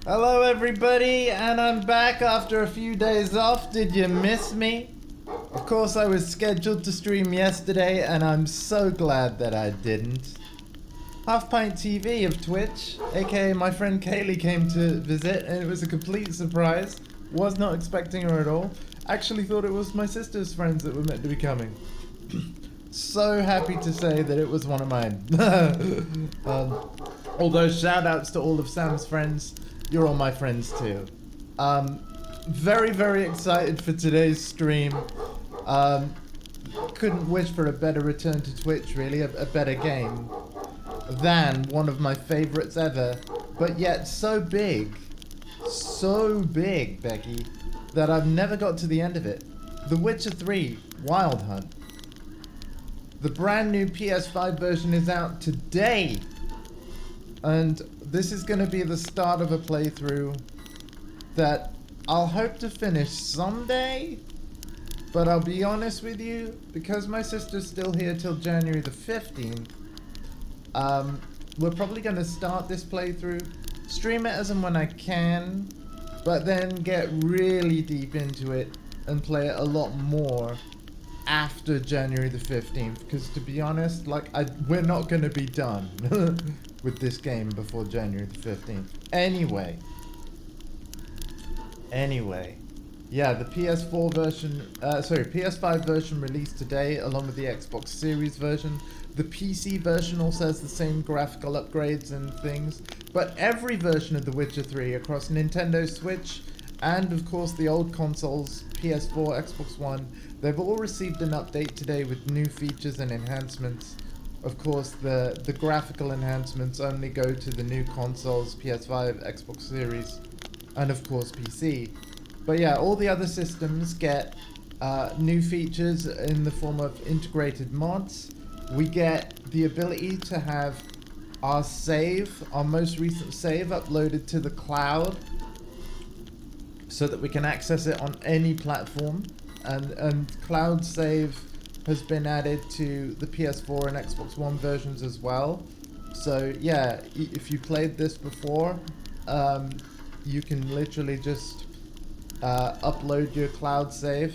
Hello everybody, and I'm back after a few days off. Did you miss me? Of course I was scheduled to stream yesterday, and I'm so glad that I didn't. Half Pint TV of Twitch, aka my friend Kaylee, came to visit, and it was a complete surprise. Was not expecting her at all. Actually thought it was my sister's friends that were meant to be coming. So happy to say that it was one of mine. Although shout outs to all of Sam's friends. You're all my friends too. Very excited for today's stream. Couldn't wish for a better return to Twitch, really. A better game than one of my favorites ever. But yet so big, Becky, that I've never got to the end of it. The Witcher 3 Wild Hunt. The brand new PS5 version is out today. And this is going to be the start of a playthrough that I'll hope to finish someday. But I'll be honest with you, because my sister's still here till January the 15th, we're probably going to start this playthrough, stream it as and when I can, but then get really deep into it and play it a lot more after January the 15th. Because to be honest, we're not going to be done with this game before January the 15th. Anyway. Yeah, the PS5 version released today along with the Xbox Series version. The PC version also has the same graphical upgrades and things. But every version of The Witcher 3 across Nintendo Switch and of course the old consoles, PS4, Xbox One, they've all received an update today with new features and enhancements. Of course, the graphical enhancements only go to the new consoles, PS5, Xbox Series, and of course PC. But yeah, all the other systems get new features in the form of integrated mods. We get the ability to have our most recent save uploaded to the cloud so that we can access it on any platform. And cloud save has been added to the PS4 and Xbox One versions as well. So yeah, if you played this before, you can literally just upload your cloud save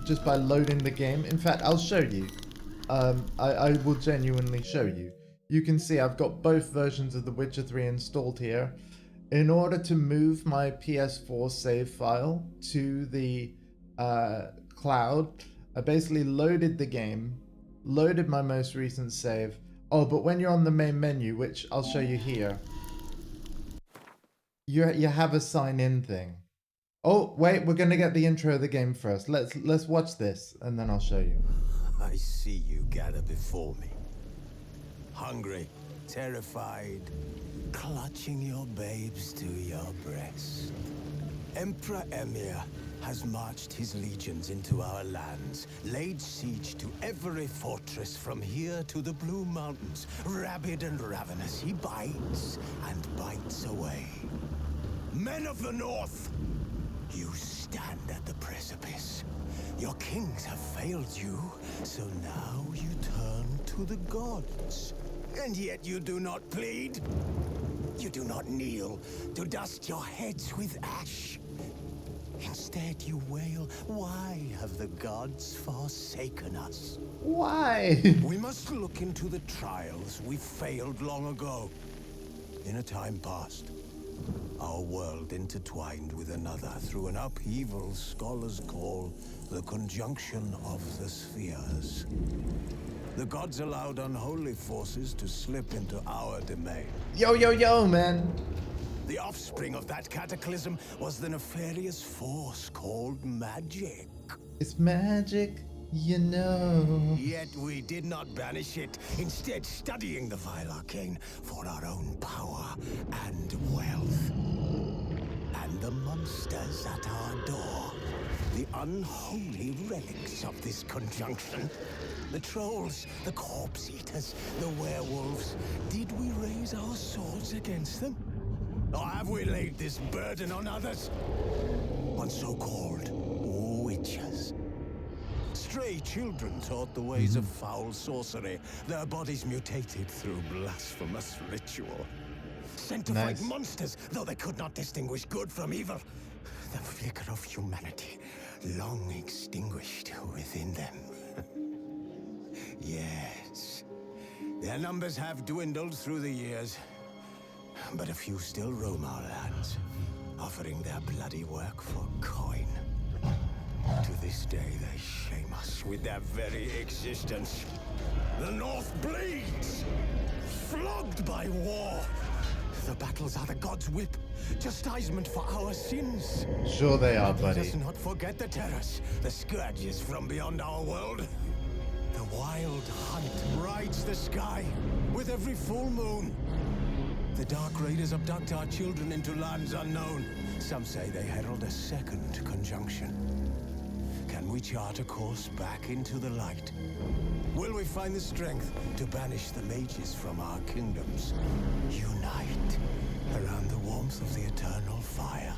just by loading the game. In fact, I'll show you. I will genuinely show you. You can see I've got both versions of The Witcher 3 installed here. In order to move my PS4 save file to the cloud, I basically loaded the game, loaded my most recent save. Oh, but when you're on the main menu, which I'll show you here, you have a sign in thing. Oh, wait, we're gonna get the intro of the game first. Let's watch this and then I'll show you. I see you gather before me. Hungry, terrified, clutching your babes to your breast. Emperor Emir has marched his legions into our lands, laid siege to every fortress from here to the Blue Mountains. Rabid and ravenous, he bites and bites away. Men of the North, you stand at the precipice. Your kings have failed you, so now you turn to the gods. And yet you do not plead. You do not kneel to dust your heads with ash. Instead, you wail, why have the gods forsaken us? Why? We must look into the trials we failed long ago. In a time past, our world intertwined with another through an upheaval scholars call the conjunction of the spheres. The gods allowed unholy forces to slip into our domain. Yo, man. The offspring of that cataclysm was the nefarious force called magic. It's magic, you know. Yet we did not banish it, instead studying the vile arcane for our own power and wealth. And the monsters at our door, the unholy relics of this conjunction. The trolls, the corpse eaters, the werewolves. Did we raise our swords against them? Or have we laid this burden on others? On so-called witches. Stray children taught the ways of foul sorcery, their bodies mutated through blasphemous ritual. sent to Nice. fight monsters, though they could not distinguish good from evil. The flicker of humanity, long extinguished within them. Yes, their numbers have dwindled through the years, but a few still roam our lands, offering their bloody work for coin. To this day, they shame us with their very existence. The North bleeds, flogged by war. The battles are the gods' whip, chastisement for our sins. Sure they are, Let buddy. us not forget the terrors, the scourges from beyond our world. The wild hunt rides the sky with every full moon. The Dark Raiders abduct our children into lands unknown. Some say they herald a second conjunction. Can we chart a course back into the light? Will we find the strength to banish the mages from our kingdoms? Unite around the warmth of the eternal fire.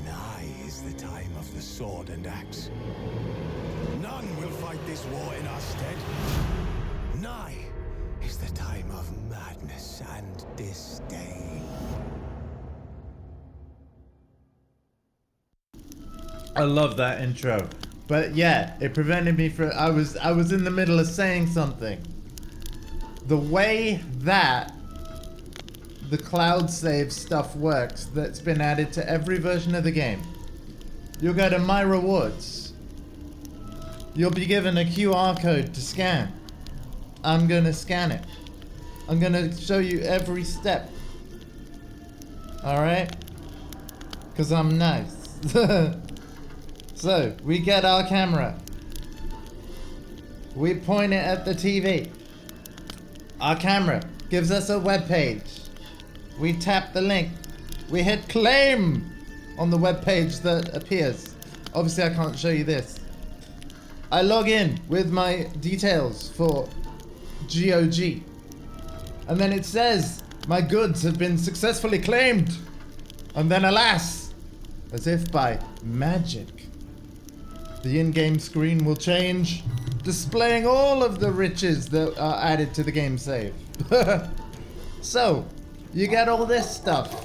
Nigh is the time of the sword and axe. None will fight this war in our stead. Nigh is the time of madness and disdain. I love that intro. But yeah, it prevented me from I was in the middle of saying something. The way that the cloud save stuff works that's been added to every version of the game. You'll go to My Rewards. You'll be given a QR code to scan. I'm gonna scan it. I'm gonna show you every step. Alright? Cause I'm nice. So, we get our camera. We point it at the TV. Our camera gives us a web page. We tap the link. We hit claim on the web page that appears. Obviously, I can't show you this. I log in with my details for GOG. And then it says, my goods have been successfully claimed. And then alas, as if by magic, the in-game screen will change, displaying all of the riches that are added to the game save. So, you get all this stuff.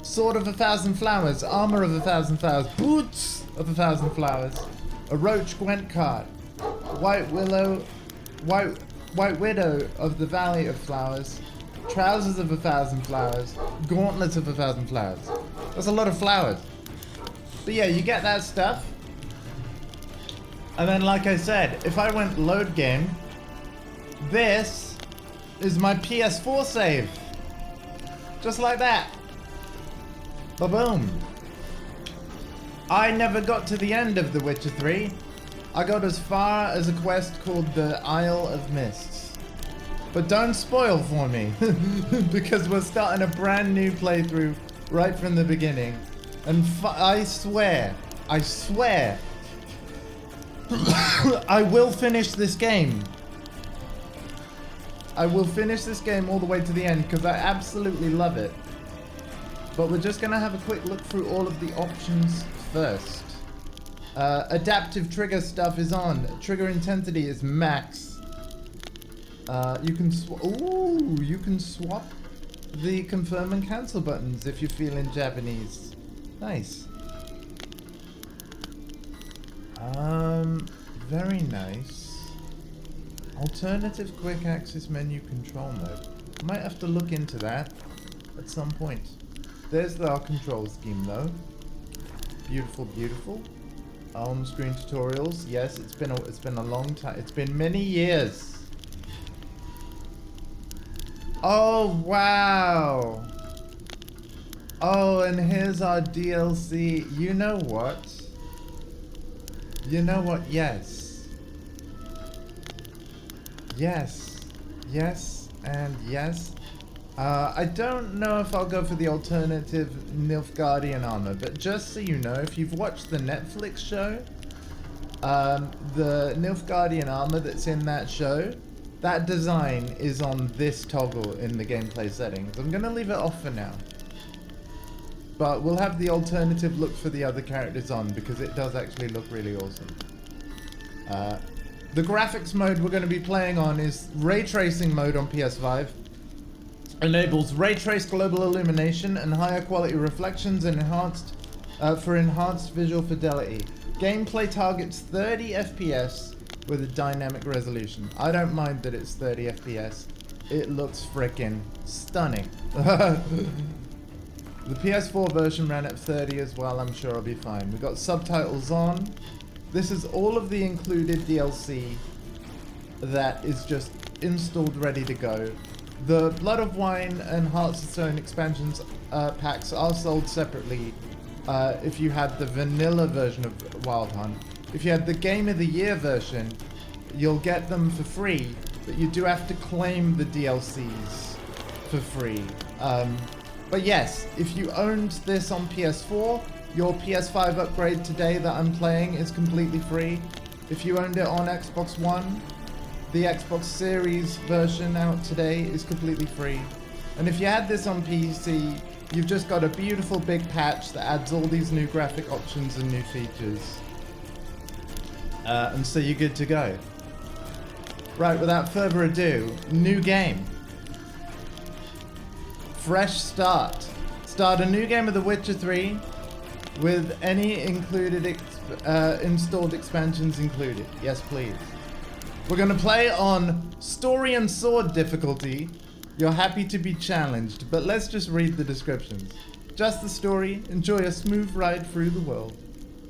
Sword of 1,000 Flowers, Armor of 1,000 Flowers, Boots of 1,000 Flowers, a Roach Gwent card, White Widow of the Valley of Flowers, Trousers of 1,000 Flowers, Gauntlets of 1,000 Flowers. That's a lot of flowers. But yeah, you get that stuff. And then, like I said, if I went load game, this is my PS4 save. Just like that. Ba-boom. I never got to the end of The Witcher 3. I got as far as a quest called the Isle of Mists. But don't spoil for me, because we're starting a brand new playthrough right from the beginning. And I swear, I will finish this game. I will finish this game all the way to the end because I absolutely love it. But we're just going to have a quick look through all of the options first. Adaptive trigger stuff is on. Trigger intensity is max. You can swap the confirm and cancel buttons if you're feeling Japanese. Nice. Very nice. Alternative quick access menu control mode. Might have to look into that at some point. There's our control scheme though. Beautiful, beautiful. On-screen tutorials. Yes, it's been a long time. It's been many years. Oh wow. Oh, and here's our DLC. You know what? You know what? Yes. Yes. Yes and yes. I don't know if I'll go for the alternative Nilfgaardian armor, but just so you know, if you've watched the Netflix show, the Nilfgaardian armor that's in that show, that design is on this toggle in the gameplay settings. I'm gonna leave it off for now. But we'll have the alternative look for the other characters on because it does actually look really awesome. The graphics mode we're going to be playing on is ray tracing mode on PS5. Enables ray trace global illumination and higher quality reflections and for enhanced visual fidelity. Gameplay targets 30 FPS with a dynamic resolution. I don't mind that it's 30 FPS. It looks frickin' stunning. The PS4 version ran at 30 as well. I'm sure I'll be fine. We got subtitles on. This is all of the included DLC that is just installed, ready to go. The Blood of Wine and Hearts of Stone expansions packs are sold separately if you had the vanilla version of Wild Hunt. If you had the Game of the Year version, you'll get them for free, but you do have to claim the DLCs for free. But yes, if you owned this on PS4, your PS5 upgrade today that I'm playing is completely free. If you owned it on Xbox One, the Xbox Series version out today is completely free. And if you had this on PC, you've just got a beautiful big patch that adds all these new graphic options and new features. And so you're good to go. Right, without further ado, new game. Fresh start. Start a new game of The Witcher 3 with any included installed expansions included. Yes, please. We're going to play on Story and Sword difficulty. You're happy to be challenged, but let's just read the descriptions. Just the story, enjoy a smooth ride through the world.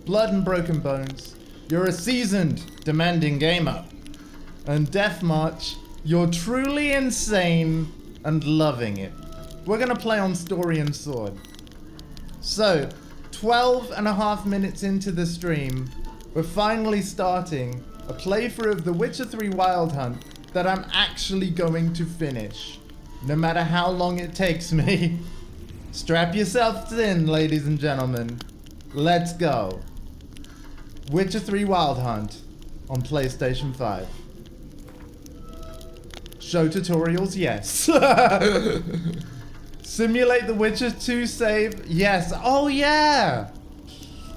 Blood and broken bones, you're a seasoned, demanding gamer. And Death March, you're truly insane and loving it. We're going to play on Story and Sword. So, 12 and a half minutes into the stream, we're finally starting a playthrough of The Witcher 3 Wild Hunt that I'm actually going to finish, no matter how long it takes me. Strap yourselves in, ladies and gentlemen. Let's go. Witcher 3 Wild Hunt on PlayStation 5. Show tutorials, yes. Simulate The Witcher 2 save, yes. Oh yeah!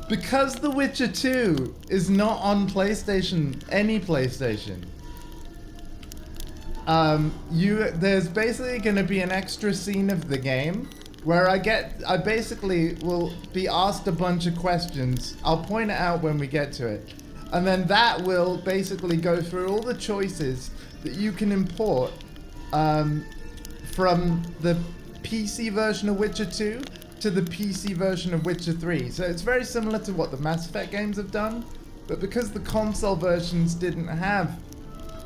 Because The Witcher 2 is not on PlayStation, any PlayStation, there's basically going to be an extra scene of the game where I basically will be asked a bunch of questions. I'll point it out when we get to it. And then that will basically go through all the choices that you can import from the PC version of Witcher 2 to the PC version of Witcher 3. So it's very similar to what the Mass Effect games have done, but because the console versions didn't have,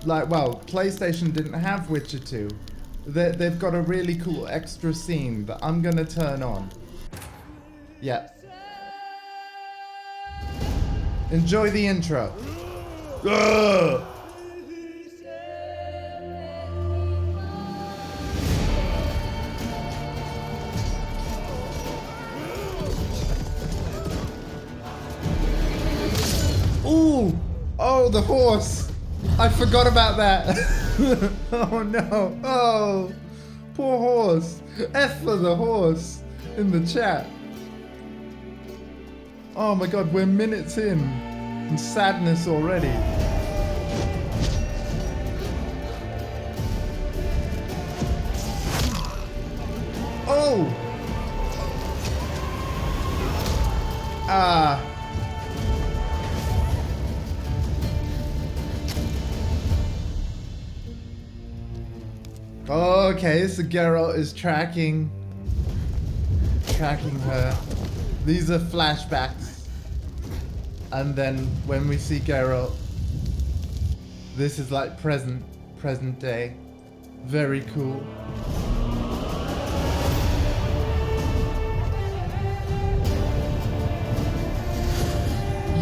PlayStation didn't have Witcher 2, they've got a really cool extra scene that I'm gonna turn on. Yeah. Enjoy the intro. Ugh! Ooh! Oh, the horse! I forgot about that! Oh no! Oh! Poor horse! F for the horse! In the chat. Oh my god, we're minutes in sadness already. Oh! Ah. Okay, so Geralt is tracking her. These are flashbacks. And then when we see Geralt, this is like present day. Very cool.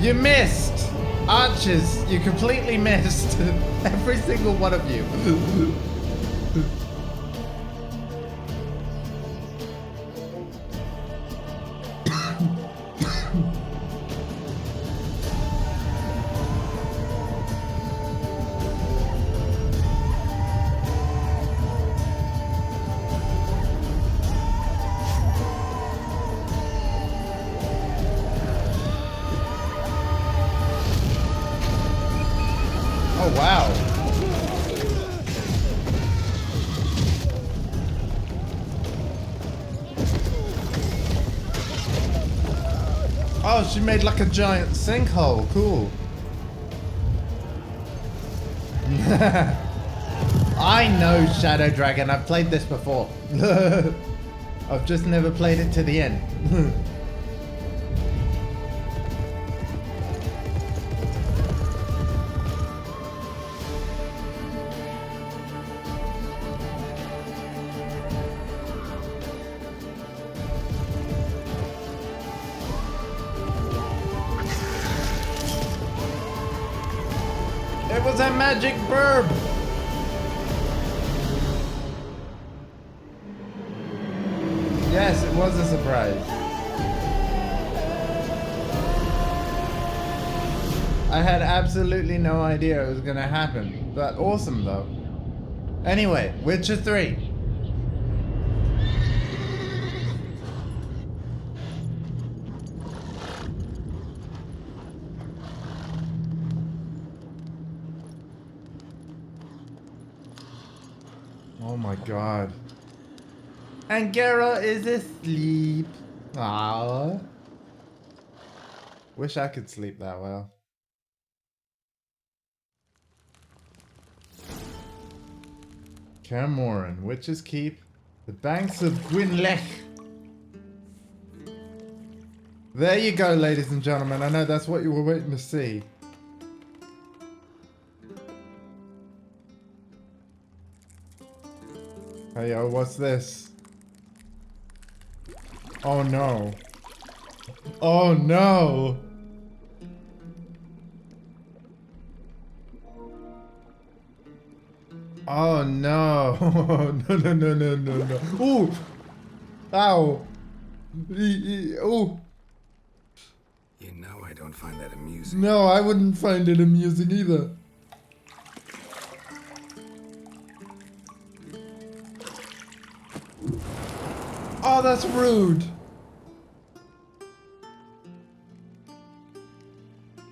You missed! Archers, you completely missed. Every single one of you. Oh, wow. Oh, she made like a giant sinkhole. Cool. I know Shadow Dragon. I've played this before. I've just never played it to the end. It was a magic burb. Yes, it was a surprise. I had absolutely no idea it was gonna happen, but awesome though. Anyway, Witcher 3. Oh my god. Angera is asleep. Ah. Wish I could sleep that well. Camoran, Witch's Keep, the banks of Gwynlech. There you go, ladies and gentlemen. I know that's what you were waiting to see. Hey yo, what's this? Oh no. Oh no! Oh no! No, no, no, no, no, no. Ooh! Ow! Ooh! You know I don't find that amusing. No, I wouldn't find it amusing either. Oh, that's rude.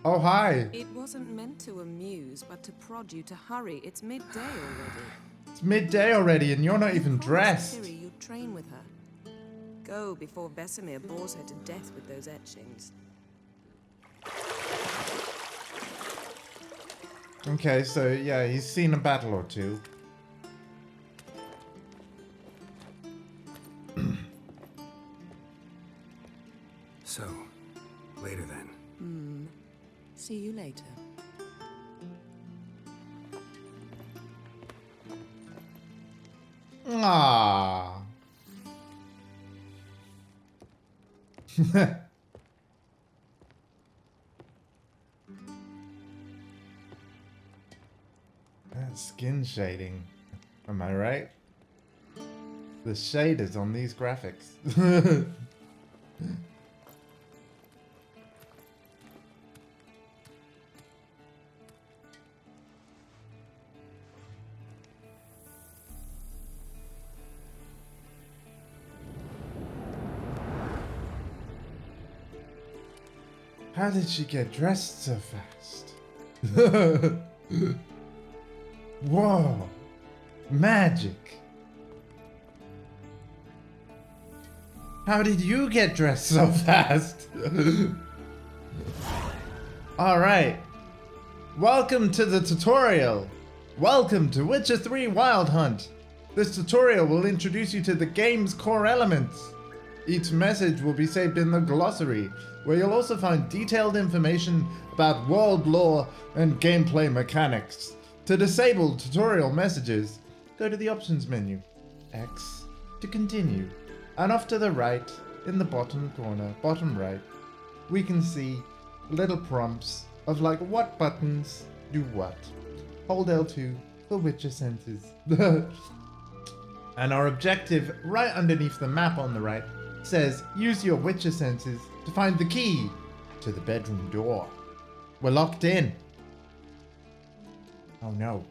Oh, hi. It wasn't meant to amuse, but to prod you to hurry. It's midday already. It's midday already and you're not even dressed. Ciri, you'd train with her. Go before Vesemir bores her to death with those etchings. Okay, so yeah, he's seen a battle or two. So, later then. See you later. Ah. That skin shading. Am I right? The shaders on these graphics. How did she get dressed so fast? Whoa! Magic! How did you get dressed so fast? Alright. Welcome to the tutorial. Welcome to Witcher 3 Wild Hunt. This tutorial will introduce you to the game's core elements. Each message will be saved in the glossary, where you'll also find detailed information about world lore and gameplay mechanics. To disable tutorial messages, go to the options menu. X to continue. And off to the right, in the bottom corner, bottom right, we can see little prompts of like what buttons do what. Hold L2 for Witcher senses. And our objective right underneath the map on the right says use your Witcher senses to find the key to the bedroom door. We're locked in. Oh no.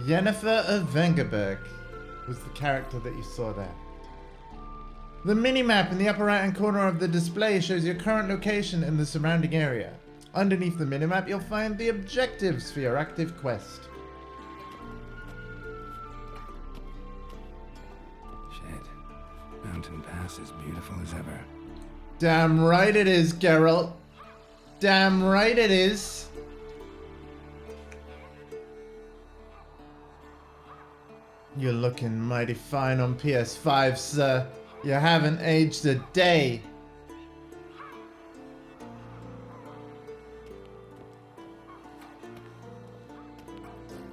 Yennefer of Vengerberg was the character that you saw there. The minimap in the upper right hand corner of the display shows your current location in the surrounding area. Underneath the minimap you'll find the objectives for your active quest. Shit. Bound mountain pass as beautiful as ever. Damn right it is, Geralt. Damn right it is. You're looking mighty fine on PS5, sir. You haven't aged a day.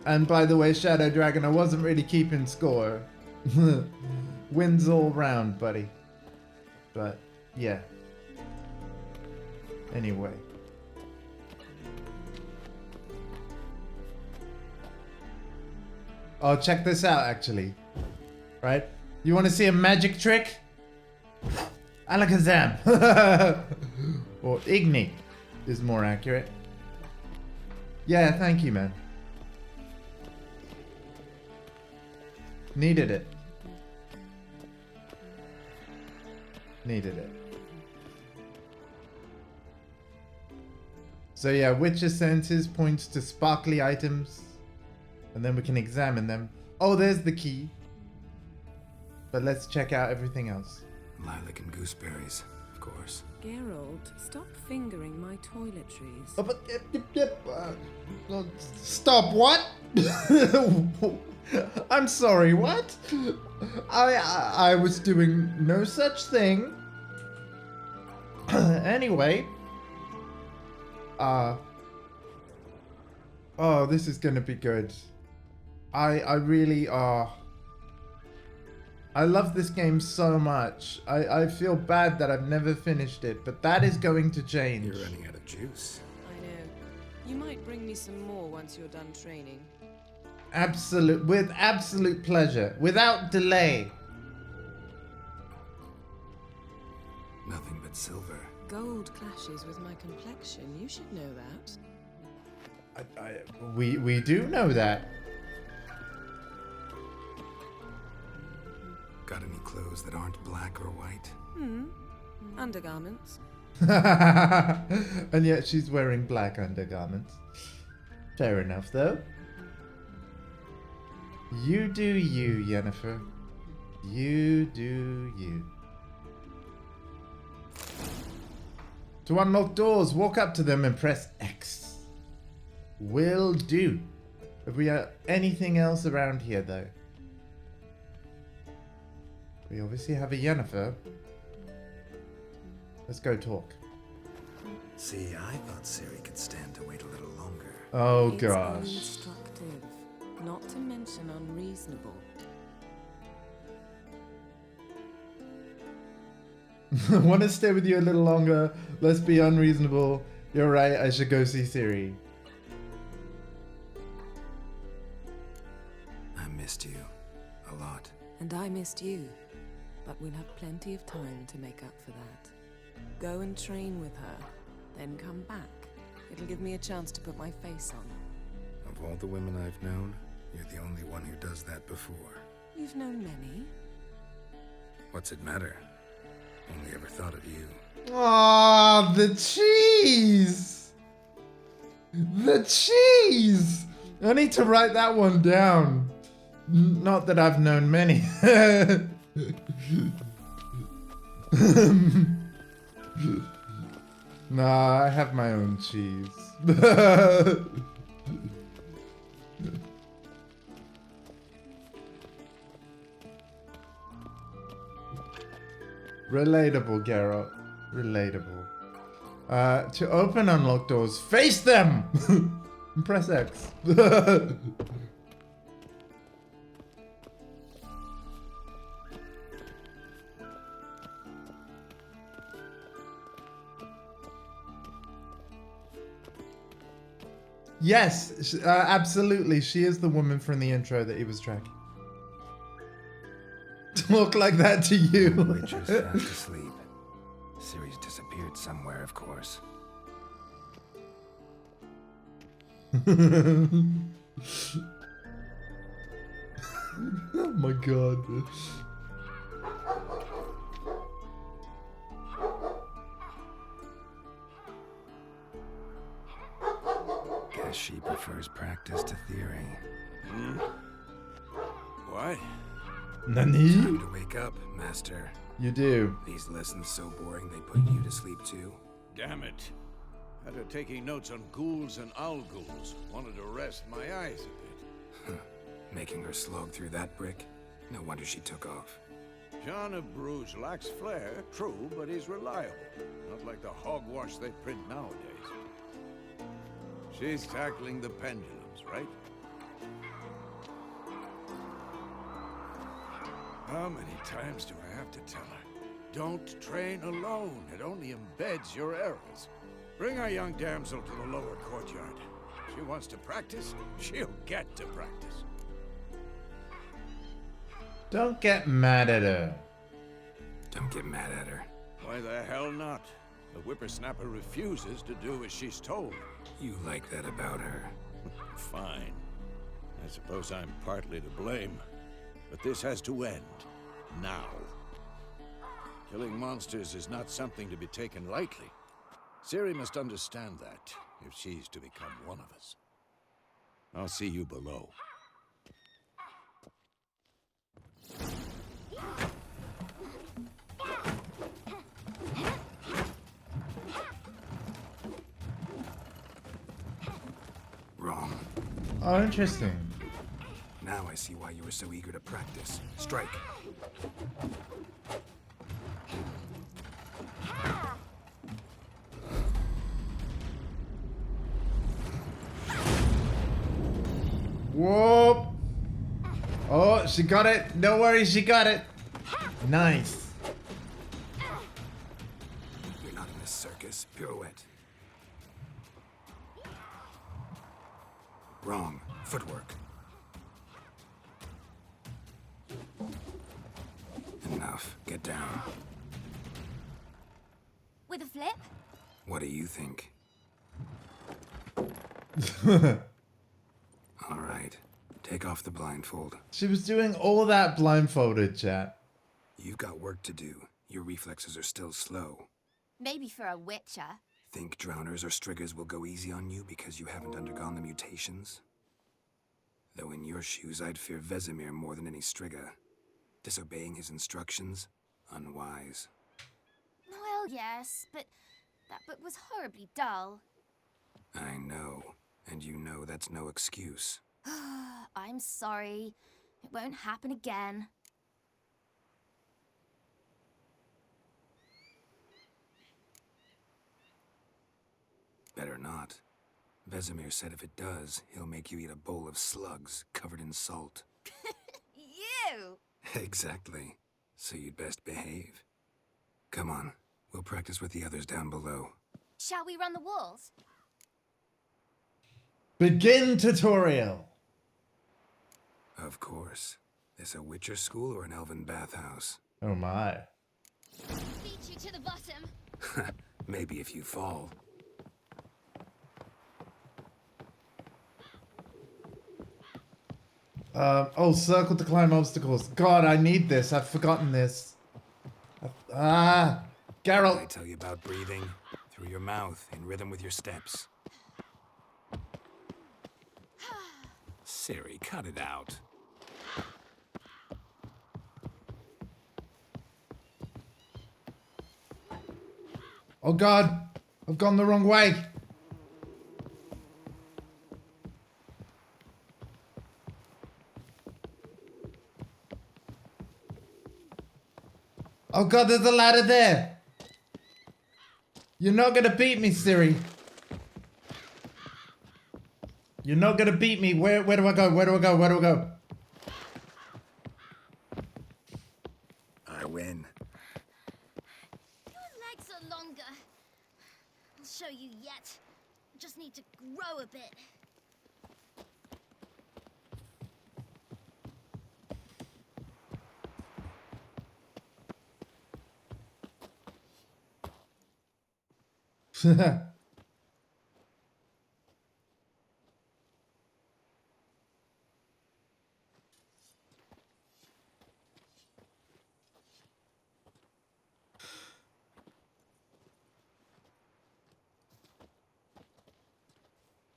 And by the way, Shadow Dragon, I wasn't really keeping score. Wins all round, buddy. But, yeah. Anyway. Oh, check this out, actually. Right? You want to see a magic trick? Alakazam! Or Igni is more accurate. Yeah, thank you, man. Needed it. Needed it. So yeah, Witcher senses points to sparkly items. And then we can examine them. Oh, there's the key. But let's check out everything else. Lilac and gooseberries, of course. Geralt, stop fingering my toiletries. Oh, but, stop, what? I'm sorry, what? I was doing no such thing. Anyway. Oh, this is gonna be good. I really I love this game so much. I feel bad that I've never finished it, but that is going to change. You're running out of juice. I know. You might bring me some more once you're done training. With absolute pleasure, without delay. Nothing but silver. Gold clashes with my complexion. You should know that. We do know that. Got any clothes that aren't black or white? Undergarments. And yet she's wearing black undergarments. Fair enough, though. You do you, Yennefer. You do you. To unlock doors, walk up to them and press X. Will do. Have we got anything else around here, though? We obviously have a Yennefer. Let's go talk. See, I thought Ciri could stand to wait a little longer. Oh, It's gosh. instructive, not to mention unreasonable. Want to stay with you a little longer? Let's be unreasonable. You're right, I should go see Ciri. I missed you. A lot. And I missed you. But we'll have plenty of time to make up for that. Go and train with her, then come back. It'll give me a chance to put my face on. Of all the women I've known, you're the only one who does that before. You've known many. What's it matter? Only ever thought of you. Oh, the cheese! The cheese! I need to write that one down. Not that I've known many. Nah, I have my own cheese. Relatable, Geralt. Relatable. To open unlocked doors, face them! And press X. Yes, absolutely. She is the woman from the intro that he was tracking. Talk like that to you. Witcher's fast asleep. Ciri's disappeared somewhere, of course. Oh my god. Guess she prefers practice to theory. What? Nani? Time to wake up, Master. You do. These lessons so boring they put you to sleep too. Damn it. After taking notes on ghouls and owl ghouls, wanted to rest my eyes a bit. Making her slog through that brick? No wonder she took off. John of Bruges lacks flair, true, but he's reliable. Not like the hogwash they print nowadays. She's tackling the pendulums, right? How many times do I have to tell her? Don't train alone. It only embeds your errors. Bring our young damsel to the lower courtyard. She wants to practice, she'll get to practice. Don't get mad at her. Don't get mad at her. Why the hell not? The whippersnapper refuses to do as she's told. You like that about her. Fine. I suppose I'm partly to blame. But this has to end. Now. Killing monsters is not something to be taken lightly. Ciri must understand that, if she's to become one of us. I'll see you below. Wrong. Oh, interesting. Now I see why you were so eager to practice. Strike. Whoop! Oh, she got it. No worries, she got it. Nice. You're not in this circus. Pirouette. Wrong. Footwork. Enough. Get down. With a flip? What do you think? All right. Take off the blindfold. She was doing all that blindfolded, chat. You've got work to do. Your reflexes are still slow. Maybe for a witcher. Think drowners or striggers will go easy on you because you haven't undergone the mutations? Though in your shoes, I'd fear Vesemir more than any strigger. Disobeying his instructions? Unwise. Well, yes, but that book was horribly dull. I know. And you know that's no excuse. I'm sorry. It won't happen again. Better not. Vesemir said if it does, he'll make you eat a bowl of slugs covered in salt. You! Exactly. So you'd best behave. Come on. We'll practice with the others down below. Shall we run the walls? Begin tutorial. Of course. This a Witcher school or an elven bathhouse? Oh my. Beat you to the bottom. Maybe if you fall. Oh, circle to climb obstacles. God, I need this. I've forgotten this. I Geralt. tell you about breathing through your mouth in rhythm with your steps. Ciri, cut it out. Oh God, I've gone the wrong way. Oh God, there's a ladder there. You're not gonna beat me, Ciri. You're not gonna beat me. Where do I go? Where do I go? Where do I go? I win. Your legs are longer. I'll show you yet. Just need to grow a bit.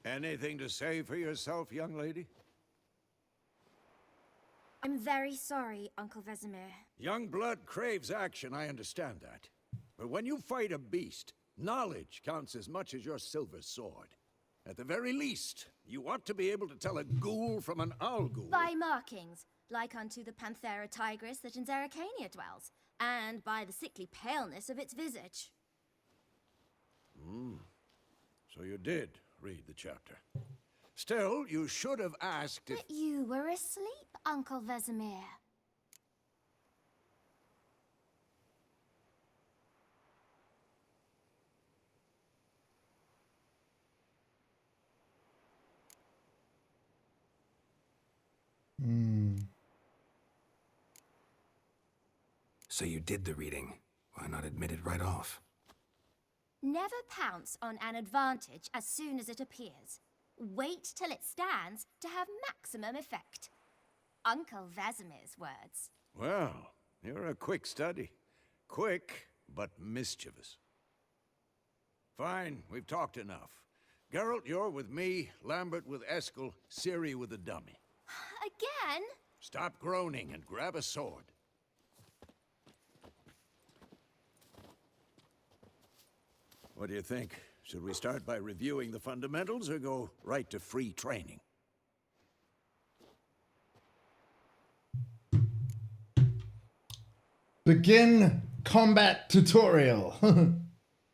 Anything to say for yourself, young lady? I'm very sorry, Uncle Vesemir. Young blood craves action, I understand that. But when you fight a beast, knowledge counts as much as your silver sword. At the very least, you ought to be able to tell a ghoul from an owl ghoul. By markings, like unto the Panthera tigris that in Zeracania dwells, and by the sickly paleness of its visage. So you did read the chapter. Still, you should have asked if... But you were asleep, Uncle Vesemir. So you did the reading. Why not admit it right off? Never pounce on an advantage as soon as it appears. Wait till it stands to have maximum effect. Uncle Vesemir's words. Well, you're a quick study. Quick, but mischievous. Fine, we've talked enough. Geralt, you're with me, Lambert with Eskel, Ciri with the dummy. Again? Stop groaning and grab a sword. What do you think? Should we start by reviewing the fundamentals or go right to free training? Begin combat tutorial.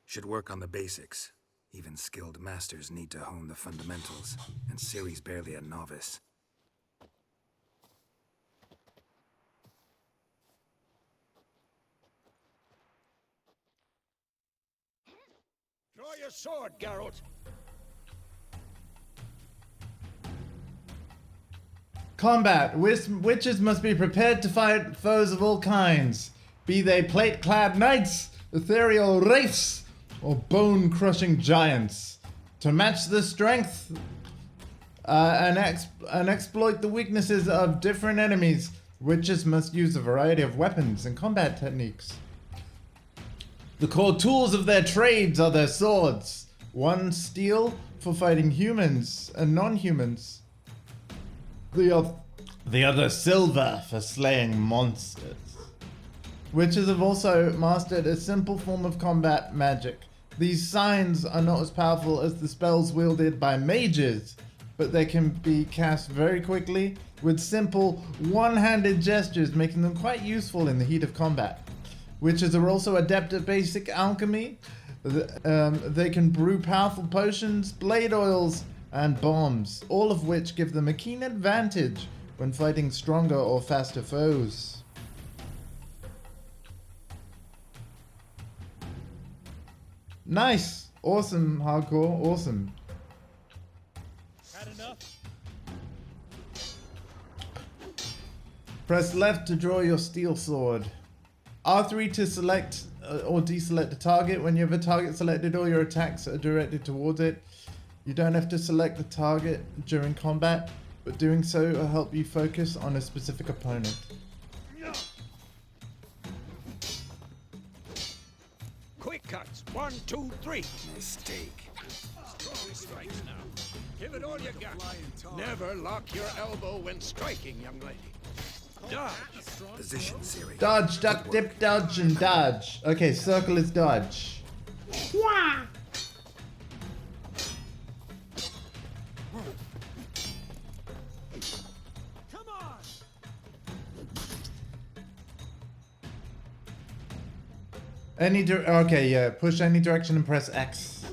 Should work on the basics. Even skilled masters need to hone the fundamentals, and Ciri's barely a novice. Draw your sword, Geralt! Combat. Witches must be prepared to fight foes of all kinds, be they plate-clad knights, ethereal wraiths, or bone-crushing giants. To match the strength and exploit the weaknesses of different enemies, witches must use a variety of weapons and combat techniques. The core tools of their trades are their swords. One steel for fighting humans and non-humans. The other silver for slaying monsters. Witches have also mastered a simple form of combat magic. These signs are not as powerful as the spells wielded by mages, but they can be cast very quickly with simple one-handed gestures, making them quite useful in the heat of combat. Witches are also adept at basic alchemy. They can brew powerful potions, blade oils, and bombs, all of which give them a keen advantage when fighting stronger or faster foes. Nice! Awesome, hardcore, awesome. Had enough? Press left to draw your steel sword. R3 to select or deselect a target. When you have a target selected, all your attacks are directed towards it. You don't have to select the target during combat, but doing so will help you focus on a specific opponent. Quick cuts. 1, 2, 3. Mistake. Strong strikes now. Give it all you got. Never lock your elbow when striking, young lady. Dodge. Position, Ciri. Dodge, duck, dip, dodge, and dodge. Okay, circle is dodge. Wah! Come on! Okay, yeah. Push any direction and press X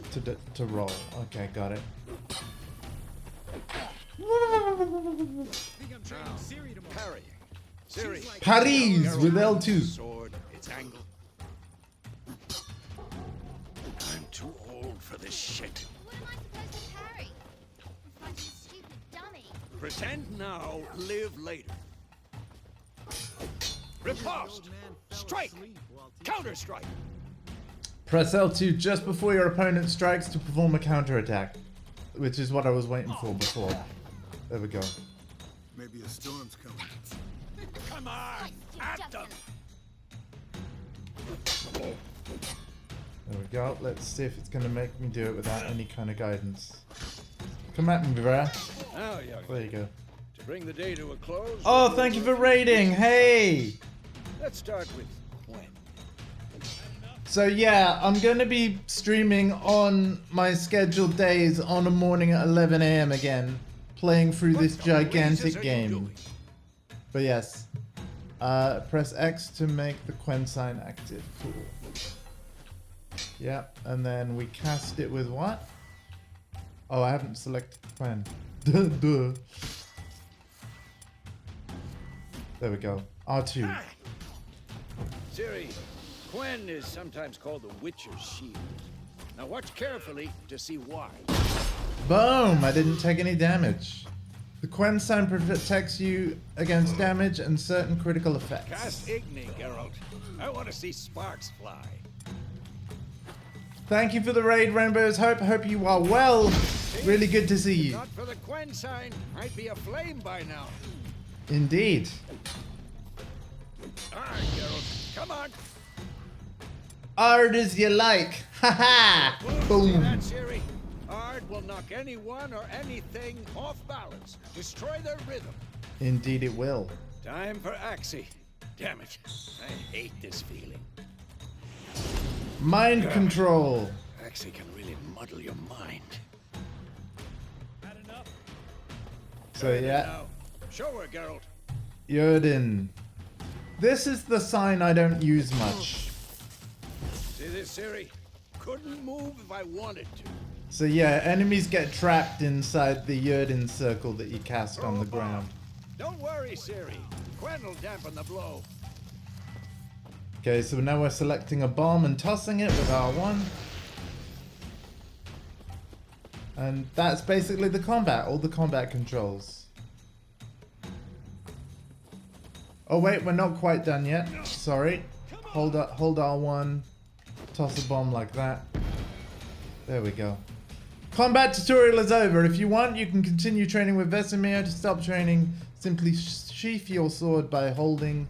to roll. Okay, got it. Think I'm training Ciri tomorrow. Parrying. Ciri. Parries with L2. Sword, its angle. I'm too old for this shit. What am I supposed to parry? I'm fighting a stupid dummy. Pretend now, live later. Riposte! Strike! Counter-strike! Press L2 just before your opponent strikes to perform a counterattack, which is what I was waiting for before. There we go. Maybe a storm's coming. Come on! At them! There we go. Let's see if it's going to make me do it without any kind of guidance. Come at me, bruh. Now, young. There you go. To bring the day to a close. Oh, thank you for raiding. Hey. Let's start with Gwen. So yeah, I'm gonna be streaming on my scheduled days on a morning at 11 a.m. again, playing through this What the blazes gigantic are you game. doing? But yes, press X to make the Quen sign active. Cool. Yeah, and then we cast it with what? Oh, I haven't selected Quen. Duh. There we go. R2. Ciri, Gwen is sometimes called the Witcher's Shield. Now watch carefully to see why. Boom! I didn't take any damage. The Quen sign protects you against damage and certain critical effects. Cast Igni, Geralt. I want to see sparks fly. Thank you for the raid, Rainbows. Hope you are well. Really good to see you. Not for the Gwen sign, I'd be aflame by now. Indeed. Alright, Geralt, come on. Hard as you like. Haha. See Boom. that, Ciri? Ard will knock anyone or anything off balance. Destroy their rhythm. Indeed it will. Time for Axie. Damn it. I hate this feeling. Mind control. Axie can really muddle your mind. Had enough? So yeah, Now, show her, Geralt. Yrden. This is the sign I don't use much. See this, Ciri? Couldn't move if I wanted to. So yeah, enemies get trapped inside the Yrden circle that you cast on the ground. Don't worry, Ciri. Gwen will dampen the blow. Okay, so now we're selecting a bomb and tossing it with R1. And that's basically the combat, all the combat controls. Oh wait, we're not quite done yet. Sorry. Hold R1, toss a bomb like that. There we go. Combat tutorial is over. If you want, you can continue training with Vesemir. To stop training, simply sheath your sword by holding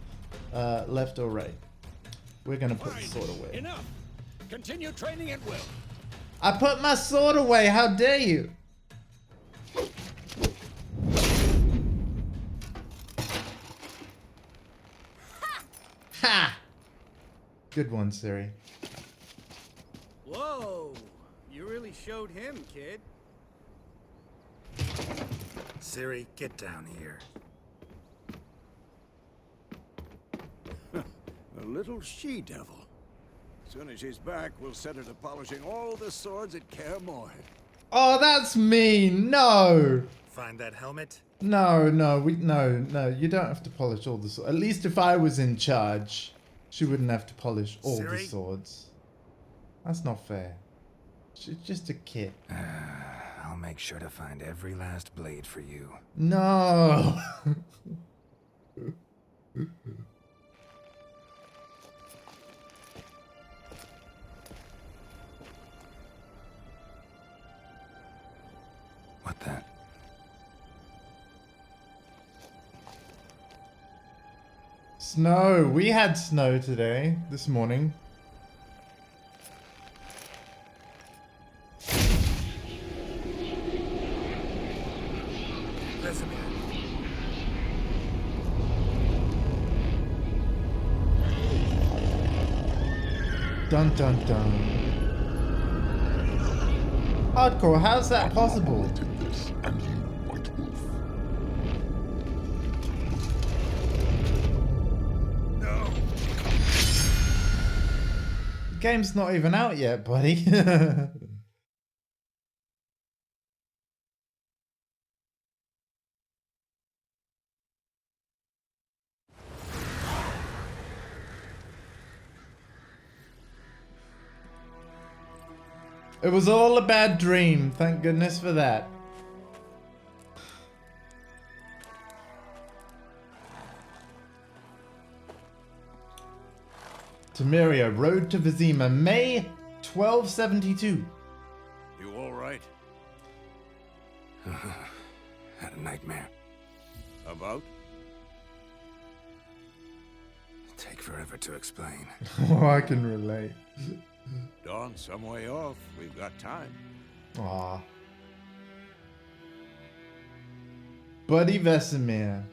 left or right. We're gonna put the sword away. Enough. Continue training at will. I put my sword away, how dare you? Ha! Good one, Ciri. Whoa! You really showed him, kid. Ciri, get down here. A little she-devil. As soon as she's back, we'll set her to polishing all the swords at Kaer Morhen. Oh, that's mean. No. Find that helmet? No, you don't have to polish all the swords. At least if I was in charge, she wouldn't have to polish all the Ciri? swords. That's not fair. She's just a kid. I'll make sure to find every last blade for you. No. What the? Snow. We had snow today, this morning. Dun dun dun. Hardcore, how's that possible? No! The game's not even out yet, buddy. It was all a bad dream. Thank goodness for that. Temeria, Road to Vizima, May 1272. You all right? Had a nightmare. About? Take forever to explain. Oh, I can relate. Dawn's some way off. We've got time. Aw. Buddy Vesemir.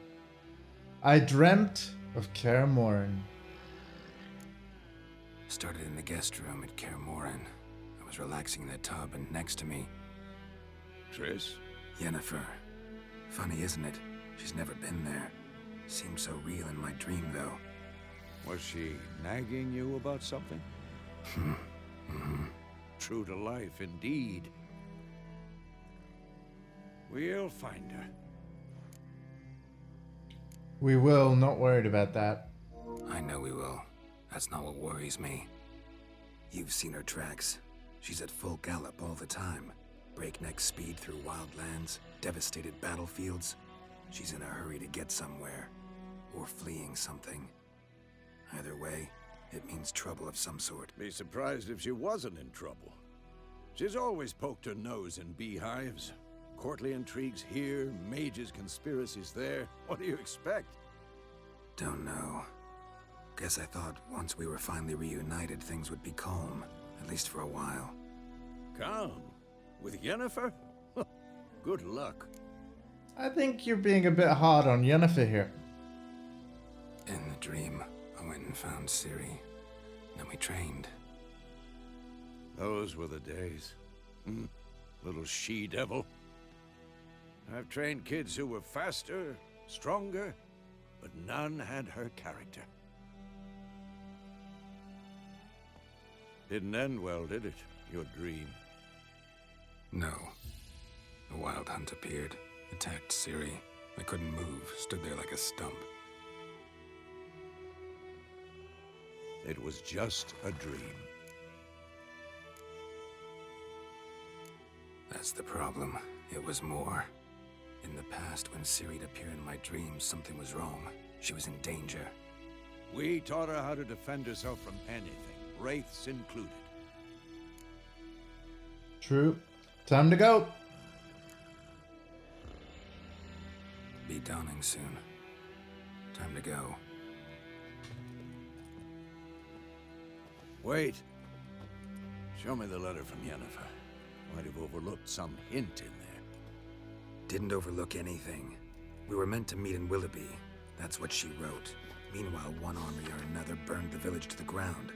I dreamt of Kaer Morhen. Started in the guest room at Kaer Morhen. I was relaxing in the tub, and next to me, Triss? Yennefer. Funny, isn't it? She's never been there. Seemed so real in my dream, though. Was she nagging you about something? True to life, indeed. We'll find her. We will, not worried about that. I know we will. That's not what worries me. You've seen her tracks. She's at full gallop all the time. Breakneck speed through wildlands, devastated battlefields. She's in a hurry to get somewhere. Or fleeing something. Either way, it means trouble of some sort. Be surprised if she wasn't in trouble. She's always poked her nose in beehives. Courtly intrigues here, mages' conspiracies there. What do you expect? Don't know. Guess I thought once we were finally reunited, things would be calm. At least for a while. Calm? With Yennefer? Good luck. I think you're being a bit hard on Yennefer here. In the dream, I went and found Ciri. Then we trained. Those were the days. Little she-devil. I've trained kids who were faster, stronger, but none had her character. Didn't end well, did it? Your dream? No. The Wild Hunt appeared, attacked Ciri. I couldn't move, stood there like a stump. It was just a dream. That's the problem. It was more. In the past, when Ciri'd appear in my dreams, something was wrong. She was in danger. We taught her how to defend herself from anything, wraiths included. True. Time to go. Be dawning soon. Time to go. Wait. Show me the letter from Yennefer. Might have overlooked some hint in there. Didn't overlook anything. We were meant to meet in Willoughby. That's what she wrote. Meanwhile, one army or another burned the village to the ground.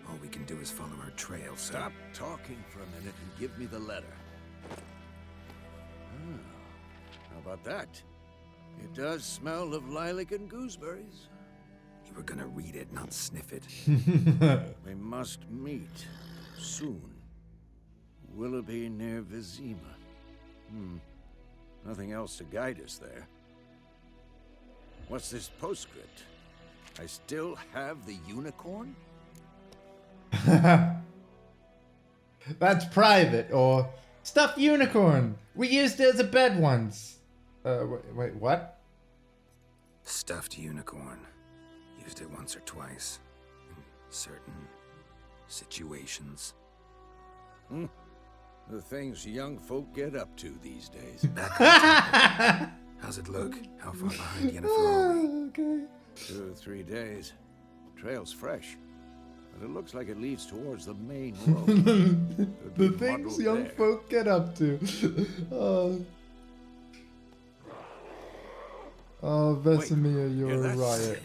All we can do is follow her trail, so... Stop talking for a minute and give me the letter. How about that? It does smell of lilac and gooseberries. You were gonna read it, not sniff it. We must meet. Soon. Willoughby near Vizima. Nothing else to guide us there. What's this postscript? I still have the unicorn? That's private, or stuffed unicorn. We used it as a bed once. Wait, what? Stuffed unicorn. Used it once or twice. In certain situations. The things young folk get up to these days. Back on topic. How's it look? How far behind Yennefer are we? Okay. 2 or 3 days. Trail's fresh. But it looks like it leads towards the main road. The things young folk get up to. Oh, Vesemir, Wait, you're hear a that? riot.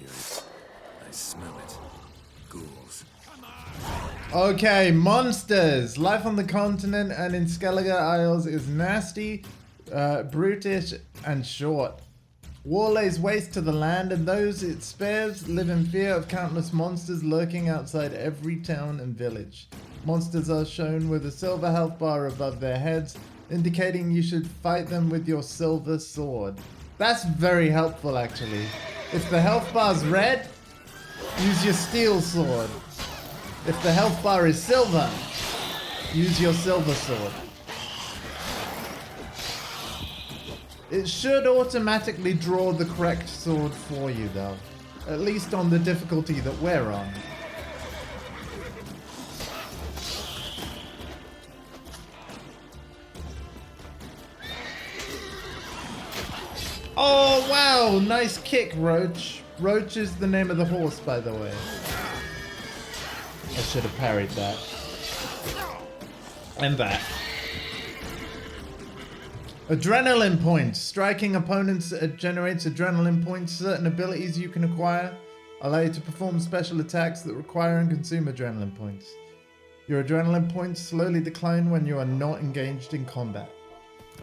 I smell it. Ghouls. Okay, monsters. Life on the continent and in Skellige Isles is nasty, brutish, and short. War lays waste to the land, and those it spares live in fear of countless monsters lurking outside every town and village. Monsters are shown with a silver health bar above their heads, indicating you should fight them with your silver sword. That's very helpful, actually. If the health bar's red, use your steel sword. If the health bar is silver, use your silver sword. It should automatically draw the correct sword for you, though. At least on the difficulty that we're on. Oh, wow! Nice kick, Roach. Roach is the name of the horse, by the way. I should have parried that. And that. Adrenaline points. Striking opponents generates adrenaline points. Certain abilities you can acquire allow you to perform special attacks that require and consume adrenaline points. Your adrenaline points slowly decline when you are not engaged in combat.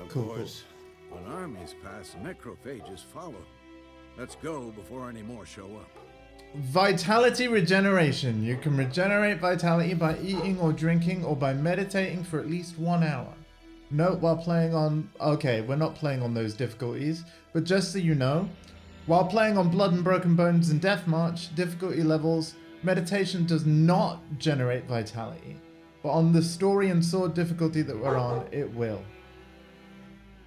Of Cool, course, when armies pass, necrophages follow. Let's go before any more show up. Vitality regeneration. You can regenerate vitality by eating or drinking or by meditating for at least 1 hour. Note while playing on... Okay, we're not playing on those difficulties, but just so you know, while playing on Blood and Broken Bones and Death March difficulty levels, meditation does not generate vitality, but on the story and sword difficulty that we're on, it will.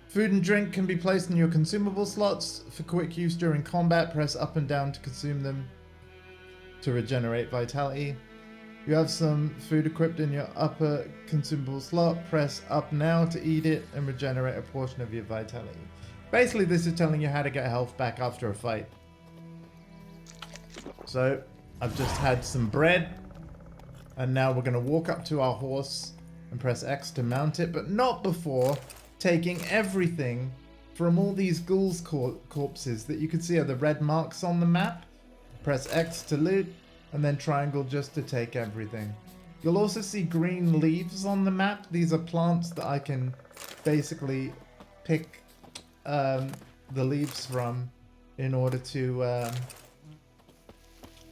Food and drink can be placed in your consumable slots. For quick use during combat, press up and down to consume them to regenerate vitality. You have some food equipped in your upper consumable slot. Press up now to eat it and regenerate a portion of your vitality. Basically, this is telling you how to get health back after a fight. So, I've just had some bread. And now we're going to walk up to our horse and press X to mount it, but not before taking everything from all these ghouls' corpses that you can see are the red marks on the map. Press X to loot, and then triangle just to take everything. You'll also see green leaves on the map. These are plants that I can basically pick the leaves from in order to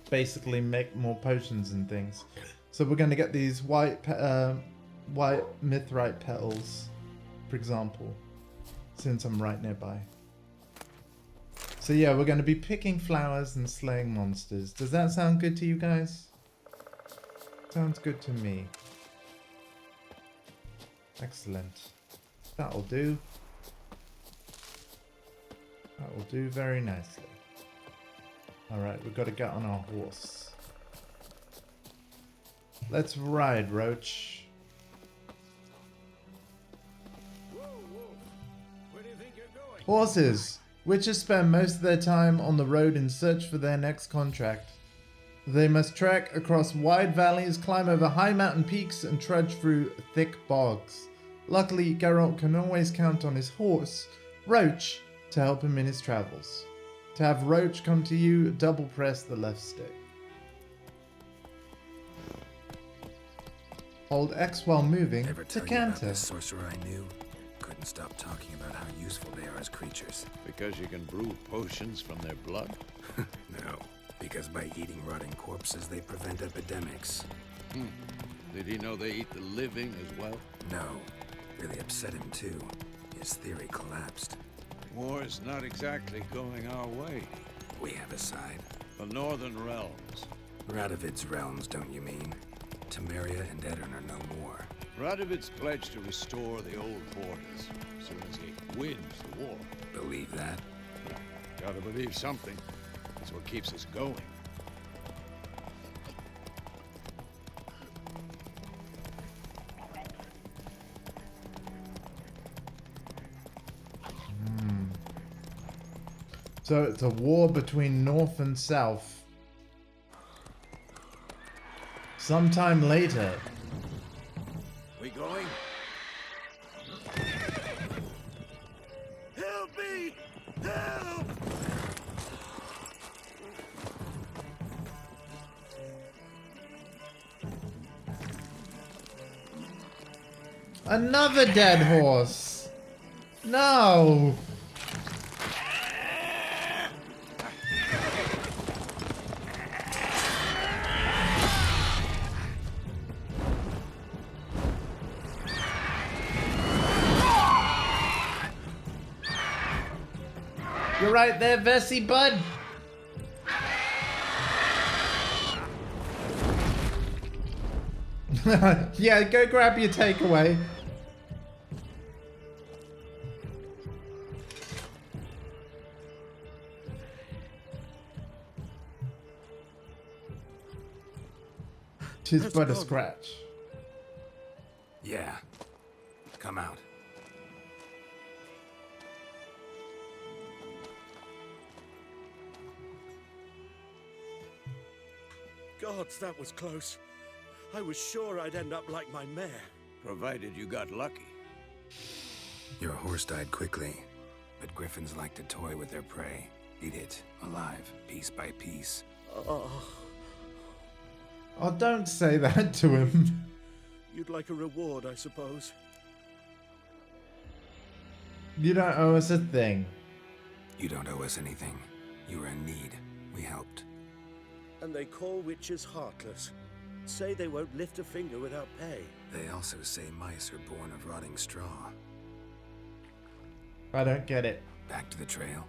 basically make more potions and things. So we're going to get these white mithrite petals, for example, since I'm right nearby. So yeah, we're going to be picking flowers and slaying monsters. Does that sound good to you guys? Sounds good to me. Excellent. That'll do. That will do very nicely. Alright, we've got to get on our horse. Let's ride, Roach. Where do you think you're going? Horses. Witches spend most of their time on the road in search for their next contract. They must trek across wide valleys, climb over high mountain peaks, and trudge through thick bogs. Luckily, Geralt can always count on his horse, Roach, to help him in his travels. To have Roach come to you, double press the left stick. Hold X while moving Ever to tell you about canter. this sorcerer I knew? Couldn't stop talking about how useful they are as creatures. Because you can brew potions from their blood? No, because by eating rotting corpses, they prevent epidemics. Did he know they eat the living as well? No, really upset him too. His theory collapsed. War's not exactly going our way. We have a side. The Northern Realms. Radovid's realms, don't you mean? Temeria and Edirn are no more. Radovid's pledged to restore the old borders as soon as he wins the war. Believe that? Gotta believe something. That's what keeps us going. So it's a war between North and South. Sometime later. We going? Help me! Help! Another dead horse. No. You're right there, Vessi, bud. Yeah, go grab your takeaway. Tis but a scratch. Yeah. Come out. Gods, that was close. I was sure I'd end up like my mare. Provided you got lucky. Your horse died quickly, but griffins like to toy with their prey. Eat it, alive, piece by piece. Oh, don't say that to him. You'd like a reward, I suppose. You don't owe us a thing. You don't owe us anything. You were in need. We helped. And they call witches heartless. Say they won't lift a finger without pay. They also say mice are born of rotting straw. I don't get it. Back to the trail.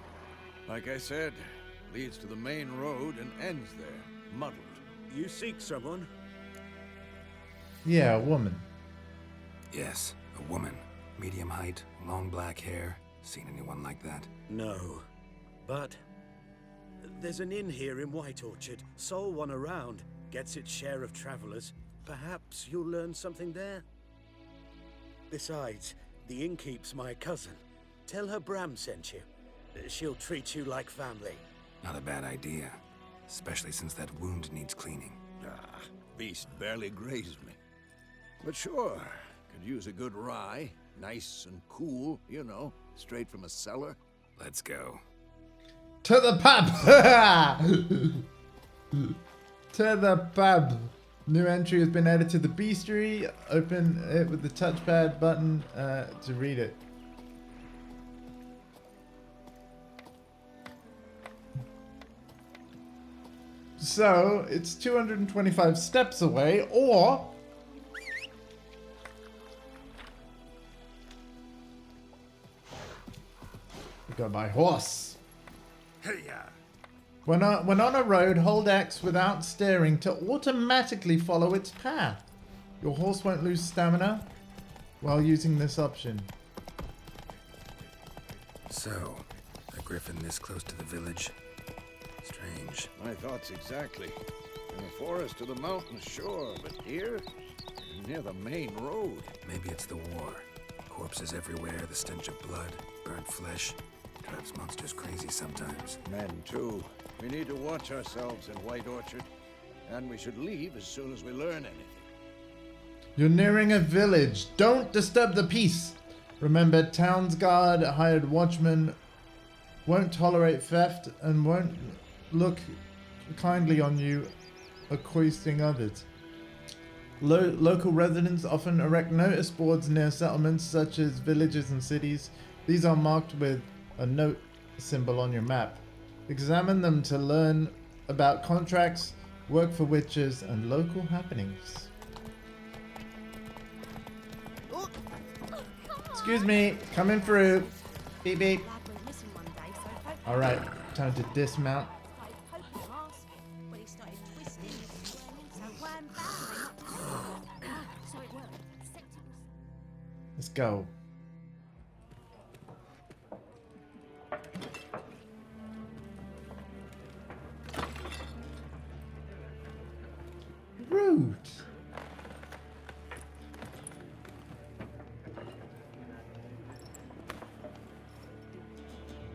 Like I said, leads to the main road and ends there, muddled. You seek someone? Yeah, a woman. Yes, a woman. Medium height, long black hair. Seen anyone like that? No. But there's an inn here in White Orchard. Sole one around. Gets its share of travelers. Perhaps you'll learn something there? Besides, the innkeep's my cousin. Tell her Bram sent you. She'll treat you like family. Not a bad idea. Especially since that wound needs cleaning. Ah, beast barely grazed me. But sure, could use a good rye. Nice and cool, you know, straight from a cellar. Let's go. To the pub! To the pub. New entry has been added to the bestiary. Open it with the touchpad button to read it. So, it's 225 steps away, or... we go by horse. Hey-ya! When on a road, hold X without steering to automatically follow its path. Your horse won't lose stamina while using this option. So, a griffin this close to the village? Strange. My thoughts exactly. In the forest to the mountains, sure, but here, near the main road. Maybe it's the war. Corpses everywhere, the stench of blood, burnt flesh. Drives monsters crazy sometimes. Men, too. We need to watch ourselves in White Orchard, and we should leave as soon as we learn anything. You're nearing a village. Don't disturb the peace. Remember, town's guard, hired watchmen, won't tolerate theft and won't look kindly on you accosting others. Local residents often erect notice boards near settlements such as villages and cities. These are marked with a note symbol on your map. Examine them to learn about contracts, work for witches, and local happenings. Excuse me, coming through. Beep beep. Alright, time to dismount. Let's go. Rude.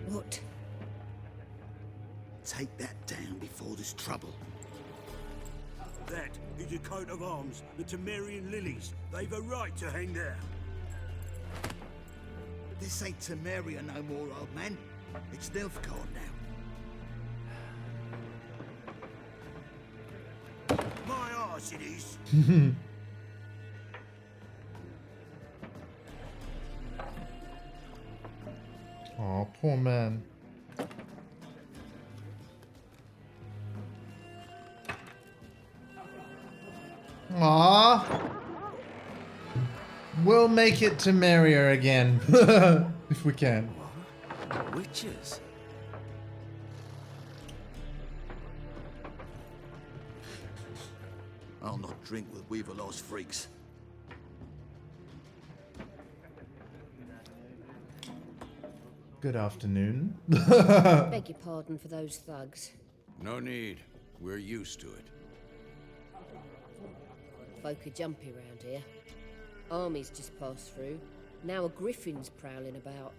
What? Take that down before there's trouble. That is a coat of arms, the Temerian lilies. They've a right to hang there. This ain't Temeria no more, old man. It's Nilfgaard now. My arse it is. Oh, poor man. Aww. We'll make it to Maria again. If we can. Witches? I'll not drink with Weaverlaw's freaks. Good afternoon. Beg your pardon for those thugs. No need. We're used to it. Folk are jumpy round here. Armies just passed through. Now a griffin's prowling about.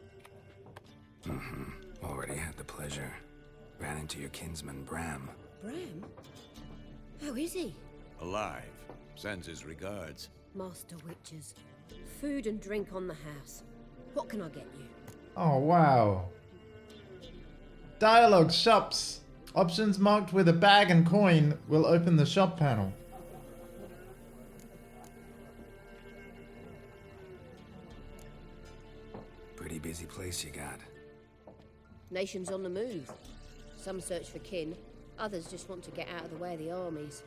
Already had the pleasure. Ran into your kinsman, Bram. Bram? How is he? Alive. Sends his regards. Master witches. Food and drink on the house. What can I get you? Oh, wow. Dialogue shops. Options marked with a bag and coin will open the shop panel. Pretty busy place you got. Nations on the move. Some search for kin, others just want to get out of the way of the armies.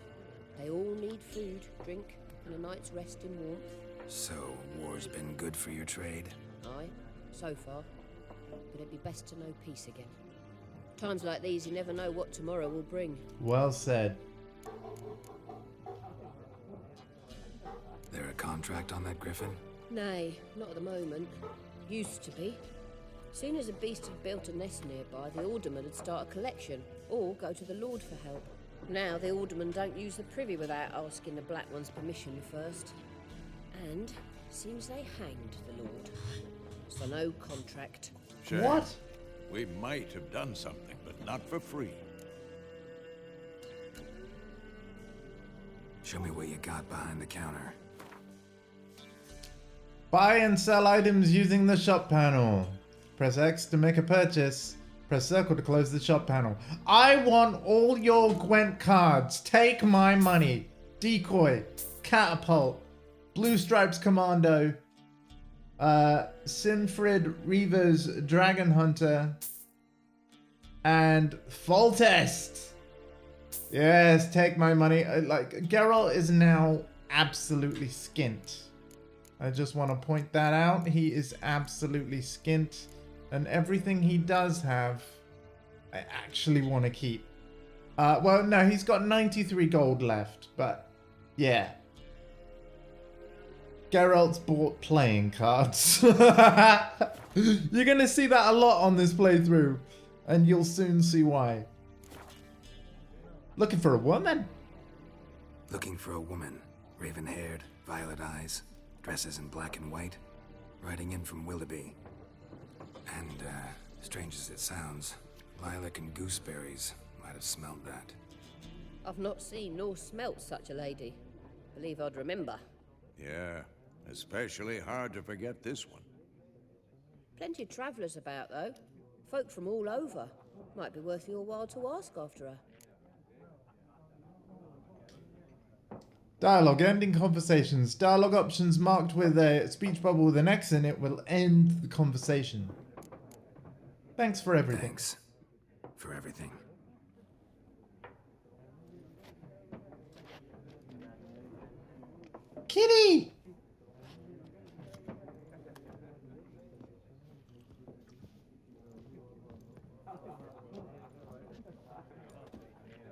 They all need food, drink, and a night's rest in warmth. So, war's been good for your trade? Aye, so far. But it'd be best to know peace again. Times like these, you never know what tomorrow will bring. Well said. There a contract on that griffin? Nay, not at the moment. Used to be. Soon as a beast had built a nest nearby, the alderman would start a collection, or go to the lord for help. Now the aldermen don't use the privy without asking the Black One's permission first. And seems they hanged the lord. So no contract. Sure. What? We might have done something, but not for free. Show me what you got behind the counter. Buy and sell items using the shop panel. Press X to make a purchase. Press circle to close the shop panel. I want all your Gwent cards. Take my money. Decoy. Catapult. Blue Stripes Commando. Sinfrid Reaver's Dragon Hunter. And Foltest. Yes, take my money. Geralt is now absolutely skint. I just want to point that out. He is absolutely skint. And everything he does have, I actually want to keep. Well, no, he's got 93 gold left. But, yeah. Geralt's bought playing cards. You're going to see that a lot on this playthrough. And you'll soon see why. Looking for a woman? Looking for a woman. Raven-haired, violet eyes, dresses in black and white. Riding in from Willoughby. And, strange as it sounds, lilac and gooseberries might have smelled that. I've not seen nor smelt such a lady. Believe I'd remember. Yeah, especially hard to forget this one. Plenty of travellers about, though. Folk from all over. Might be worth your while to ask after her. Dialogue, ending conversations. Dialogue options marked with a speech bubble with an X in it will end the conversation. Thanks for everything. Thanks for everything. Kitty!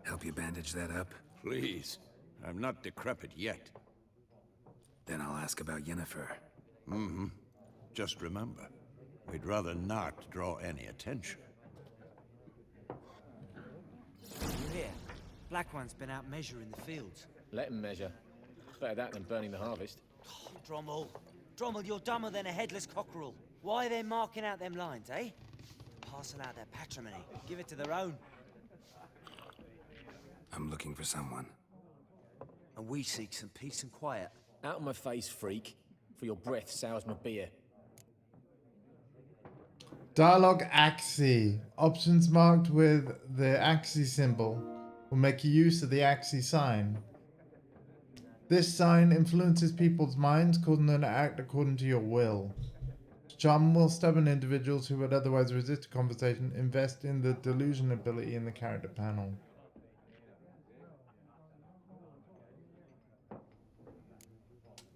Help you bandage that up? Please. I'm not decrepit yet. Then I'll ask about Yennefer. Mm-hmm. Just remember, we'd rather not draw any attention. You hear? Black One's been out measuring the fields. Let him measure. Better that than burning the harvest. Oh, Drommel. Drommel, you're dumber than a headless cockerel. Why are they marking out them lines, eh? Parcel out their patrimony. Give it to their own. I'm looking for someone. And we seek some peace and quiet. Out of my face, freak. For your breath sours my beer. Dialogue Axie. Options marked with the Axie symbol will make use of the Axie sign. This sign influences people's minds, causing them to act according to your will. Charm will stubborn individuals who would otherwise resist a conversation invest in the delusion ability in the character panel.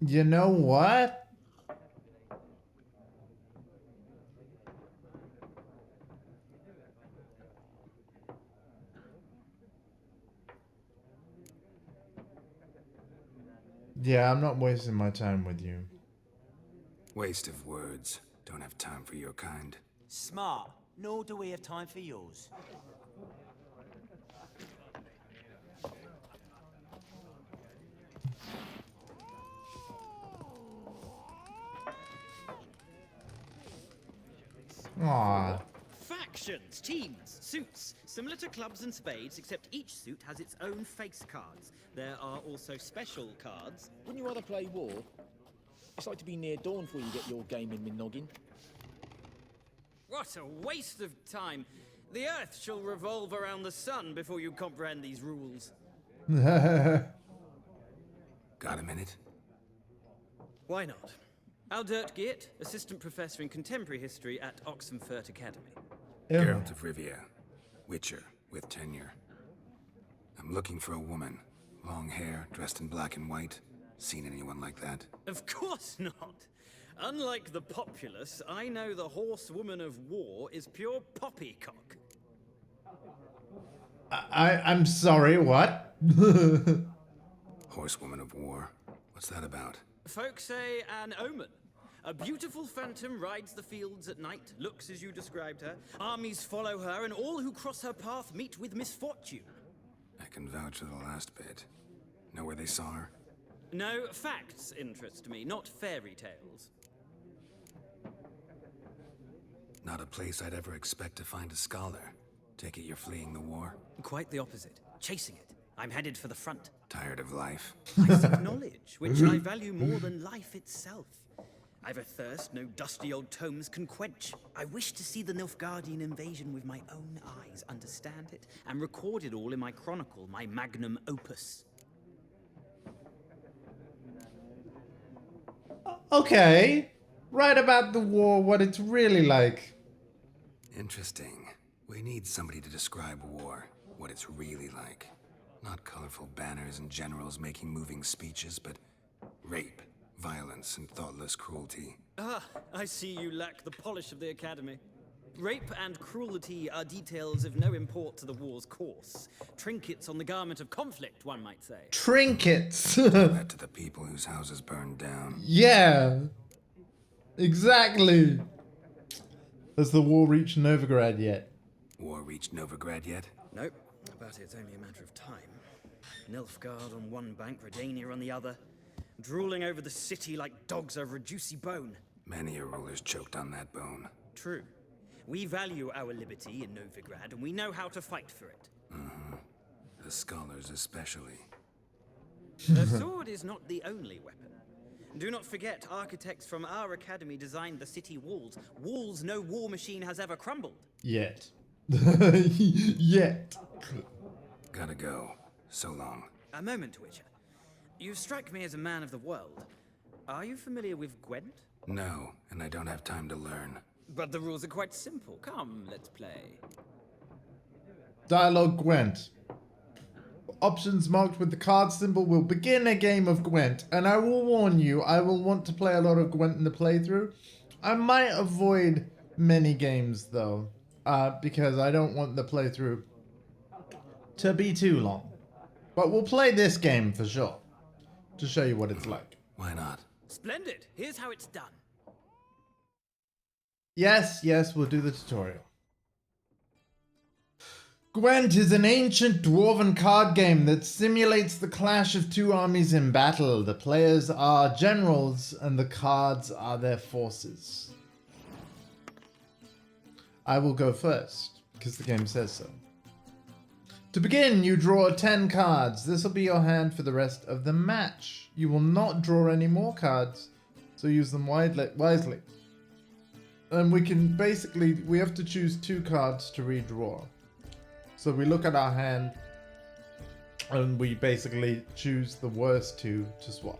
You know what? Yeah, I'm not wasting my time with you. Waste of words. Don't have time for your kind. Smart. Nor do we have time for yours. Aww. Factions, teams, suits, similar to clubs and spades, except each suit has its own face cards. There are also special cards. Wouldn't you rather play war? It's like to be near dawn before you get your game in noggin. What a waste of time. The Earth shall revolve around the sun before you comprehend these rules. Got a minute? Why not? Aldert Geert, Assistant Professor in Contemporary History at Oxenfurt Academy. Geralt of Rivia, Witcher with tenure. I'm looking for a woman. Long hair, dressed in black and white. Seen anyone like that? Of course not. Unlike the populace, I know the horsewoman of war is pure poppycock. I'm sorry, what? Horsewoman of war? What's that about? Folks say an omen. A beautiful phantom rides the fields at night, looks as you described her. Armies follow her, and all who cross her path meet with misfortune. I can vouch for the last bit. Know where they saw her? No, facts interest me, not fairy tales. Not a place I'd ever expect to find a scholar. Take it you're fleeing the war? Quite the opposite. Chasing it. I'm headed for the front. Tired of life? I seek knowledge, which I value more than life itself. I've a thirst no dusty old tomes can quench. I wish to see the Nilfgaardian invasion with my own eyes, understand it, and record it all in my chronicle, my magnum opus. Okay. Write about the war, what it's really like. Interesting. We need somebody to describe war, what it's really like. Not colorful banners and generals making moving speeches, but rape, violence, and thoughtless cruelty. Ah, I see you lack the polish of the Academy. Rape and cruelty are details of no import to the war's course. Trinkets on the garment of conflict, one might say. Trinkets! That to the people whose houses burned down. Yeah! Exactly! Has the war reached Novigrad yet? War reached Novigrad yet? Nope, but it's only a matter of time. Nilfgaard on one bank, Redania on the other, drooling over the city like dogs over a juicy bone. Many a ruler's choked on that bone. True. We value our liberty in Novigrad, and we know how to fight for it. Mm-hmm. The scholars especially. The sword is not the only weapon. Do not forget, architects from our academy designed the city walls. Walls no war machine has ever crumbled. Yet. Yet. Gotta go. So long. A moment, Witcher. You strike me as a man of the world. Are you familiar with Gwent? No, and I don't have time to learn. But the rules are quite simple. Come, let's play. Dialogue Gwent. Options marked with the card symbol will begin a game of Gwent. And I will warn you, I will want to play a lot of Gwent in the playthrough. I might avoid many games though. Because I don't want the playthrough to be too long. But we'll play this game for sure. To show you what it's like. Why not? Splendid. Here's how it's done. Yes, we'll do the tutorial. Gwent is an ancient dwarven card game that simulates the clash of two armies in battle. The players are generals and the cards are their forces. I will go first, because the game says so. To begin, you draw 10 cards. This will be your hand for the rest of the match. You will not draw any more cards, so use them wisely. And we can basically, we have to choose 2 cards to redraw. So we look at our hand, and we basically choose the worst 2 to swap.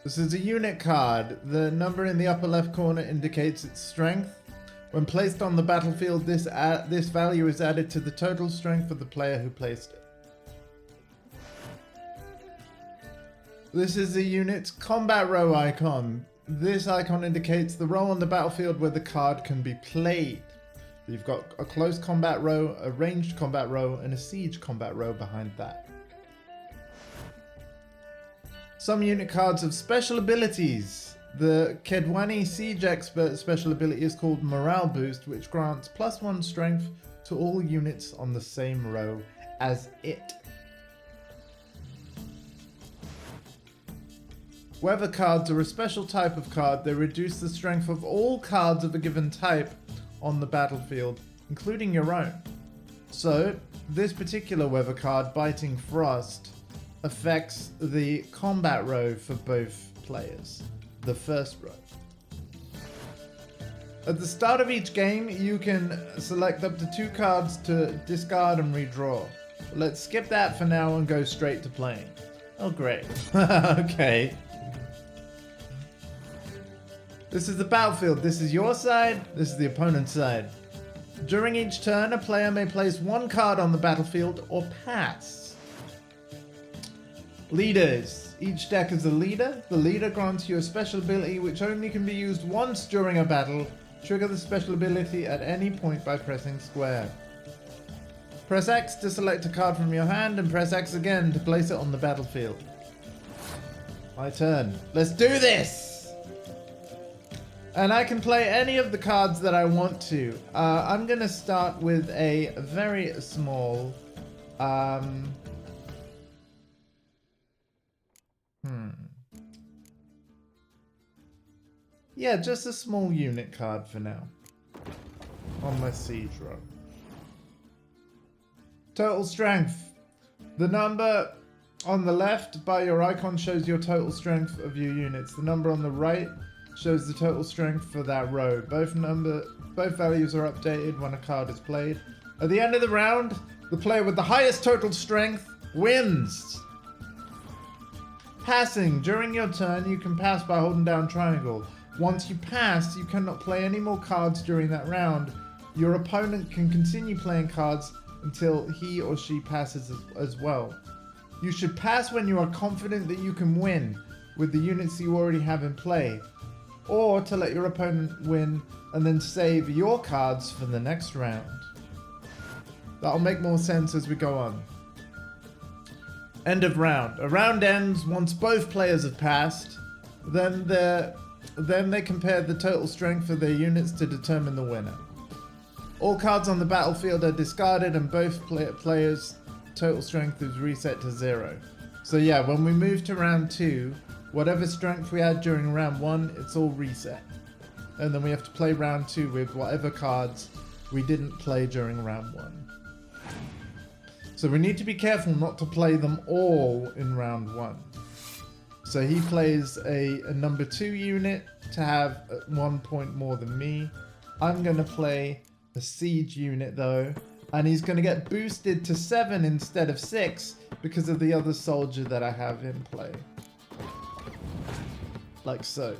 This is a unit card. The number in the upper left corner indicates its strength. When placed on the battlefield, this value is added to the total strength of the player who placed it. This is a unit's combat row icon. This icon indicates the row on the battlefield where the card can be played. You've got a close combat row, a ranged combat row, and a siege combat row behind that. Some unit cards have special abilities. The Kedwani Siege Expert special ability is called Morale Boost, which grants +1 strength to all units on the same row as it. Weather cards are a special type of card. They reduce the strength of all cards of a given type on the battlefield, including your own. So, this particular weather card, Biting Frost, affects the combat row for both players. The first row. At the start of each game, you can select up to 2 cards to discard and redraw. Let's skip that for now and go straight to playing. Oh, great. Okay. This is the battlefield. This is your side. This is the opponent's side. During each turn, a player may place 1 card on the battlefield or pass. Leaders. Each deck is a leader. The leader grants you a special ability which only can be used once during a battle. Trigger the special ability at any point by pressing square. Press X to select a card from your hand and press X again to place it on the battlefield. My turn. Let's do this! And I can play any of the cards that I want to. I'm going to start with a very small... Yeah, just a small unit card for now. On my siege row. Total strength. The number on the left by your icon shows your total strength of your units. The number on the right shows the total strength for that row. Both values are updated when a card is played. At the end of the round, the player with the highest total strength wins. Passing. During your turn, you can pass by holding down triangle. Once you pass, you cannot play any more cards during that round. Your opponent can continue playing cards until he or she passes as well. You should pass when you are confident that you can win with the units you already have in play, or to let your opponent win and then save your cards for the next round. That'll make more sense as we go on. End of round. A round ends once both players have passed. Then they compare the total strength of their units to determine the winner. All cards on the battlefield are discarded and both players' total strength is reset to 0. So yeah, when we move to round 2, whatever strength we had during round 1, it's all reset. And then we have to play round 2 with whatever cards we didn't play during round 1. So we need to be careful not to play them all in round 1. So he plays a number 2 unit to have 1 point more than me. I'm going to play a siege unit though, and he's going to get boosted to 7 instead of 6 because of the other soldier that I have in play. Like so.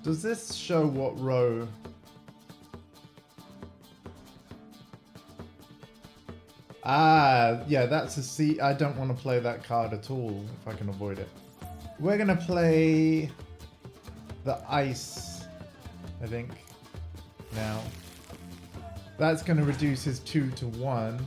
Does this show what row? Ah, yeah, that's a C. I don't want to play that card at all if I can avoid it. We're going to play the ice, I think, now. That's going to reduce his 2 to 1.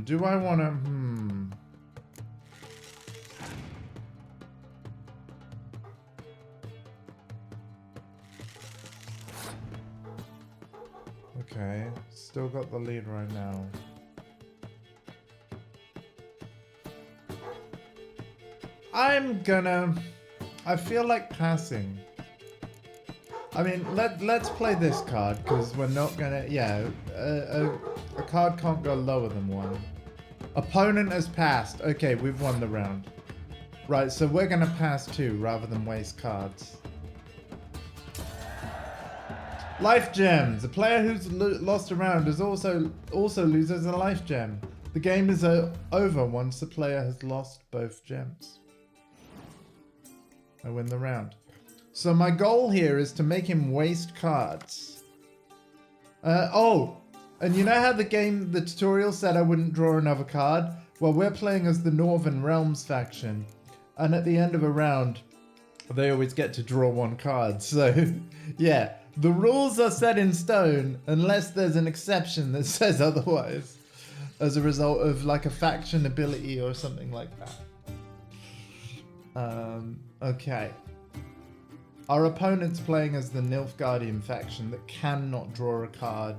Do I want to... Okay, still got the lead right now. I feel like passing. I mean, let's play this card, because we're not gonna... Yeah, a card can't go lower than 1. Opponent has passed. Okay, we've won the round. Right, so we're gonna pass 2 rather than waste cards. Life gems. A player who's lost a round is also loses a life gem. The game is over once the player has lost both gems. I win the round. So my goal here is to make him waste cards. And you know how the tutorial said I wouldn't draw another card? Well, we're playing as the Northern Realms faction. And at the end of a round, they always get to draw 1 card. So, yeah, The rules are set in stone unless there's an exception that says otherwise, as a result of like a faction ability or something like that. Okay. Our opponent's playing as the Nilfgaardian faction that cannot draw a card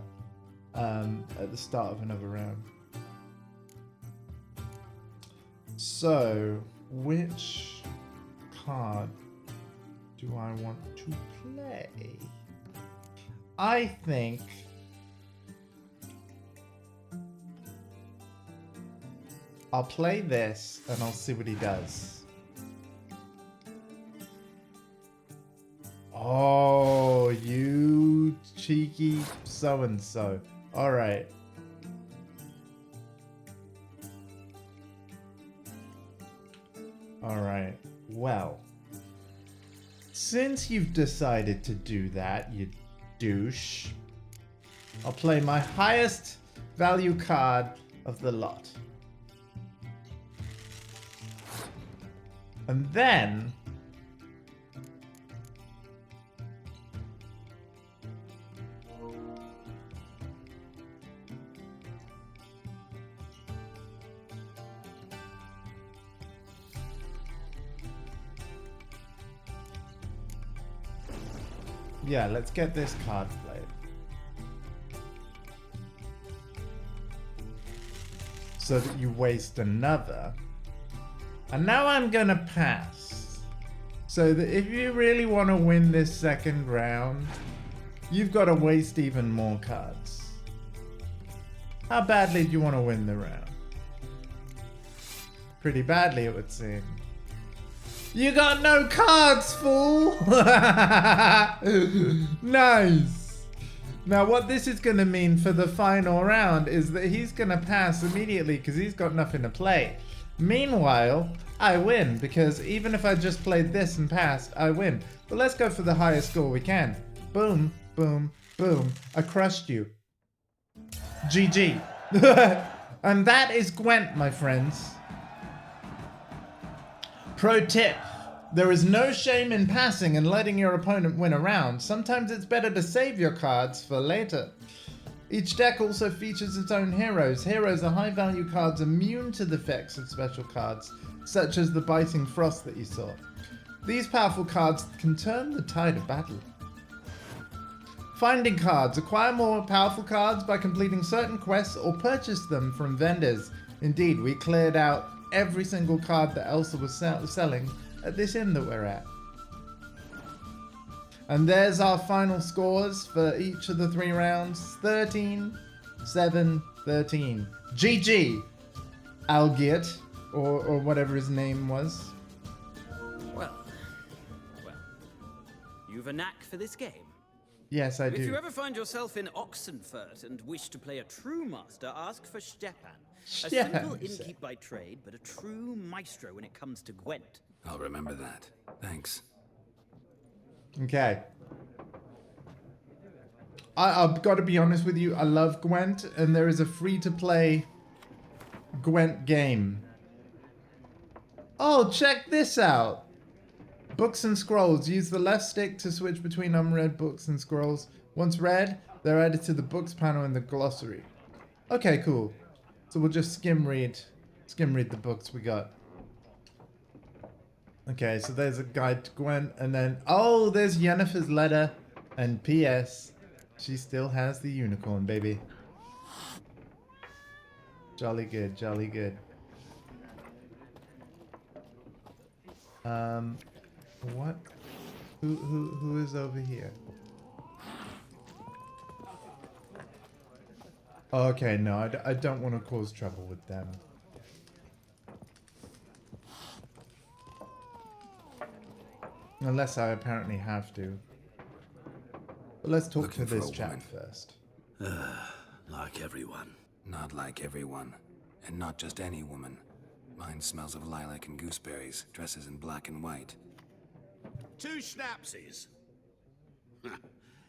at the start of another round. So, which card do I want to play? I think I'll play this and I'll see what he does. Oh, you cheeky so-and-so. All right. All right. Well, since you've decided to do that, you douche, I'll play my highest value card of the lot. And then yeah, let's get this card played. So that you waste another. And now I'm gonna pass. So that if you really want to win this second round, you've got to waste even more cards. How badly do you want to win the round? Pretty badly, it would seem. You got no cards, fool! Nice! Now what this is going to mean for the final round is that he's going to pass immediately because he's got nothing to play. Meanwhile, I win because even if I just played this and passed, I win. But let's go for the highest score we can. Boom, boom, boom. I crushed you. GG. And that is Gwent, my friends. Pro tip, there is no shame in passing and letting your opponent win a round. Sometimes it's better to save your cards for later. Each deck also features its own heroes. Heroes are high value cards immune to the effects of special cards, such as the Biting Frost that you saw. These powerful cards can turn the tide of battle. Finding cards. Acquire more powerful cards by completing certain quests or purchase them from vendors. Indeed, we cleared out every single card that Elsa was selling at this inn that we're at. And there's our final scores for each of the 3 rounds. 13, 7, 13. GG! Algiert, or whatever his name was. Well, you've a knack for this game. Yes, I do. If you ever find yourself in Oxenfurt and wish to play a true master, ask for Stepan. A simple innkeep by trade, but a true maestro when it comes to Gwent. I'll remember that. Thanks. Okay. I've got to be honest with you, I love Gwent, and there is a free-to-play Gwent game. Oh, check this out! Books and scrolls. Use the left stick to switch between unread books and scrolls. Once read, they're added to the books panel in the glossary. Okay, cool. So we'll just skim read the books we got. Okay, so there's a guide to Gwent, and then, oh, there's Yennefer's letter, and P.S. She still has the unicorn, baby. Jolly good, jolly good. What? Who is over here? Okay, no, I don't want to cause trouble with them. Unless I apparently have to. But let's talk to this chap first. Like everyone. Not like everyone. And not just any woman. Mine smells of lilac and gooseberries, dresses in black and white. 2 schnapsies.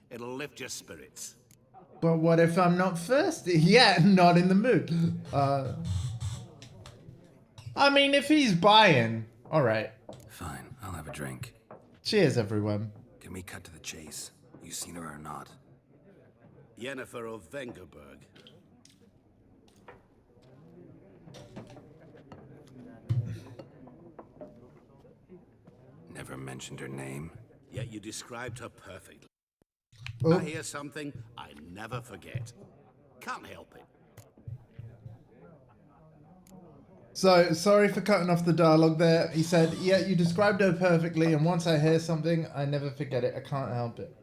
It'll lift your spirits. But what if I'm not thirsty? Yeah, not in the mood. I mean, if he's buying, all right. Fine, I'll have a drink. Cheers, everyone. Can we cut to the chase? You seen her or not? Yennefer of Vengerberg. Never mentioned her name. Yet you described her perfectly. Oh. I hear something I never forget. Can't help it. So, sorry for cutting off the dialogue there. He said, yeah, you described her perfectly, and once I hear something, I never forget it. I can't help it.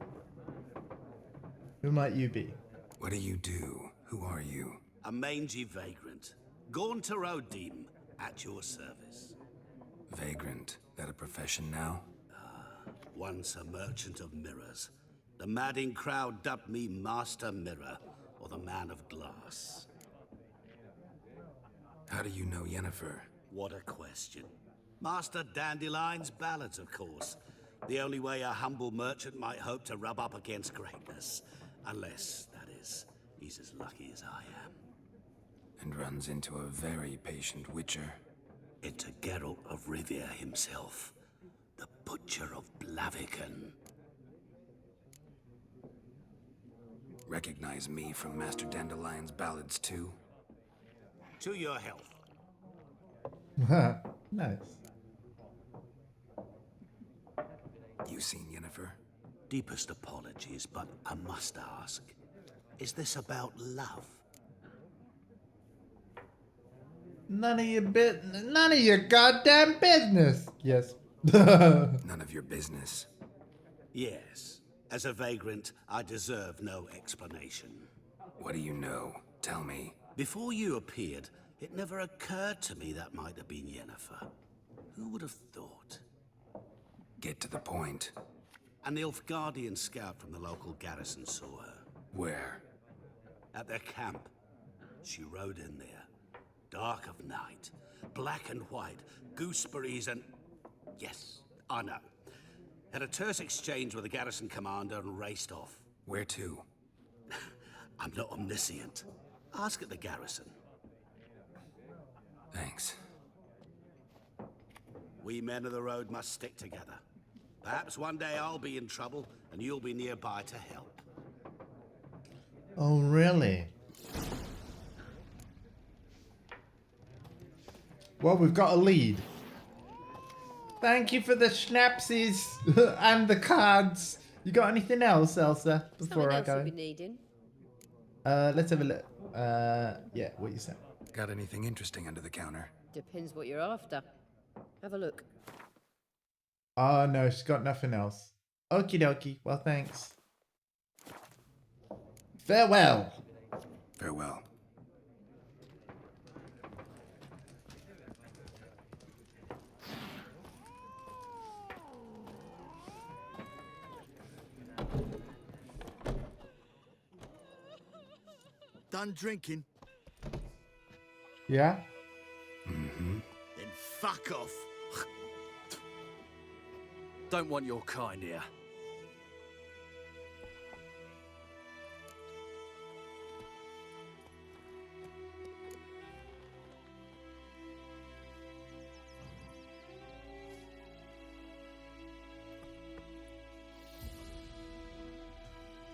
Who might you be? What do you do? Who are you? A mangy vagrant. Gaunter Odim, at your service. Vagrant. That a profession now? Once a merchant of mirrors. The madding crowd dubbed me Master Mirror, or the Man of Glass. How do you know Yennefer? What a question. Master Dandelion's ballads, of course. The only way a humble merchant might hope to rub up against greatness. Unless, that is, he's as lucky as I am. And runs into a very patient witcher. Into Geralt of Rivia himself. The Butcher of Blaviken. Recognize me from Master Dandelion's ballads too? To your health. Nice. You seen Yennefer? Deepest apologies, but I must ask. Is this about love? None of your goddamn business. Yes. None of your business. Yes. As a vagrant, I deserve no explanation. What do you know? Tell me. Before you appeared, it never occurred to me that might have been Yennefer. Who would have thought? Get to the point. An Nilfgaardian scout from the local garrison saw her. Where? At their camp. She rode in there. Dark of night. Black and white. Gooseberries and... Yes, I know. Had a terse exchange with the garrison commander and raced off. Where to? I'm not omniscient. Ask at the garrison. Thanks. We men of the road must stick together. Perhaps one day I'll be in trouble and you'll be nearby to help. Oh, really? Well, we've got a lead. Thank you for the schnapsies and the cards. You got anything else, Elsa, before I go? Something else you'll be needing. Let's have a look. Yeah, what you said. Got anything interesting under the counter? Depends what you're after. Have a look. Oh, no, she's got nothing else. Okie dokie. Well, thanks. Farewell. Farewell. Done drinking? Yeah? Mm-hmm. Then fuck off. Don't want your kind here.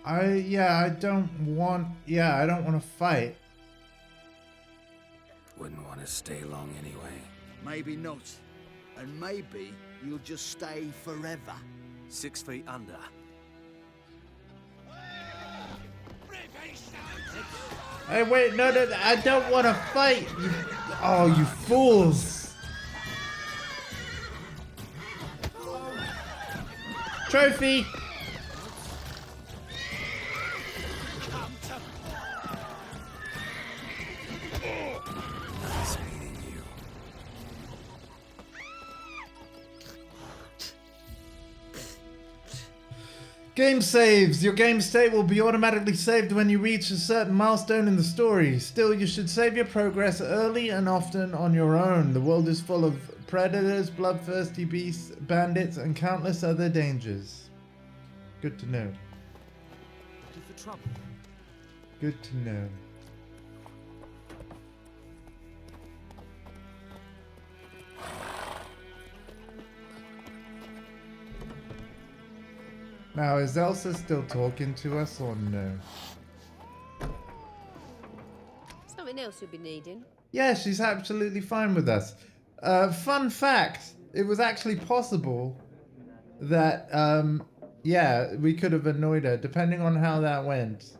I don't want to fight. Wouldn't want to stay long anyway. Maybe not. And maybe you'll just stay forever. 6 feet under. Hey, wait, no, I don't want to fight. Oh, you fools. Trophy. Nice meeting you. Game saves. Your game state will be automatically saved when you reach a certain milestone in the story. Still, you should save your progress early and often on your own. The world is full of predators, bloodthirsty beasts, bandits, and countless other dangers. Good to know. Looking for trouble? Good to know. Now, is Elsa still talking to us or no? Something else you'll be needing. Yeah, she's absolutely fine with us. Fun fact, it was actually possible that, yeah, we could have annoyed her, depending on how that went.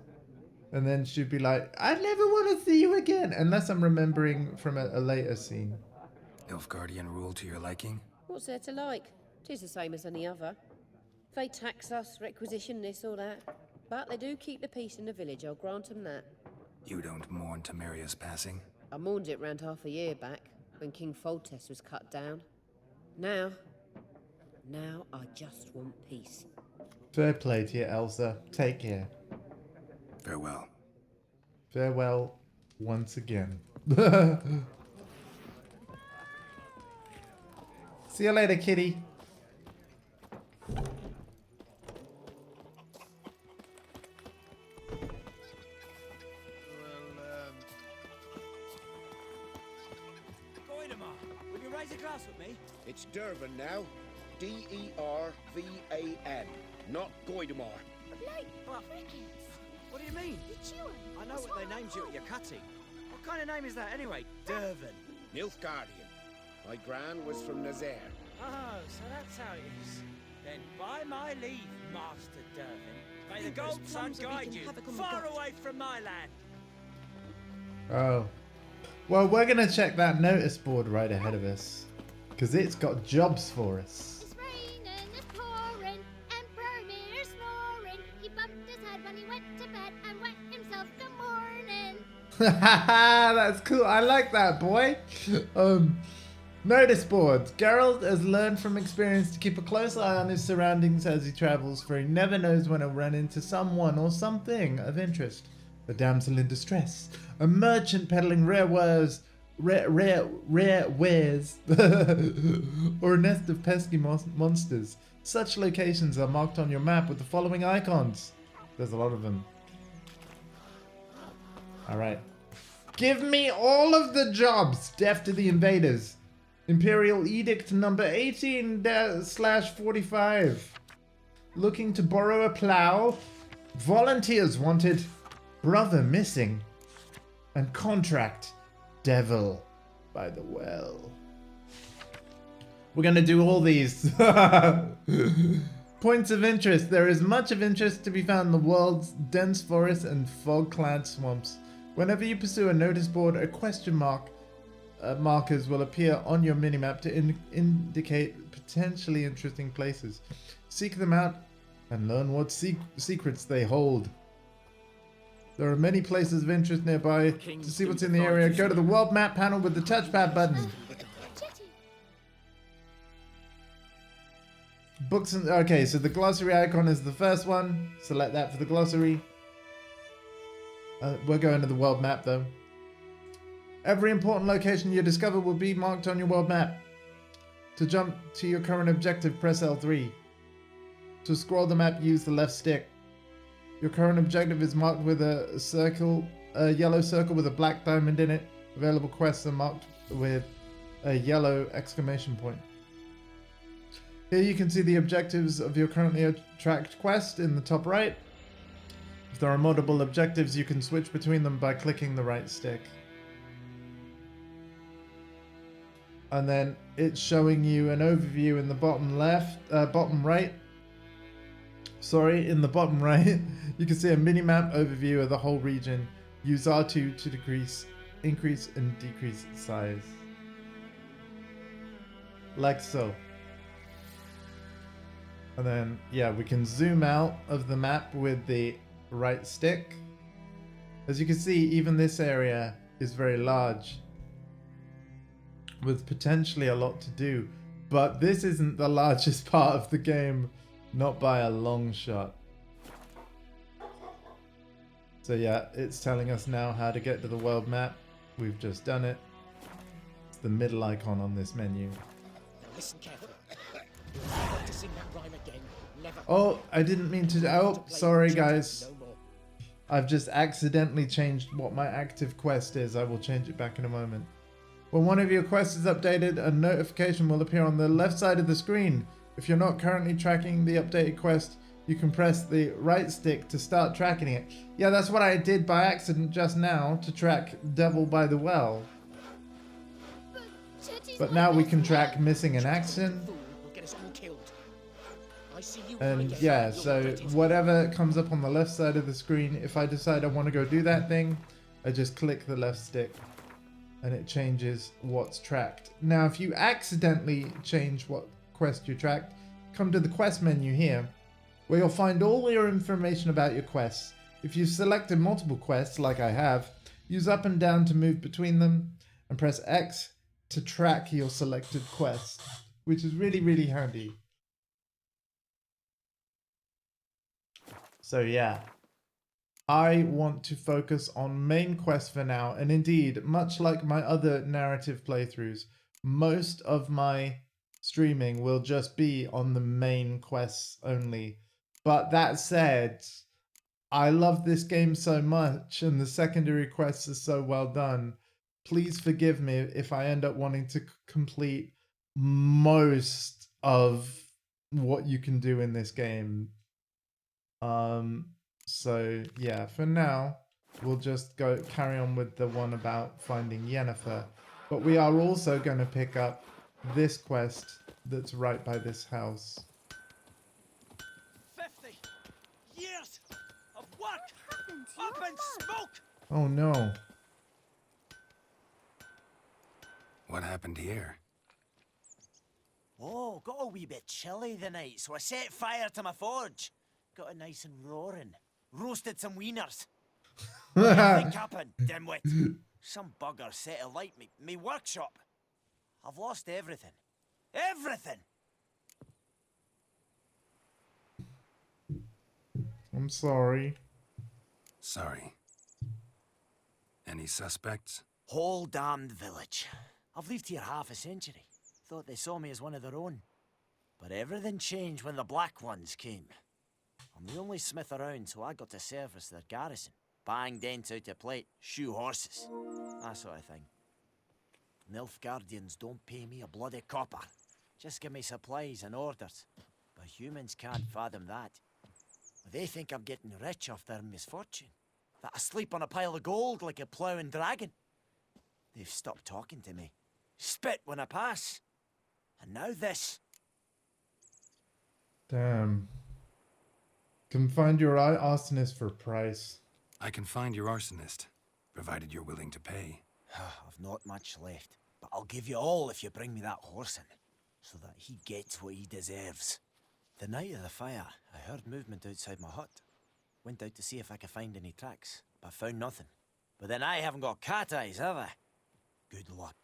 And then she'd be like, I never want to see you again, unless I'm remembering from a later scene. Nilfgaardian rule to your liking? What's there to like? 'Tis the same as any other. They tax us, requisition this or that. But they do keep the peace in the village, I'll grant them that. You don't mourn Temeria's passing? I mourned it round half a year back, when King Foltest was cut down. Now I just want peace. Fair play to you, Elsa. Take care. Farewell. Farewell once again. See you later, kitty. Will you raise a glass with me? It's Dervan now. D-E-R-V-A-N. Not Goidemar. What do you mean? I know what they named you at your cutting. What kind of name is that anyway? Dervan. Nilfgaardian. My gran was from Nazaire. Oh, so that's how it is. Then by my leave, Master Dervan, may the Gold Sun guide you far away from my land. Oh. Well, we're going to check that notice board right ahead of us. Because it's got jobs for us. It's raining, it's pouring, Emperor Mir's snoring. He bumped his head when he went to bed and wet himself the morning. That's cool. I like that, boy. Notice boards. Geralt has learned from experience to keep a close eye on his surroundings as he travels, for he never knows when he'll run into someone or something of interest. A damsel in distress, a merchant peddling rare wares, or a nest of pesky monsters. Such locations are marked on your map with the following icons. There's a lot of them. Alright. Give me all of the jobs! Death to the invaders. Imperial Edict number 18/45. Looking to borrow a plow. Volunteers wanted. Brother missing. And contract. Devil by the well. We're gonna do all these. Points of interest. There is much of interest to be found in the world's dense forests and fog-clad swamps. Whenever you pursue a notice board, a question mark markers will appear on your minimap to indicate potentially interesting places. Seek them out and learn what secrets they hold. There are many places of interest nearby. To see what's in the area, go to the world map panel with the touchpad button. Books and... Okay, so the glossary icon is the first one. Select that for the glossary. We're going to the world map though. Every important location you discover will be marked on your world map. To jump to your current objective, press L3. To scroll the map, use the left stick. Your current objective is marked with a circle, a yellow circle with a black diamond in it. Available quests are marked with a yellow exclamation point. Here you can see the objectives of your currently tracked quest in the top right. If there are multiple objectives, you can switch between them by clicking the right stick. And then it's showing you an overview in the bottom left, bottom right. Sorry, in the bottom right, you can see a mini-map overview of the whole region. Use R2 to increase and decrease size. Like so. And then, yeah, we can zoom out of the map with the right stick. As you can see, even this area is very large, with potentially a lot to do. But this isn't the largest part of the game. Not by a long shot. So yeah, it's telling us now how to get to the world map. We've just done it. It's the middle icon on this menu. Now listen carefully. Never to sing that rhyme again. Never. Oh, I didn't mean to. Oh, sorry guys. I've just accidentally changed what my active quest is. I will change it back in a moment. When one of your quests is updated, a notification will appear on the left side of the screen. If you're not currently tracking the updated quest, you can press the right stick to start tracking it. Yeah, that's what I did by accident just now to track Devil by the Well. But now we can track Missing in Action. We'll get us all killed. I see you And again. yeah, You'll so regret it. whatever comes up on the left side of the screen, if I decide I want to go do that thing, I just click the left stick and it changes what's tracked. Now, if you accidentally change what quest you tracked, come to the quest menu here, where you'll find all your information about your quests. If you've selected multiple quests, like I have, use up and down to move between them, and press X to track your selected quest, which is really, really handy. So yeah, I want to focus on main quests for now, and indeed, much like my other narrative playthroughs, most of my streaming will just be on the main quests only. But that said, I love this game so much, and the secondary quests are so well done. Please forgive me if I end up wanting to complete most of what you can do in this game. So yeah, for now, we'll just carry on with the one about finding Yennefer. But we are also going to pick up this quest that's right by this house. 50 years of work up in smoke! Oh no. What happened here? Oh, got a wee bit chilly the night, so I set fire to my forge. Got it nice and roaring. Roasted some wieners. What do you think happened, dimwit? Some bugger set alight me workshop. I've lost everything. Everything! I'm sorry. Sorry. Any suspects? Whole damned village. I've lived here half a century. Thought they saw me as one of their own. But everything changed when the Black Ones came. I'm the only smith around, so I got to service their garrison. Bang dents out of plate, shoe horses. That sort of thing. Nilfgaardians don't pay me a bloody copper. Just give me supplies and orders. But humans can't fathom that. They think I'm getting rich off their misfortune. That I sleep on a pile of gold like a ploughing dragon. They've stopped talking to me. Spit when I pass. And now this. Damn. Can find your arsonist for a price. I can find your arsonist, provided you're willing to pay. I've not much left, but I'll give you all if you bring me that horse in, so that he gets what he deserves. The night of the fire, I heard movement outside my hut. Went out to see if I could find any tracks, but found nothing. But then I haven't got cat eyes, have I? Good luck.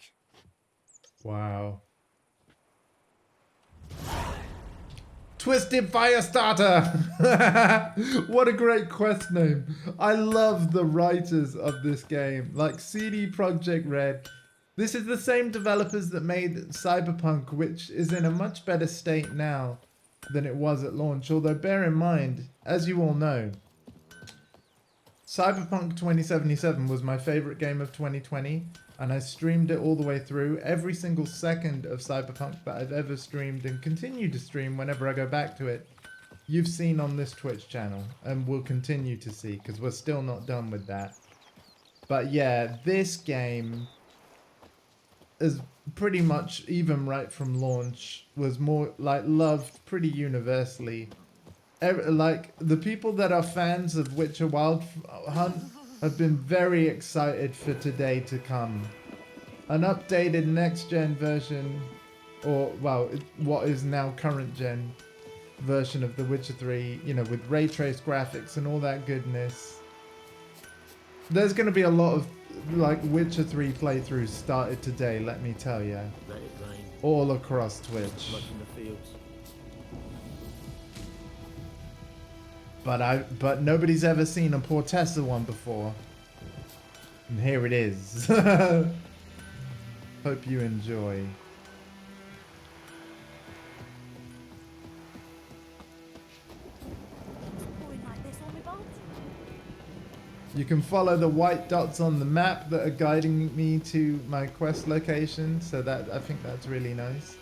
Wow. Twisted Firestarter! What a great quest name. I love the writers of this game. Like CD Projekt Red. This is the same developers that made Cyberpunk, which is in a much better state now than it was at launch. Although bear in mind, as you all know, Cyberpunk 2077 was my favorite game of 2020, and I streamed it all the way through. Every single second of Cyberpunk that I've ever streamed and continue to stream whenever I go back to it, you've seen on this Twitch channel, and will continue to see, because we're still not done with that. But yeah, this game is pretty much, even right from launch, was more like loved pretty universally. Like the people that are fans of Witcher Wild Hunt have been very excited for today to come. An updated next gen version, or well, what is now current gen version of The Witcher 3, you know, with ray trace graphics and all that goodness. There's going to be a lot of like Witcher 3 playthroughs started today, let me tell you. All across Twitch. But nobody's ever seen a Portessa one before. And here it is. Hope you enjoy. You can follow the white dots on the map that are guiding me to my quest location, so that I think that's really nice.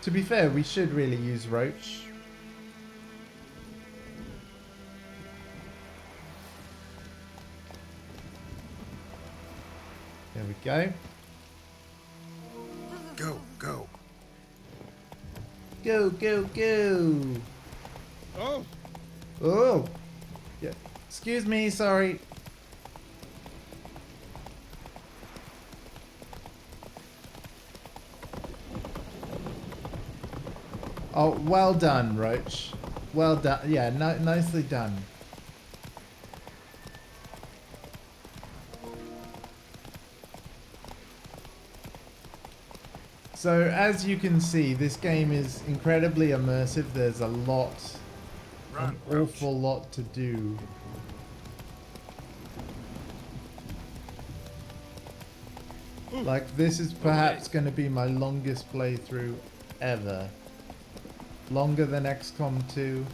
To be fair, we should really use Roach. we go. Go, go. Go, go, go. Oh! Oh! Yeah. Excuse me, sorry. Oh, well done, Roach. Well done. Yeah, nicely done. So, as you can see, this game is incredibly immersive. There's a lot, an awful lot to do. Like, this is perhaps going to be my longest playthrough ever. Longer than XCOM 2,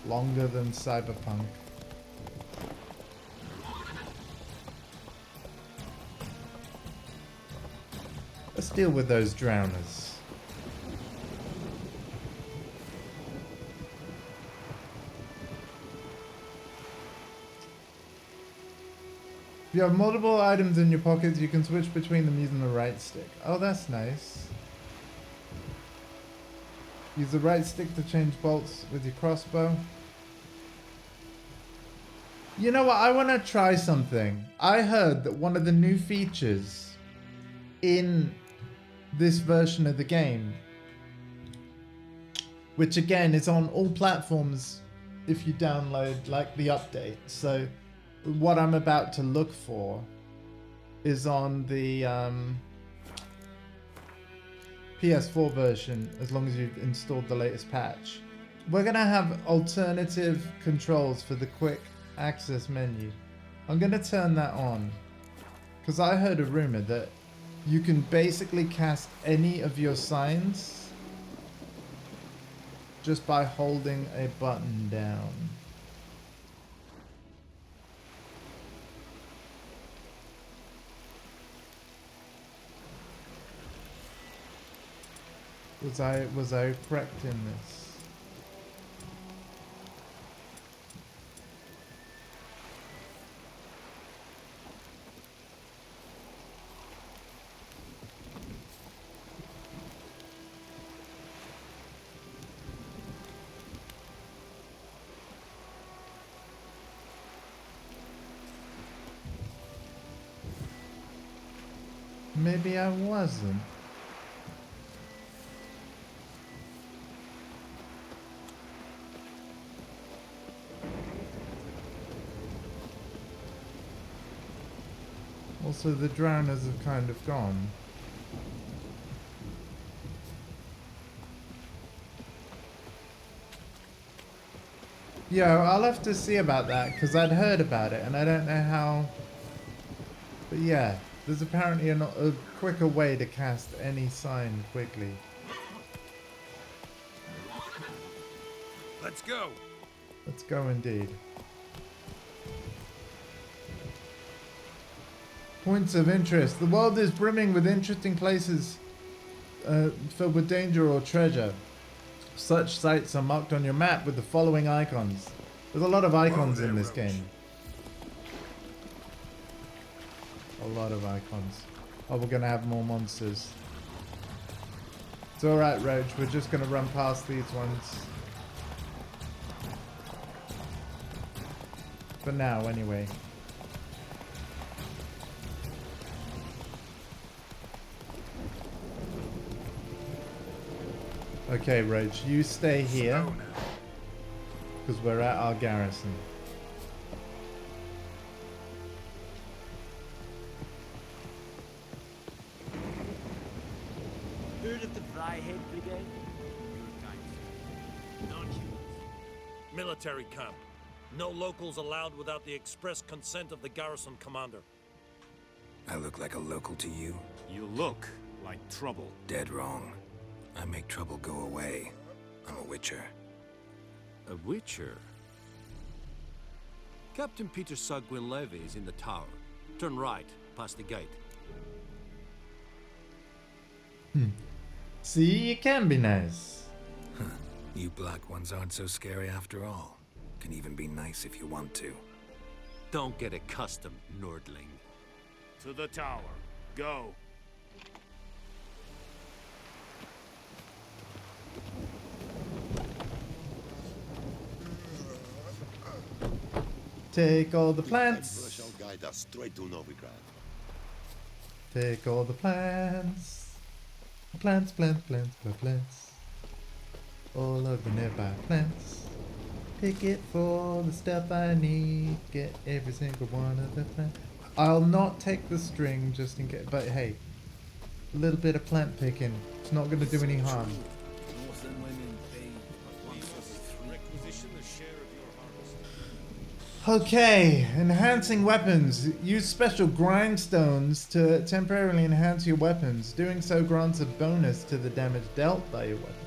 longer than Cyberpunk. Let's deal with those drowners. If you have multiple items in your pockets, you can switch between them using the right stick. Oh, that's nice. Use the right stick to change bolts with your crossbow. You know what? I want to try something. I heard that one of the new features in this version of the game, which again is on all platforms if you download like the update. So what I'm about to look for is on the PS4 version, as long as you've installed the latest patch. We're gonna have alternative controls for the quick access menu. I'm gonna turn that on because I heard a rumor that you can basically cast any of your signs just by holding a button down. Was I correct in this? Maybe I wasn't. Also, the drowners have kind of gone. Yeah, I'll have to see about that, because I'd heard about it, and I don't know how... But yeah, there's apparently a quicker way to cast any sign quickly. Let's go! Let's go indeed. Points of interest. The world is brimming with interesting places filled with danger or treasure. Such sites are marked on your map with the following icons. There's a lot of icons in this game. A lot of icons. Oh, we're gonna have more monsters. It's alright, Roach. We're just gonna run past these ones. For now, anyway. Okay, Roach, you stay here, because we're at our garrison. Heard of the Fryhead Brigade? Non-humans. Military camp. No locals allowed without the express consent of the garrison commander. I look like a local to you? You look like trouble. Dead wrong. I make trouble go away. I'm a witcher. A witcher? Captain Peter Sagwin-Levy is in the tower. Turn right, past the gate. See, you can be nice. Huh. You black ones aren't so scary after all. Can even be nice if you want to. Don't get accustomed, Nordling. To the tower. Go. Take all the Emperor plants. shall guide us straight to Novigrad. Take all the plants. Plants, plants, plants, plants, plants. All of the nearby plants. Pick it for the stuff I need. Get every single one of the plants. I'll not take the string just in case. But hey, a little bit of plant picking. It's not going to do any harm. Okay, enhancing weapons. Use special grindstones to temporarily enhance your weapons. Doing so grants a bonus to the damage dealt by your weapons.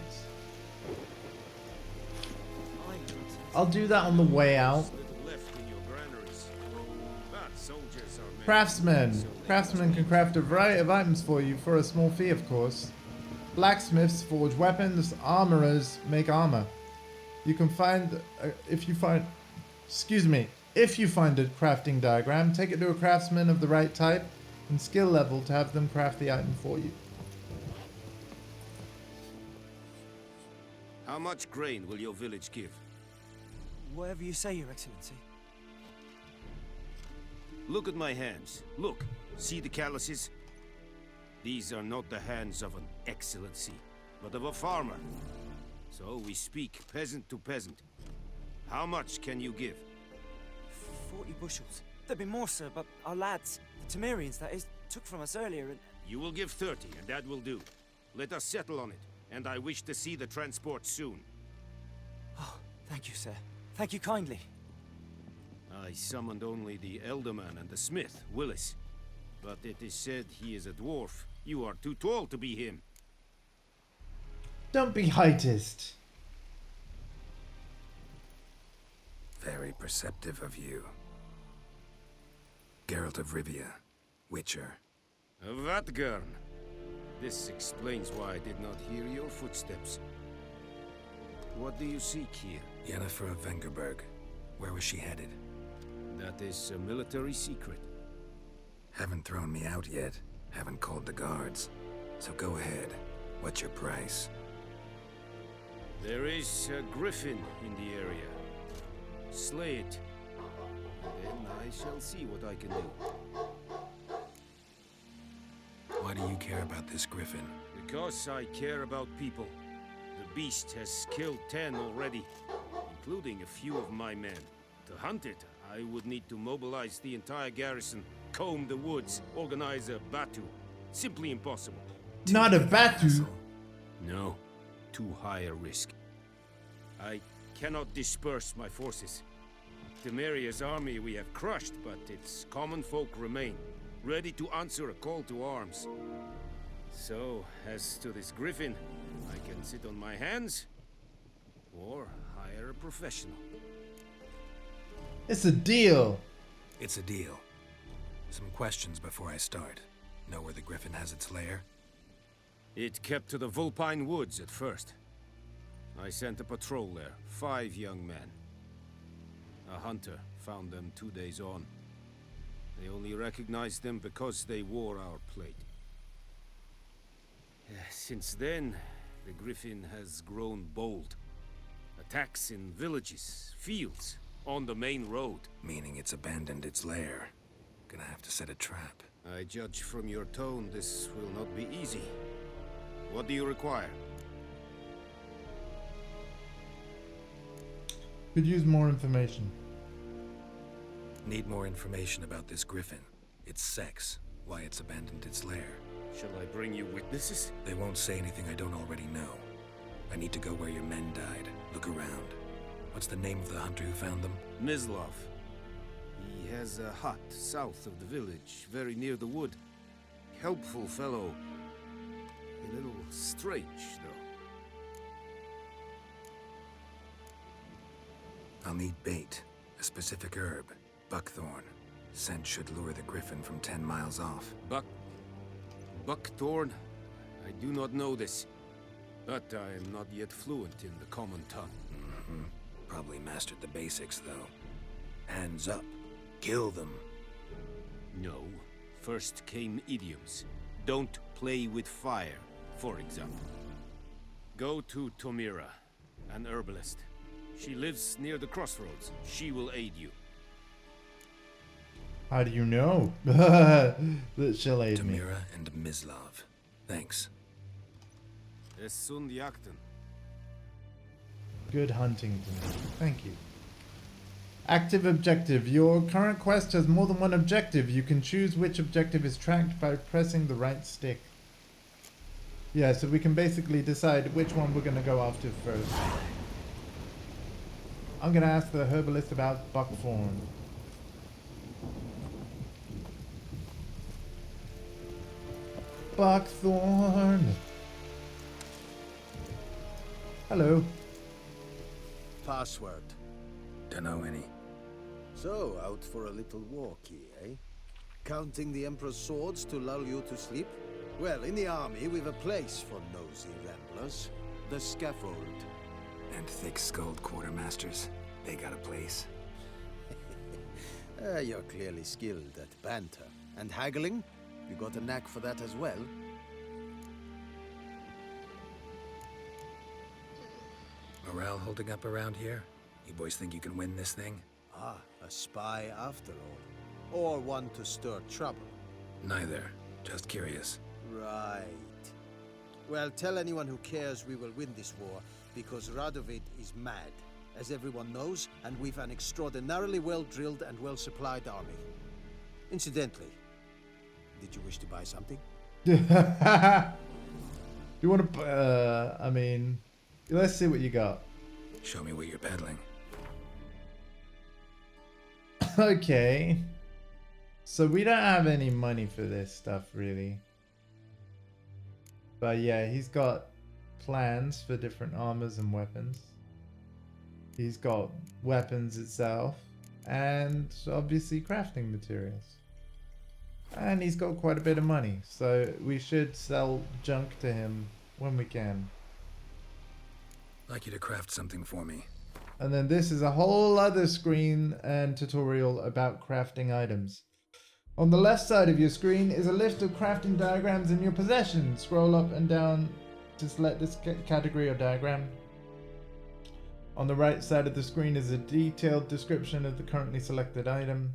I'll do that on the way out. Craftsman. Craftsman can craft a variety of items for you for a small fee, of course. Blacksmiths forge weapons. Armorers make armor. You can find if you find a crafting diagram, take it to a craftsman of the right type and skill level to have them craft the item for you. How much grain will your village give? Whatever you say, Your Excellency. Look at my hands. Look. See the calluses? These are not the hands of an excellency, but of a farmer. So we speak peasant to peasant. How much can you give? 40 bushels. There'd be more, sir, but our lads, the Temerians, that is, took from us earlier and... You will give 30, and that will do. Let us settle on it, and I wish to see the transport soon. Oh, thank you, sir. Thank you kindly. I summoned only the Elderman and the smith, Willis. But it is said he is a dwarf. You are too tall to be him. Don't be heightist. Very perceptive of you. Geralt of Rivia, Witcher. Vatgern. This explains why I did not hear your footsteps. What do you seek here? Yennefer of Vengerberg. Where was she headed? That is a military secret. Haven't thrown me out yet. Haven't called the guards. So go ahead. What's your price? There is a griffin in the area. Slay it. Then I shall see what I can do. Why do you care about this griffin? Because I care about people. The beast has killed 10 already, including a few of my men. To hunt it, I would need to mobilize the entire garrison, comb the woods, organize a batu. Simply impossible. Not a batu. No, too high a risk. I cannot disperse my forces. Temeria's army we have crushed, but its common folk remain, ready to answer a call to arms. So, as to this griffin, I can sit on my hands, or hire a professional. It's a deal. It's a deal. Some questions before I start. Know where the griffin has its lair? It kept to the Vulpine Woods at first. I sent a patrol there, 5 young men. A hunter found them 2 days on. They only recognized them because they wore our plate. Since then, the griffin has grown bold. Attacks in villages, fields, on the main road. Meaning it's abandoned its lair. Gonna have to set a trap. I judge from your tone this will not be easy. What do you require? Could use more information. Need more information about this griffin. Its sex, why it's abandoned its lair. Shall I bring you witnesses? They won't say anything I don't already know. I need to go where your men died. Look around. What's the name of the hunter who found them? Mislav. He has a hut south of the village, very near the wood. Helpful fellow. A little strange, though. I'll need bait. A specific herb. Buckthorn. Scent should lure the griffin from 10 miles off. Buckthorn? I do not know this. But I am not yet fluent in the common tongue. Mm-hmm. Probably mastered the basics, though. Hands up. Kill them. No. First came idioms. Don't play with fire, for example. Go to Tomira, an herbalist. She lives near the crossroads. She will aid you. How do you know that she'll aid me? Tamira and Mislav. Thanks. Es sunt jakten. Good hunting. Thank you. Active objective. Your current quest has more than one objective. You can choose which objective is tracked by pressing the right stick. Yeah, so we can basically decide which one we're going to go after first. I'm going to ask the herbalist about buckthorn. Buckthorn. Hello. Password. Dunno any. So, out for a little walkie, eh? Counting the Emperor's swords to lull you to sleep? Well, in the army, we've a place for nosy ramblers. The scaffold. And thick-skulled quartermasters. They got a place. You're clearly skilled at banter. And haggling? You got a knack for that as well? Morale holding up around here? You boys think you can win this thing? Ah, a spy after all. Or one to stir trouble. Neither. Just curious. Right. Well, tell anyone who cares we will win this war, because Radovid is mad, as everyone knows, and we've an extraordinarily well-drilled and well-supplied army. Incidentally, did you wish to buy something? You want to, I mean, let's see what you got. Show me what you're peddling. Okay. So we don't have any money for this stuff, really. But yeah, he's got plans for different armors and weapons. He's got weapons itself. And obviously crafting materials. And he's got quite a bit of money. So we should sell junk to him when we can. I'd like you to craft something for me. And then this is a whole other screen and tutorial about crafting items. On the left side of your screen is a list of crafting diagrams in your possession. Scroll up and down to select this category or diagram. On the right side of the screen is a detailed description of the currently selected item.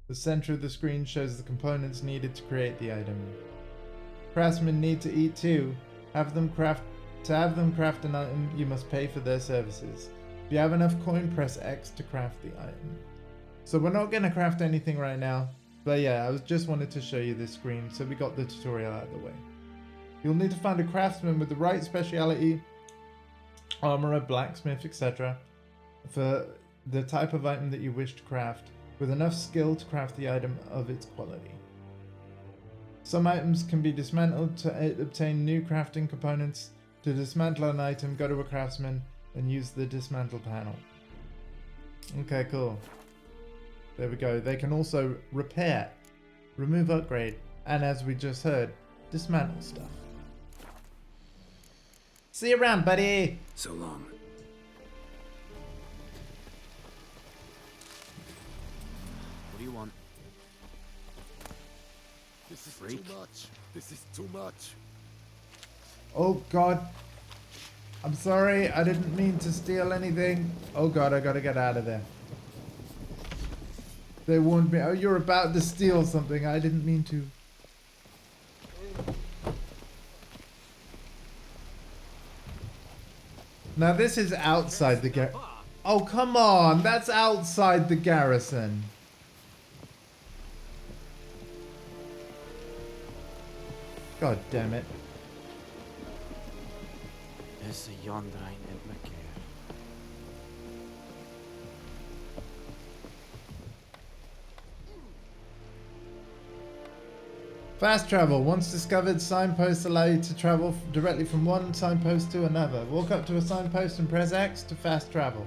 The center of the screen shows the components needed to create the item. Craftsmen need to eat too. To have them craft an item, you must pay for their services. If you have enough coin, press X to craft the item. So we're not going to craft anything right now. But yeah, I just wanted to show you this screen, so we got the tutorial out of the way. You'll need to find a craftsman with the right speciality, armorer, blacksmith, etc. for the type of item that you wish to craft, with enough skill to craft the item of its quality. Some items can be dismantled to obtain new crafting components. To dismantle an item, go to a craftsman and use the dismantle panel. Okay, cool. There we go. They can also repair, remove upgrade, and as we just heard, dismantle stuff. See you around, buddy! So long. What do you want? This is too much. This is too much. Oh god. I'm sorry, I didn't mean to steal anything. Oh god, I gotta get out of there. They warned me. Oh, you're about to steal something. I didn't mean to. Now this is outside the garrison. Oh, come on. That's outside the garrison. God damn it. Is a yonder in my care. Fast travel. Once discovered, signposts allow you to travel directly from one signpost to another. Walk up to a signpost and press X to fast travel.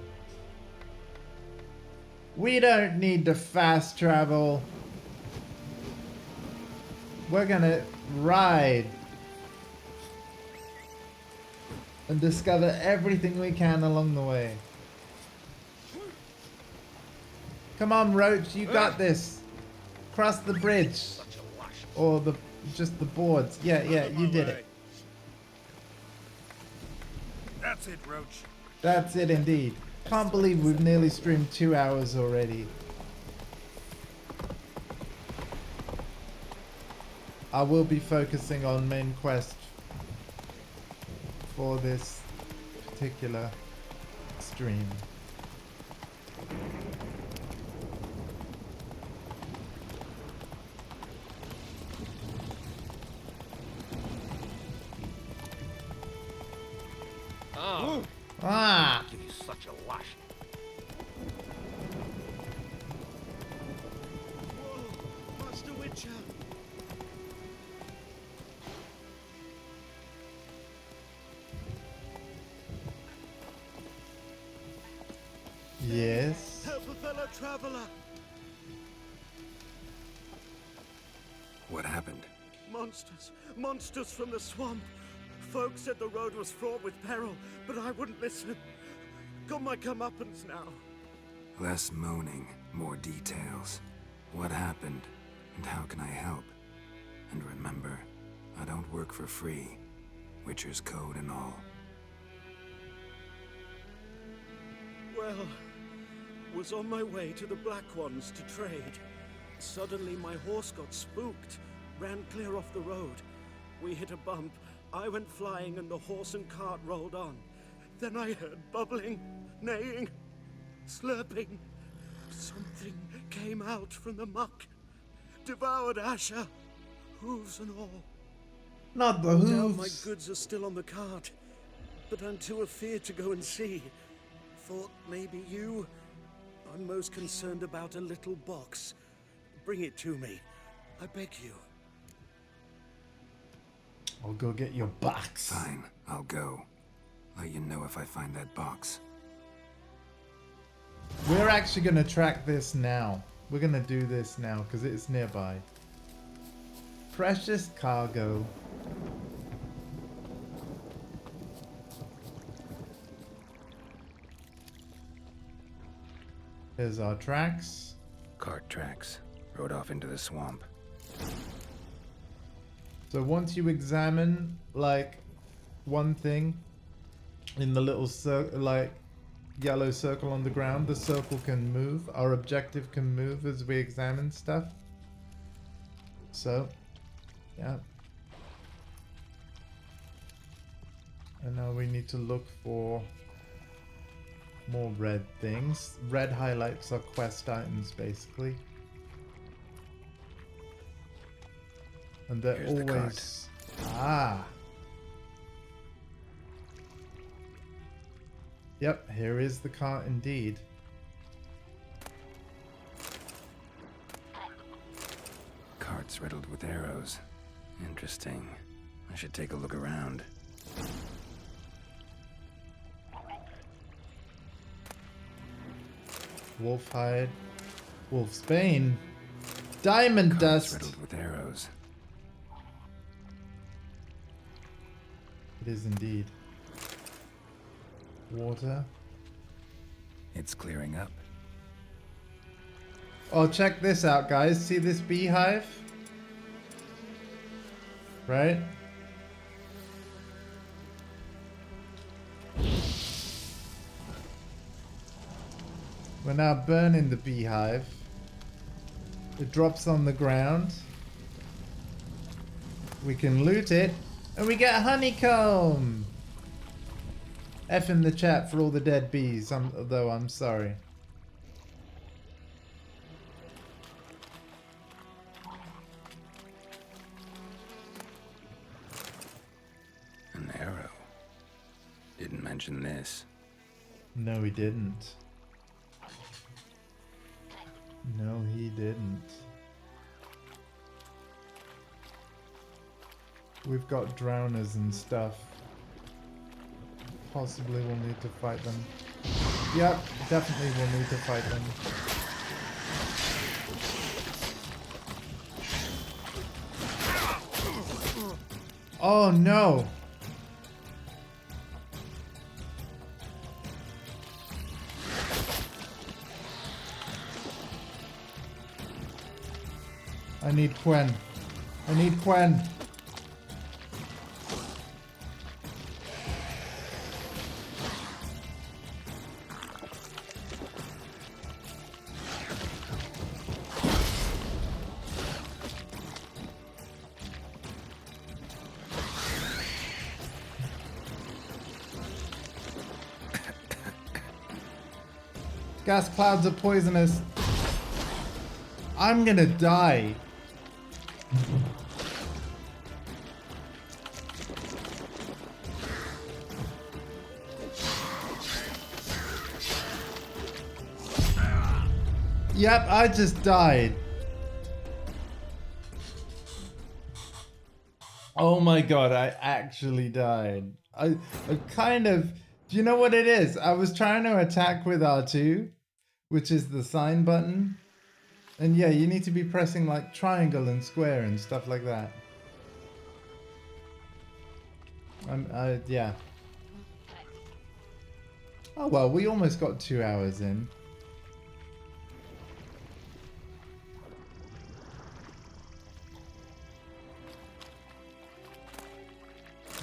We don't need to fast travel. We're gonna ride and discover everything we can along the way. Come on, Roach, you got this. Cross the bridge. Or just the boards. Yeah, you did it. That's it, Roach. That's it indeed. Can't believe we've nearly streamed 2 hours already. I will be focusing on main quest for this particular stream. Oh. Ah! Give you such a lash. Whoa, Master Witcher! Yes. Help a fellow traveler! What happened? Monsters! Monsters from the swamp! Folks said the road was fraught with peril, but I wouldn't listen. Got my comeuppance now. Less moaning, more details. What happened, and how can I help? And remember, I don't work for free. Witcher's code and all. Well, was on my way to the Black Ones to trade. Suddenly my horse got spooked, ran clear off the road. We hit a bump, I went flying and the horse and cart rolled on. Then I heard bubbling, neighing, slurping. Something came out from the muck, devoured Asher, hooves and all. Not the Now my hooves. goods are still on the cart, but I'm too afeard to go and see. Thought maybe you. I'm most concerned about a little box. Bring it to me. I beg you. I'll go get your box. Fine, I'll go. Let you know if I find that box. We're actually going to track this now. We're going to do this now because it's nearby. Precious cargo. Here's our tracks. Cart tracks. Rode off into the swamp. So once you examine like one thing in the little like yellow circle on the ground, the circle can move. Our objective can move as we examine stuff. So, yeah. And now we need to look for more red things. Red highlights are quest items basically. And they're Here's the always... Ah! Yep, here is the cart indeed. Carts riddled with arrows. Interesting. I should take a look around. Wolf hide. Wolf's bane. Diamond Carts dust. riddled with arrows. It is indeed. Water. It's clearing up. Oh, check this out, guys. See this beehive? Right? We're now burning the beehive. It drops on the ground. We can loot it. And we get honeycomb! F in the chat for all the dead bees, though I'm sorry. An arrow. Didn't mention this. No, he didn't. No, he didn't. We've got drowners and stuff. Possibly we'll need to fight them. Yep, definitely we'll need to fight them. Oh no! I need Quen. I need Quen. Gas clouds are poisonous. I'm gonna die. Yep, I just died. Oh my god, I actually died. I kind of... Do you know what it is? I was trying to attack with R2, which is the sign button. And yeah, you need to be pressing like triangle and square and stuff like that. Yeah. Oh well, we almost got 2 hours in.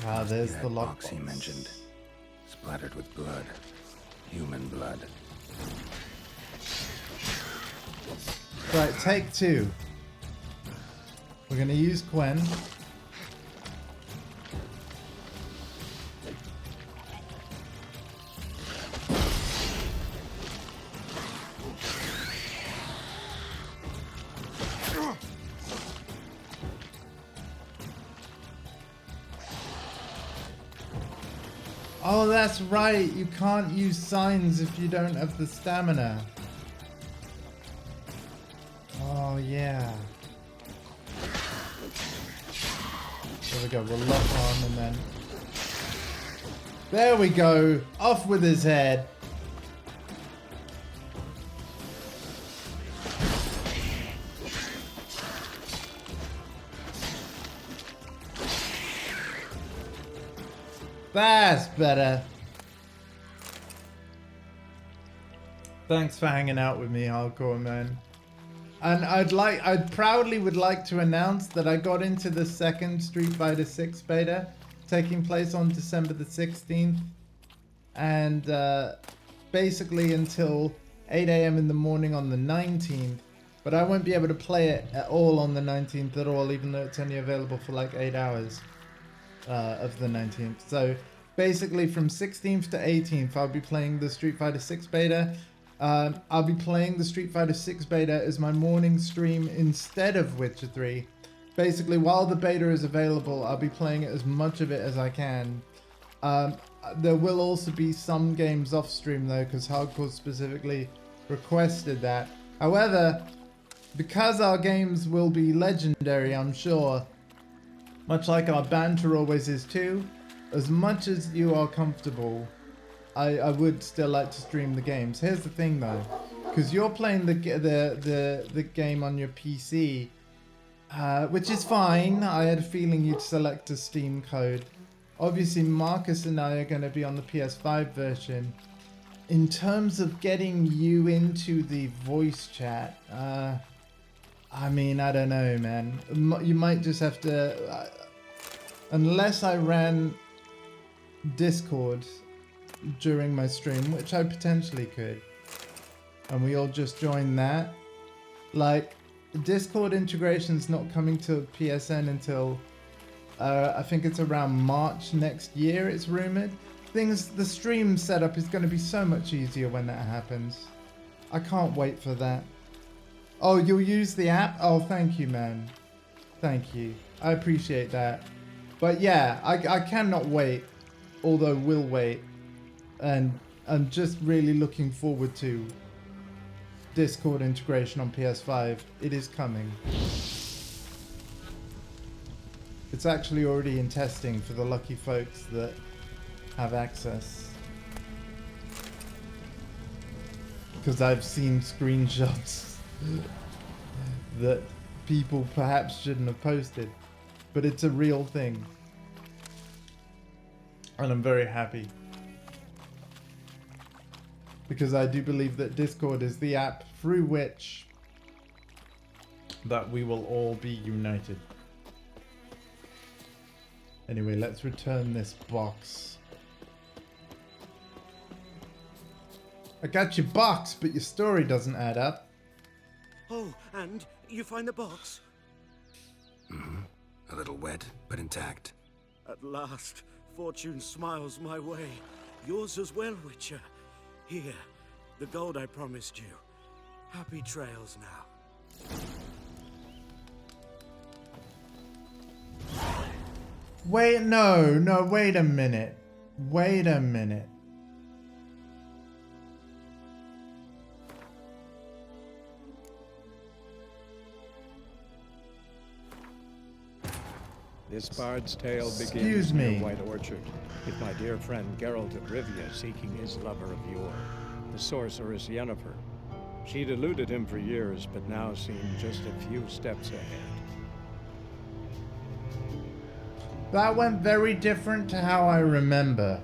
Ah, there's the lockbox he mentioned. Splattered with blood. Human blood. Right, take 2. We're gonna use Quen. Oh, that's right. You can't use signs if you don't have the stamina. Oh, yeah. There we go. We'll lock on and then... There we go. Off with his head. That's better. Thanks for hanging out with me, hardcore man. And I'd proudly would like to announce that I got into the second Street Fighter 6 beta, taking place on December the 16th. And basically until 8 AM in the morning on the 19th. But I won't be able to play it at all on the 19th at all, even though it's only available for like 8 hours. Of the 19th. So basically from 16th to 18th I'll be playing the Street Fighter 6 beta. I'll be playing the Street Fighter 6 beta as my morning stream instead of Witcher 3. Basically while the beta is available I'll be playing it as much of it as I can. There will also be some games off stream though, because Hardcore specifically requested that. However, because our games will be legendary, I'm sure, much like our banter always is too, as much as you are comfortable, I would still like to stream the games. Here's the thing though, because you're playing the game on your PC, which is fine. I had a feeling you'd select a Steam code. Obviously Marcus and I are going to be on the PS5 version. In terms of getting you into the voice chat, I mean, I don't know, man. You might just have to... unless I ran Discord during my stream, which I potentially could, and we all just join that. Like, Discord integration's not coming to PSN until... I think it's around March next year, it's rumored. The stream setup is going to be so much easier when that happens. I can't wait for that. Oh, you'll use the app? Oh, thank you, man. Thank you. I appreciate that. But yeah, I cannot wait. Although we'll wait. And I'm just really looking forward to Discord integration on PS5. It is coming. It's actually already in testing for the lucky folks that have access. Because I've seen screenshots that people perhaps shouldn't have posted, but it's a real thing, and I'm very happy because I do believe that Discord is the app through which that we will all be united. Anyway, let's return this box. I got your box, but your story doesn't add up. Oh, and you find the box? Mm-hmm. A little wet, but intact. At last, fortune smiles my way. Yours as well, Witcher. Here, the gold I promised you. Happy trails now. Wait, no, wait a minute. Wait a minute. This bard's tale Excuse begins me. near White Orchard, with my dear friend Geralt of Rivia seeking his lover of yore, the sorceress Yennefer. She'd eluded him for years, but now seemed just a few steps ahead. That went very different to how I remember.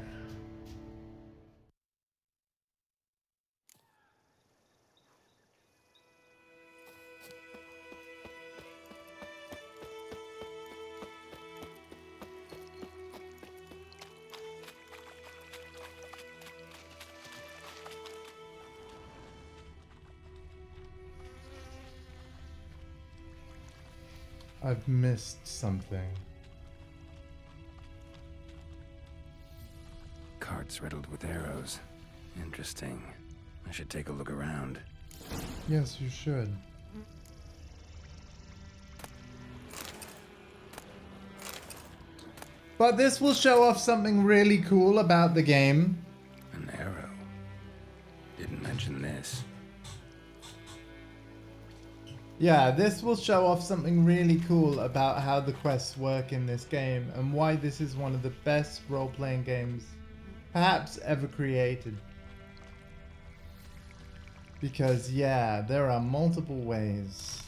I've missed something. Carts riddled with arrows. Interesting. I should take a look around. Yes, you should. But this will show off something really cool about the game. An arrow. Didn't mention this. Yeah, this will show off something really cool about how the quests work in this game and why this is one of the best role-playing games perhaps ever created. Because yeah, there are multiple ways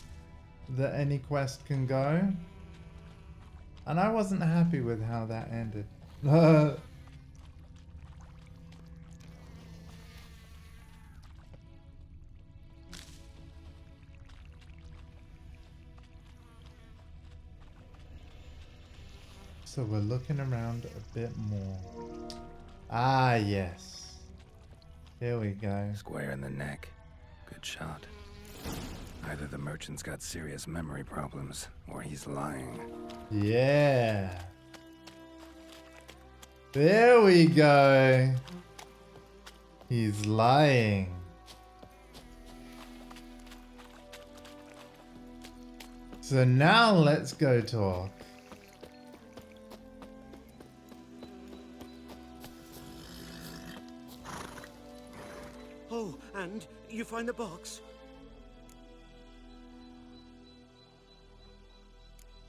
that any quest can go. And I wasn't happy with how that ended. So we're looking around a bit more. Ah, yes. Here we go. Square in the neck. Good shot. Either the merchant's got serious memory problems, or he's lying. Yeah. There we go. He's lying. So now let's go talk. Oh, and you find the box?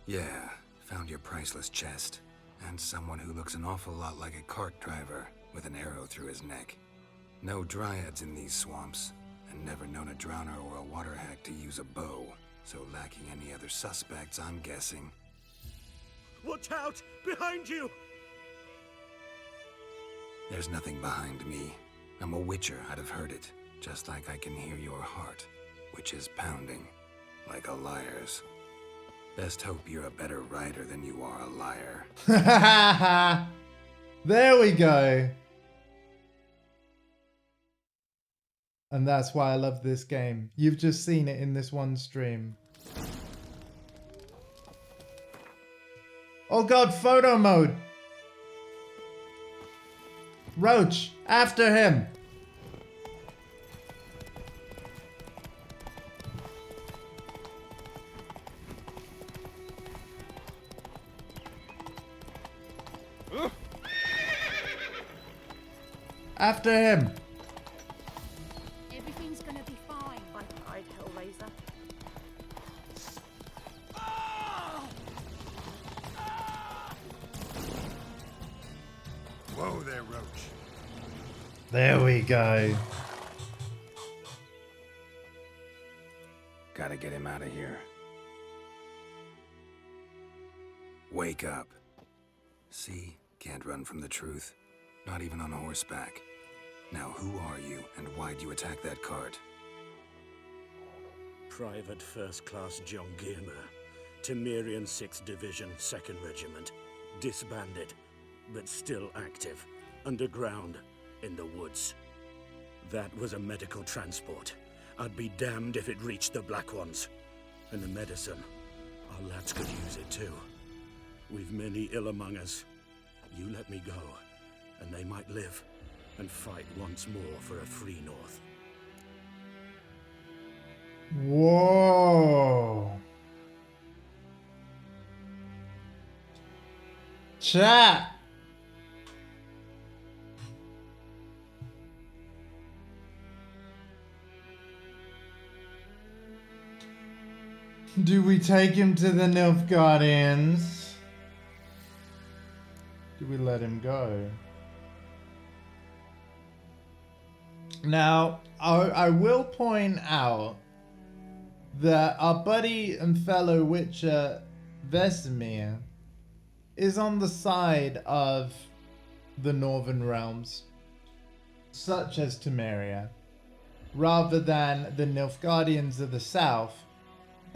Yeah, found your priceless chest. And someone who looks an awful lot like a cart driver, with an arrow through his neck. No dryads in these swamps, and never known a drowner or a water hack to use a bow. So lacking any other suspects, I'm guessing. Watch out! Behind you! There's nothing behind me. I'm a witcher, I'd have heard it. Just like I can hear your heart, which is pounding, like a liar's. Best hope you're a better writer than you are a liar. There we go. And that's why I love this game. You've just seen it in this one stream. Oh god, photo mode. Roach, after him. After him. Everything's gonna be fine. I cried, Hellraiser. Whoa there, Roach. There we go. Gotta get him out of here. Wake up. See? Can't run from the truth. Not even on horseback. Now who are you, and why'd you attack that cart? Private First Class John Giermer, Temerian 6th Division, 2nd Regiment. disbanded, but still active, underground, in the woods. That was a medical transport. I'd be damned if it reached the Black Ones. And the medicine, our lads could use it too. We've many ill among us. You let me go, and they might live and fight once more for a free North. Whoa. Chat. Do we take him to the Nilfgaardians? Do we let him go? Now, I will point out that our buddy and fellow Witcher, Vesemir, is on the side of the Northern Realms, such as Temeria, rather than the Nilfgaardians of the South,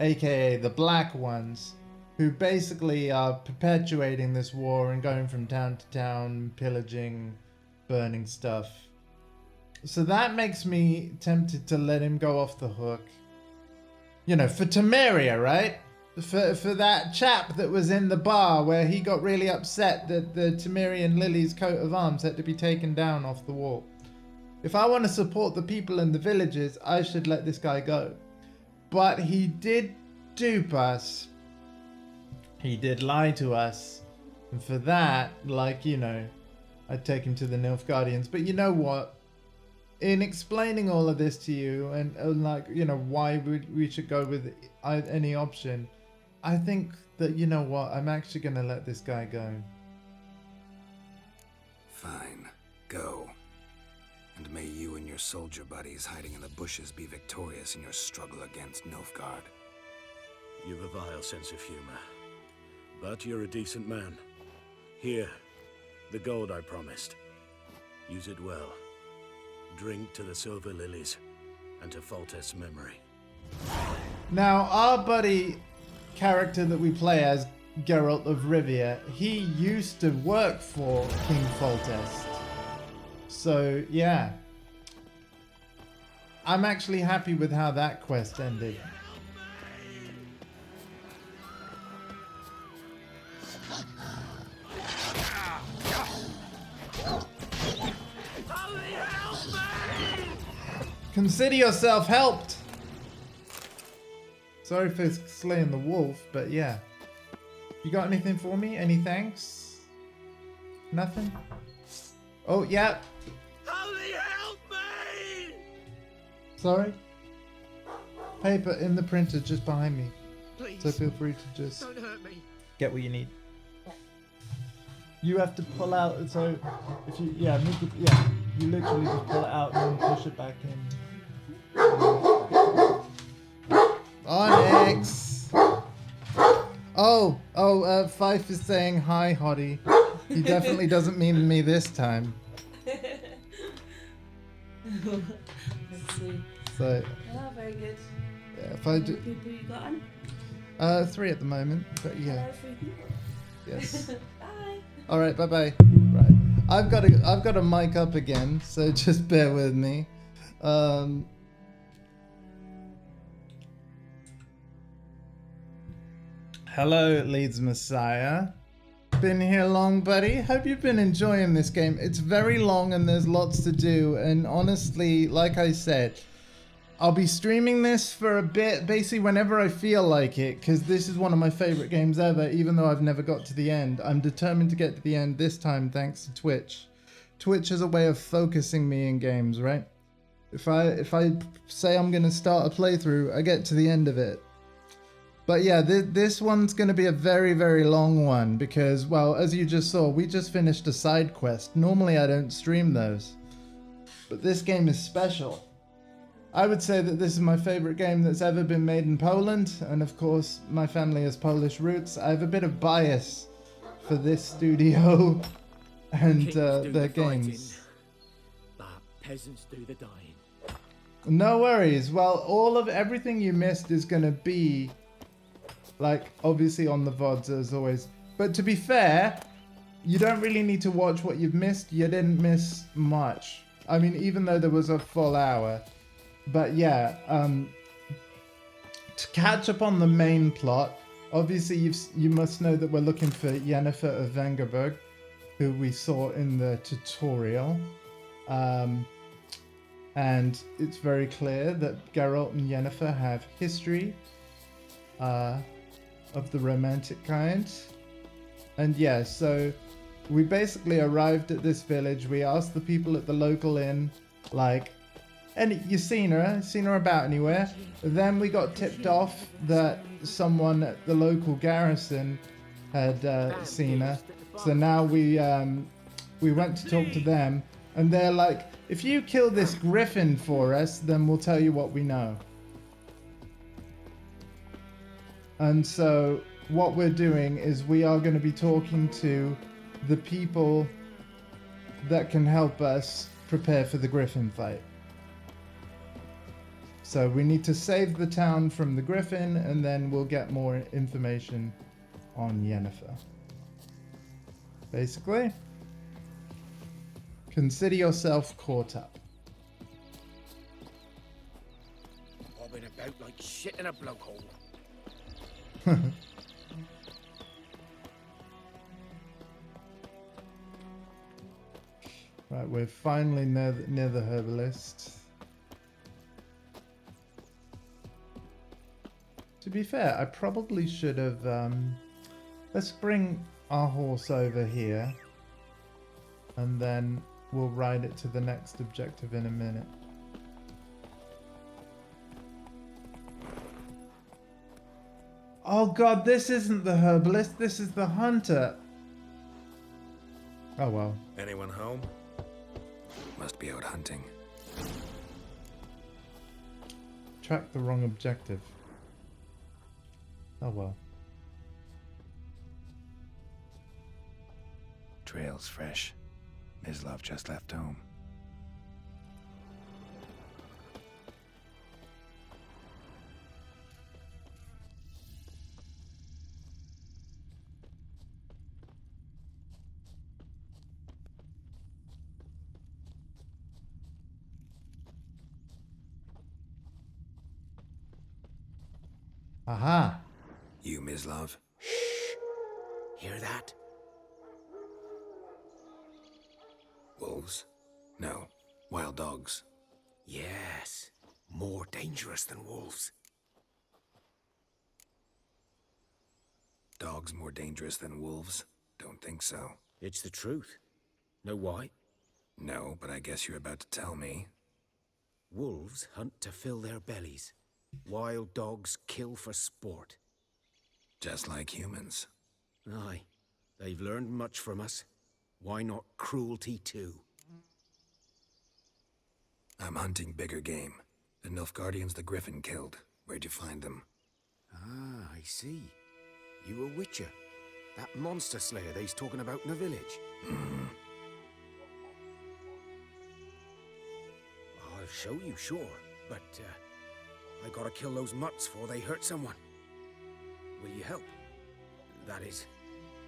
aka the Black Ones, who basically are perpetuating this war and going from town to town, pillaging, burning stuff. So that makes me tempted to let him go off the hook. You know, for Temeria, right? For that chap that was in the bar where he got really upset that the Temerian Lily's coat of arms had to be taken down off the wall. If I want to support the people in the villages, I should let this guy go. But he did dupe us. He did lie to us. And for that, like, you know, I'd take him to the Nilfgaardians. But you know what? In explaining all of this to you and like, you know, why we should go with any option, I think that, you know what, I'm actually going to let this guy go. Fine. Go. And may you and your soldier buddies hiding in the bushes be victorious in your struggle against Nilfgaard. You've a vile sense of humor. But you're a decent man. Here, the gold I promised. Use it well. Drink to the Silver Lilies and to Foltest's memory. Now, our buddy character that we play as, Geralt of Rivia, he used to work for King Foltest. So, yeah. I'm actually happy with how that quest ended. Consider yourself helped! Sorry for slaying the wolf, but yeah. You got anything for me? Any thanks? Nothing? Oh, yeah. Holy help me! Sorry? Paper in the printer just behind me. Please. So feel free to just Don't hurt me. get what you need. You have to pull out, so if you, yeah, you literally just pull it out and then push it back in. Onyx! Fife is saying hi, Hottie. He definitely doesn't mean me this time. So, Oh, very good. yeah, if How I many do, people you got on? 3 at the moment, but yeah. Hello, 3 people. Yes. Bye. All right, bye. Right, I've got a mic up again, so just bear with me. Hello, Leeds Messiah. Been here long, buddy? Hope you've been enjoying this game. It's very long and there's lots to do. And honestly, like I said, I'll be streaming this for a bit, basically whenever I feel like it, because this is one of my favorite games ever, even though I've never got to the end. I'm determined to get to the end this time thanks to Twitch. Twitch is a way of focusing me in games, right? If I say I'm going to start a playthrough, I get to the end of it. But yeah, this one's going to be a very, very long one because, well, as you just saw, we just finished a side quest. Normally I don't stream those, but this game is special. I would say that this is my favorite game that's ever been made in Poland, and of course, my family has Polish roots. I have a bit of bias for this studio and their games. But peasants do the dying. No worries. Well, everything you missed is going to be, like, obviously on the VODs as always. But to be fair, you don't really need to watch what you've missed. You didn't miss much. I mean, even though there was a full hour. But yeah, to catch up on the main plot, obviously you must know that we're looking for Yennefer of Vengerberg, who we saw in the tutorial. And it's very clear that Geralt and Yennefer have history of the romantic kind. And yeah, so we basically arrived at this village. We asked the people at the local inn, like, and you seen her about anywhere? Then we got tipped off that someone at the local garrison had seen her. So now we went to talk to them, and they're like, if you kill this griffin for us, then we'll tell you what we know. And so what we're doing is we are going to be talking to the people that can help us prepare for the griffin fight. So we need to save the town from the griffin, and then we'll get more information on Yennefer. Basically, consider yourself caught up. Bobbing about like shit in a blowhole. Right, we're finally near the herbalist. To be fair, I probably should have... let's bring our horse over here. And then we'll ride it to the next objective in a minute. Oh god, this isn't the herbalist, this is the hunter. Oh well. Anyone home? Must be out hunting. Track the wrong objective. Oh well. Trail's fresh. Mislav just left home. Aha! You, Mislav? Hear that? Wolves? No. Wild dogs. Yes. More dangerous than wolves. Dogs more dangerous than wolves? Don't think so. It's the truth. Know why? No, but I guess you're about to tell me. Wolves hunt to fill their bellies. Wild dogs kill for sport. Just like humans. Aye. They've learned much from us. Why not cruelty too? I'm hunting bigger game. The Nilfgaardians the Griffin killed. Where'd you find them? Ah, I see. You a witcher. That monster slayer they's talking about in the village. I'll show you, sure. But, I gotta kill those mutts before they hurt someone. Will you help? That is,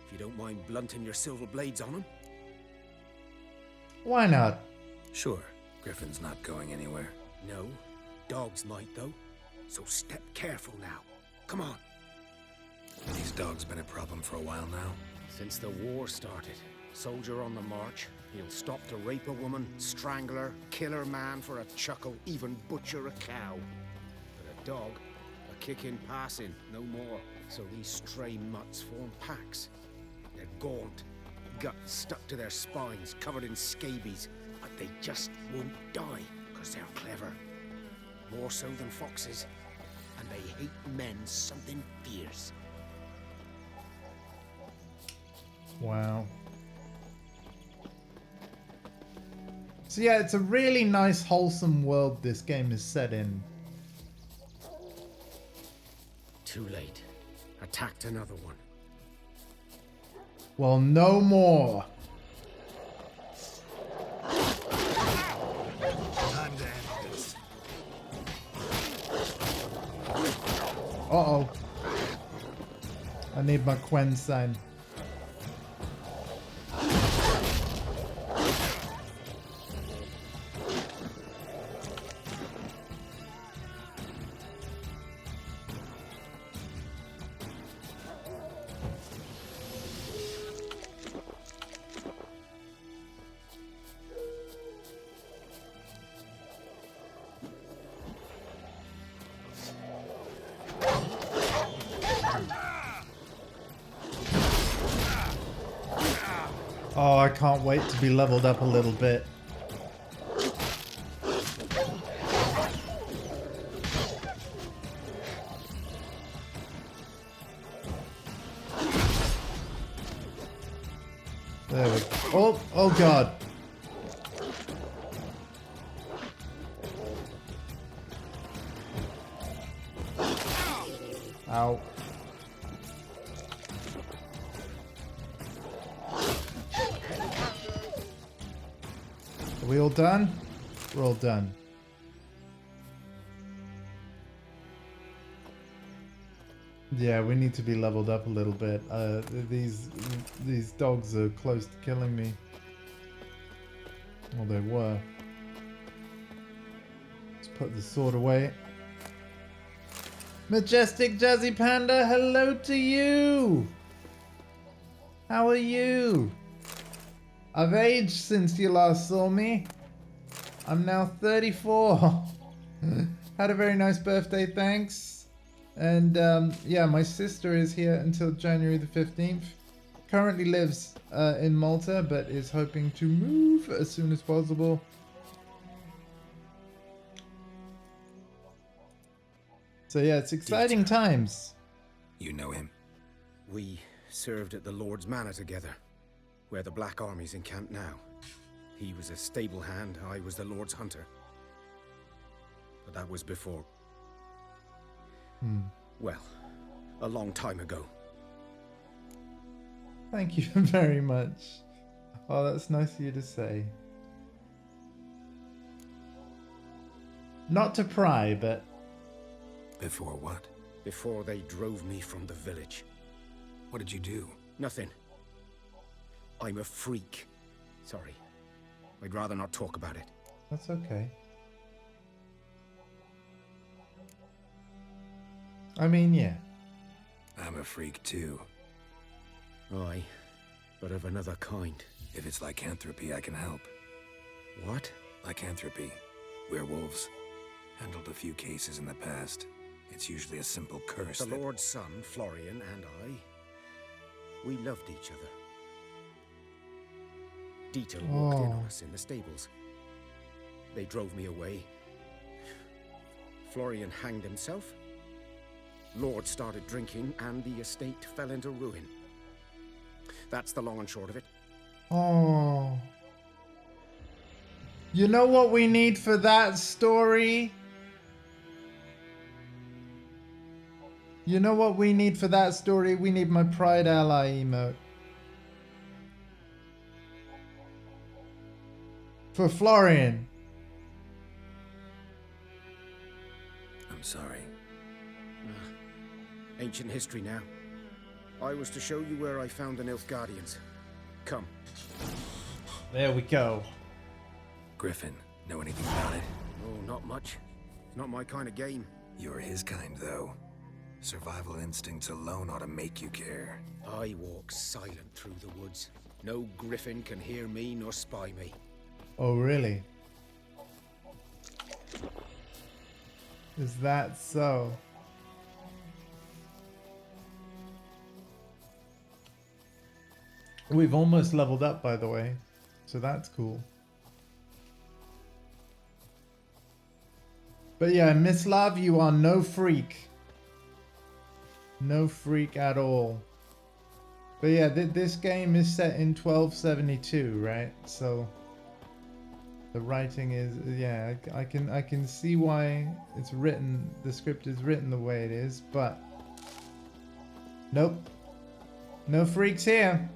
if you don't mind blunting your silver blades on them. Why not? Sure. Griffin's not going anywhere. No. Dogs might, though. So step careful now. Come on. These dogs been a problem for a while now? Since the war started. Soldier on the march. He'll stop to rape a woman, strangle her, kill her man for a chuckle, even butcher a cow. But a dog, a kick in passing, no more. So these stray mutts form packs. They're gaunt, guts stuck to their spines, covered in scabies, but they just won't die, because they're clever. More so than foxes. And they hate men something fierce. Wow. So yeah, it's a really nice, wholesome world this game is set in. Too late. Attacked another one. Well, no more. Time to end this. Uh-oh. I need my Quen sign. Oh, I can't wait to be leveled up a little bit. There we go. Oh, oh god. Ow. Are we all done? We're all done. Yeah, we need to be leveled up a little bit. These dogs are close to killing me. Well, they were. Let's put the sword away. Majestic Jazzy Panda, hello to you! How are you? I've aged since you last saw me. I'm now 34. Had a very nice birthday, thanks. And yeah, my sister is here until January the 15th. Currently lives in Malta, but is hoping to move as soon as possible. So yeah, it's exciting times. You know him? We served at the Lord's Manor together, where the Black Army's encamped now. He was a stable hand, I was the Lord's hunter. But that was before... well, a long time ago. Thank you very much. Oh, that's nice of you to say. Not to pry, but... Before what? Before they drove me from the village. What did you do? Nothing. I'm a freak. Sorry. I'd rather not talk about it. That's okay. I mean, yeah. I'm a freak too. Aye, but of another kind. If it's lycanthropy, I can help. What? Lycanthropy. Werewolves. Handled a few cases in the past. It's usually a simple curse. The Lord's son, Florian, and I, we loved each other. Dieter walked in on us in the stables. They drove me away. Florian hanged himself. Lord started drinking, and the estate fell into ruin. That's the long and short of it. Oh. You know what we need for that story? You know what we need for that story? We need my Pride Ally emote. For Florian. I'm sorry. Ancient history now. I was to show you where I found the Nilfgaardians. Come. There we go. Griffin, know anything about it? Oh, not much. It's not my kind of game. You're his kind, though. Survival instincts alone ought to make you care. I walk silent through the woods. No griffin can hear me nor spy me. Oh, really? Is that so? We've almost leveled up, by the way. So that's cool. But yeah, Miss Love, you are no freak. No freak at all. But yeah, this game is set in 1272, right? So the writing is, yeah, I can see why it's written, the script is written the way it is, but nope. No freaks here.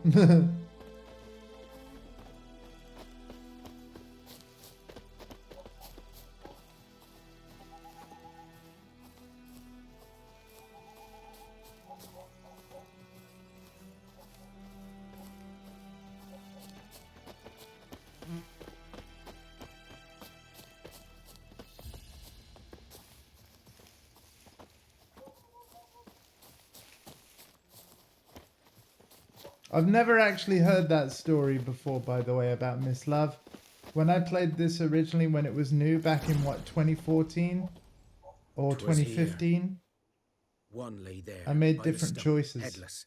I've never actually heard that story before, by the way, about Miss Love. When I played this originally, when it was new, back in what, 2014 or 2015? One lay there. I made by the different stump, choices. Headless.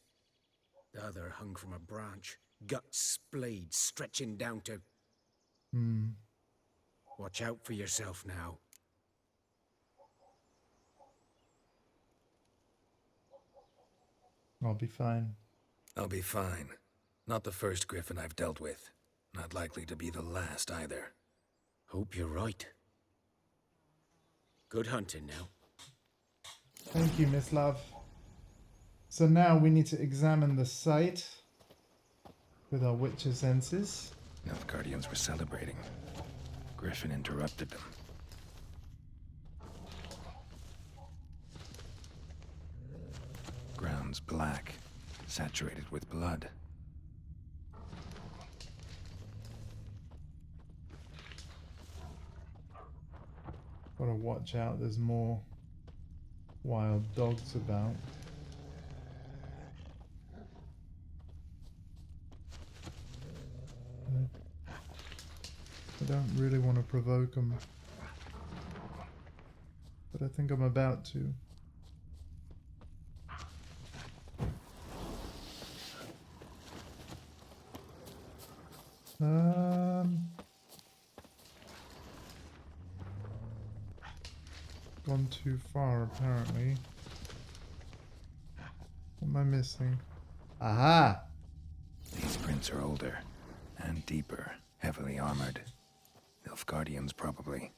The other hung from a branch, guts splayed, stretching down to... Watch out for yourself now. I'll be fine. I'll be fine. Not the first griffin I've dealt with. Not likely to be the last either. Hope you're right. Good hunting now. Thank you, Miss Love. So now we need to examine the site with our witcher senses. Nilfgaardians were celebrating. Griffin interrupted them. Ground's black, saturated with blood. Gotta watch out, there's more wild dogs about. I don't really want to provoke them, but I think I'm about to. Gone too far, apparently. What am I missing? Aha! These prints are older and deeper, heavily armored. Nilfgaardians, probably.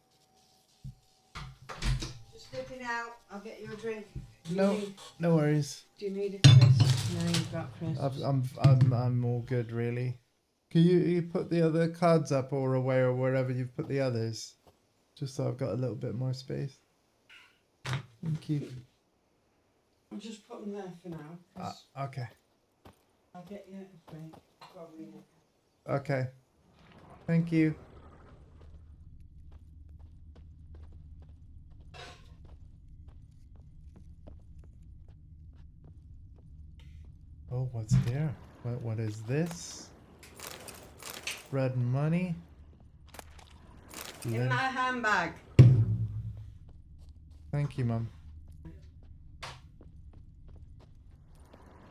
Just nipping out. I'll get you a drink. No worries. Do you need a crisp? No, you've got crisps. I'm all good, really. Can you put the other cards up or away or wherever you've put the others? Just so I've got a little bit more space. Thank you. I'll just put them there for now. Okay. I'll get you a drink. Probably. Okay. Thank you. Oh, what's there? What is this? Red money? In my handbag. Thank you, Mum.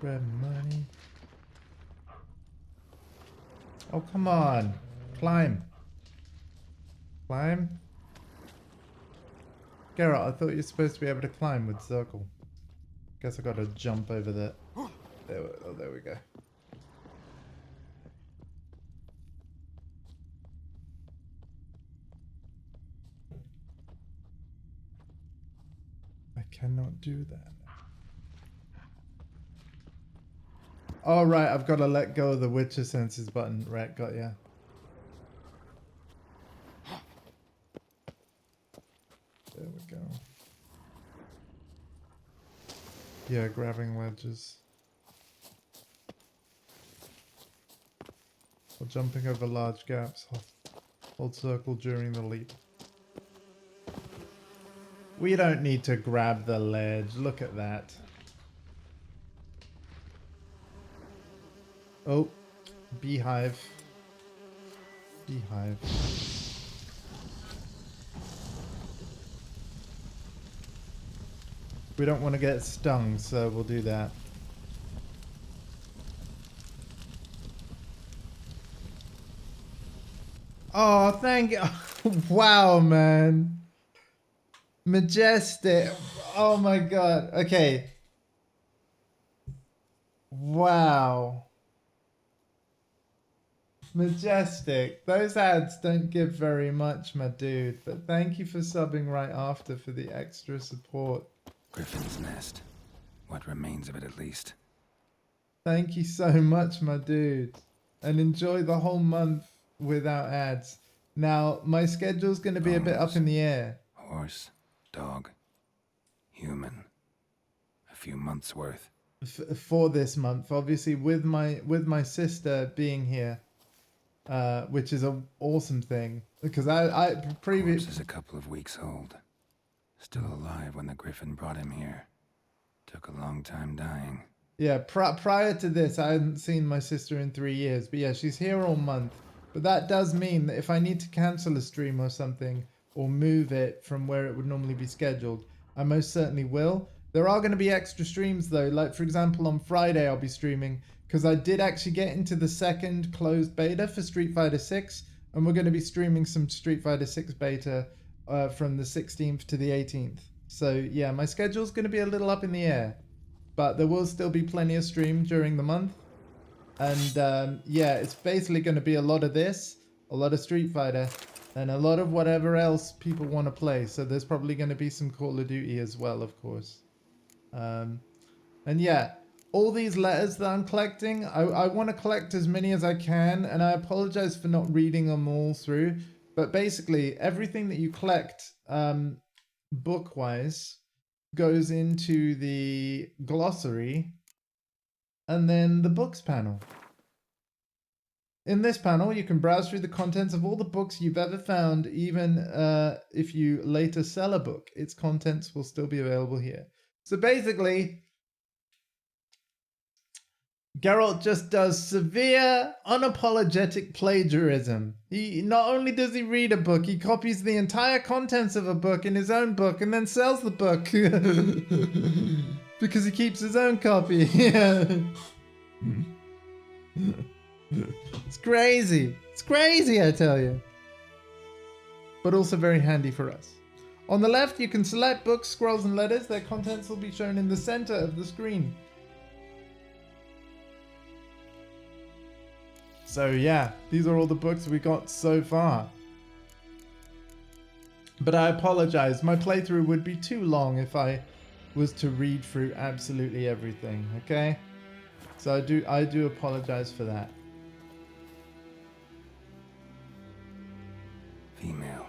Red money. Oh, come on. Climb. Climb? Geralt, I thought you were supposed to be able to climb with circle. Guess I gotta jump over that. There we go. I cannot do that. Oh, right, I've got to let go of the Witcher senses button. Right, got ya. There we go. Yeah, grabbing ledges. Or jumping over large gaps. Hold circle during the leap. We don't need to grab the ledge. Look at that. Oh, beehive. Beehive. We don't want to get stung, so we'll do that. Oh, thank you. Wow, man. Majestic. Oh my god. Okay. Wow. Majestic. Those ads don't give very much, my dude. But thank you for subbing right after for the extra support. Griffin's nest. What remains of it, at least. Thank you so much, my dude. And enjoy the whole month without ads. Now, my schedule's going to be a bit up in the air. Horse, dog, human. A few months worth. For this month, obviously, with my sister being here, which is an awesome thing. Because I Horse is a couple of weeks old. Still alive when the griffin brought him here. Took a long time dying. Yeah, prior to this, I hadn't seen my sister in 3 years. But yeah, she's here all month. But that does mean that if I need to cancel a stream or something, or move it from where it would normally be scheduled, I most certainly will. There are going to be extra streams though. Like, for example, on Friday I'll be streaming because I did actually get into the second closed beta for Street Fighter 6, and we're going to be streaming some Street Fighter 6 beta from the 16th to the 18th. So yeah, my schedule's going to be a little up in the air, but there will still be plenty of stream during the month. And yeah, it's basically going to be a lot of this, a lot of Street Fighter, and a lot of whatever else people want to play. So there's probably going to be some Call of Duty as well, of course. And yeah, all these letters that I'm collecting, I want to collect as many as I can, and I apologize for not reading them all through. But basically, everything that you collect book-wise goes into the glossary and then the books panel. In this panel, you can browse through the contents of all the books you've ever found, even if you later sell a book. Its contents will still be available here. So basically, Geralt just does severe, unapologetic plagiarism. He not only does he read a book, he copies the entire contents of a book in his own book and then sells the book because he keeps his own copy. It's crazy. It's crazy, I tell you. But also very handy for us. On the left, you can select books, scrolls, and letters. Their contents will be shown in the center of the screen. So yeah, these are all the books we got so far. But I apologize, my playthrough would be too long if I was to read through absolutely everything, okay? So I do apologize for that. Female.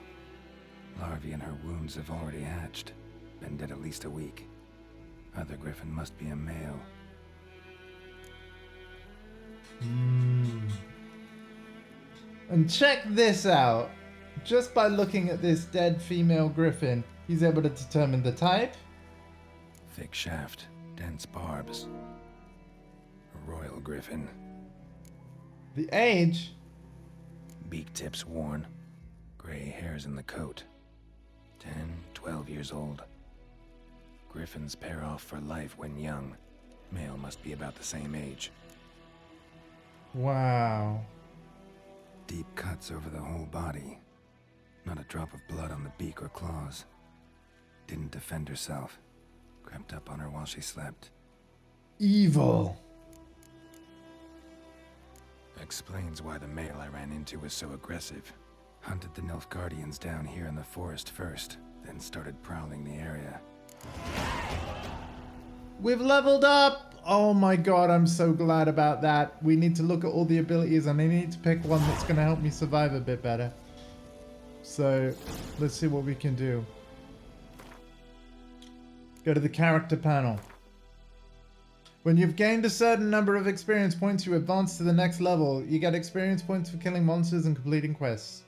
Larvae in her wounds have already hatched. Been dead at least a week. Other griffin must be a male. And check this out. Just by looking at this dead female griffin, he's able to determine the type. Thick shaft, dense barbs. A royal griffin. The age. Beak tips worn. Gray hairs in the coat. 10, 12 years old. Griffins pair off for life when young. Male must be about the same age. Wow. Deep cuts over the whole body. Not a drop of blood on the beak or claws. Didn't defend herself. Crept up on her while she slept. Evil. Explains why the male I ran into was so aggressive. Hunted the Nilfgaardians down here in the forest first, then started prowling the area. We've leveled up! Oh my god, I'm so glad about that. We need to look at all the abilities and I need to pick one that's going to help me survive a bit better. So, let's see what we can do. Go to the character panel. When you've gained a certain number of experience points, you advance to the next level. You get experience points for killing monsters and completing quests.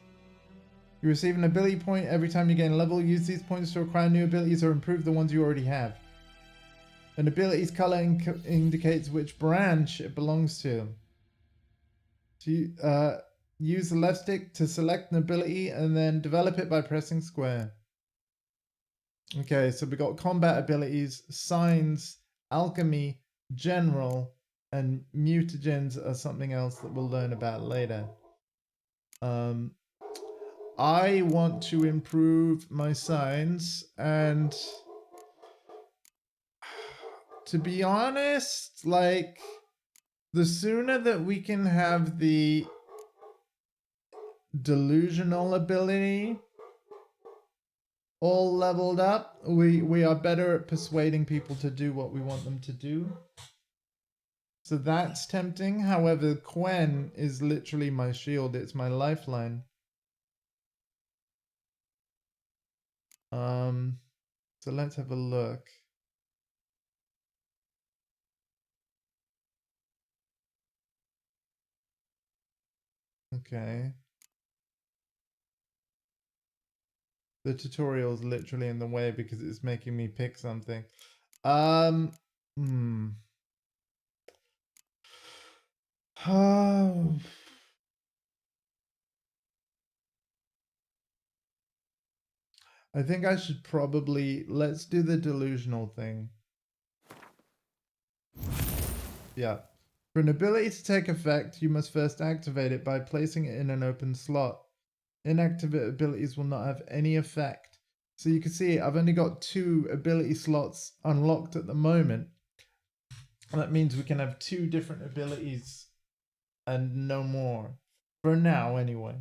You receive an ability point every time you gain a level. Use these points to acquire new abilities or improve the ones you already have. An ability's color indicates which branch it belongs to. Use the left stick to select an ability and then develop it by pressing square. Okay, so we got combat abilities, signs, alchemy, general, and mutagens are something else that we'll learn about later. I want to improve my signs, and to be honest, like, the sooner that we can have the delusional ability all leveled up, we are better at persuading people to do what we want them to do. So that's tempting. However, Quen is literally my shield. It's my lifeline. So let's have a look. Okay. The tutorial is literally in the way because it's making me pick something. Oh. I think I should probably, let's do the delusional thing. Yeah. For an ability to take effect, you must first activate it by placing it in an open slot. Inactive abilities will not have any effect. So you can see I've only got 2 ability slots unlocked at the moment. That means we can have 2 different abilities and no more. For now, anyway.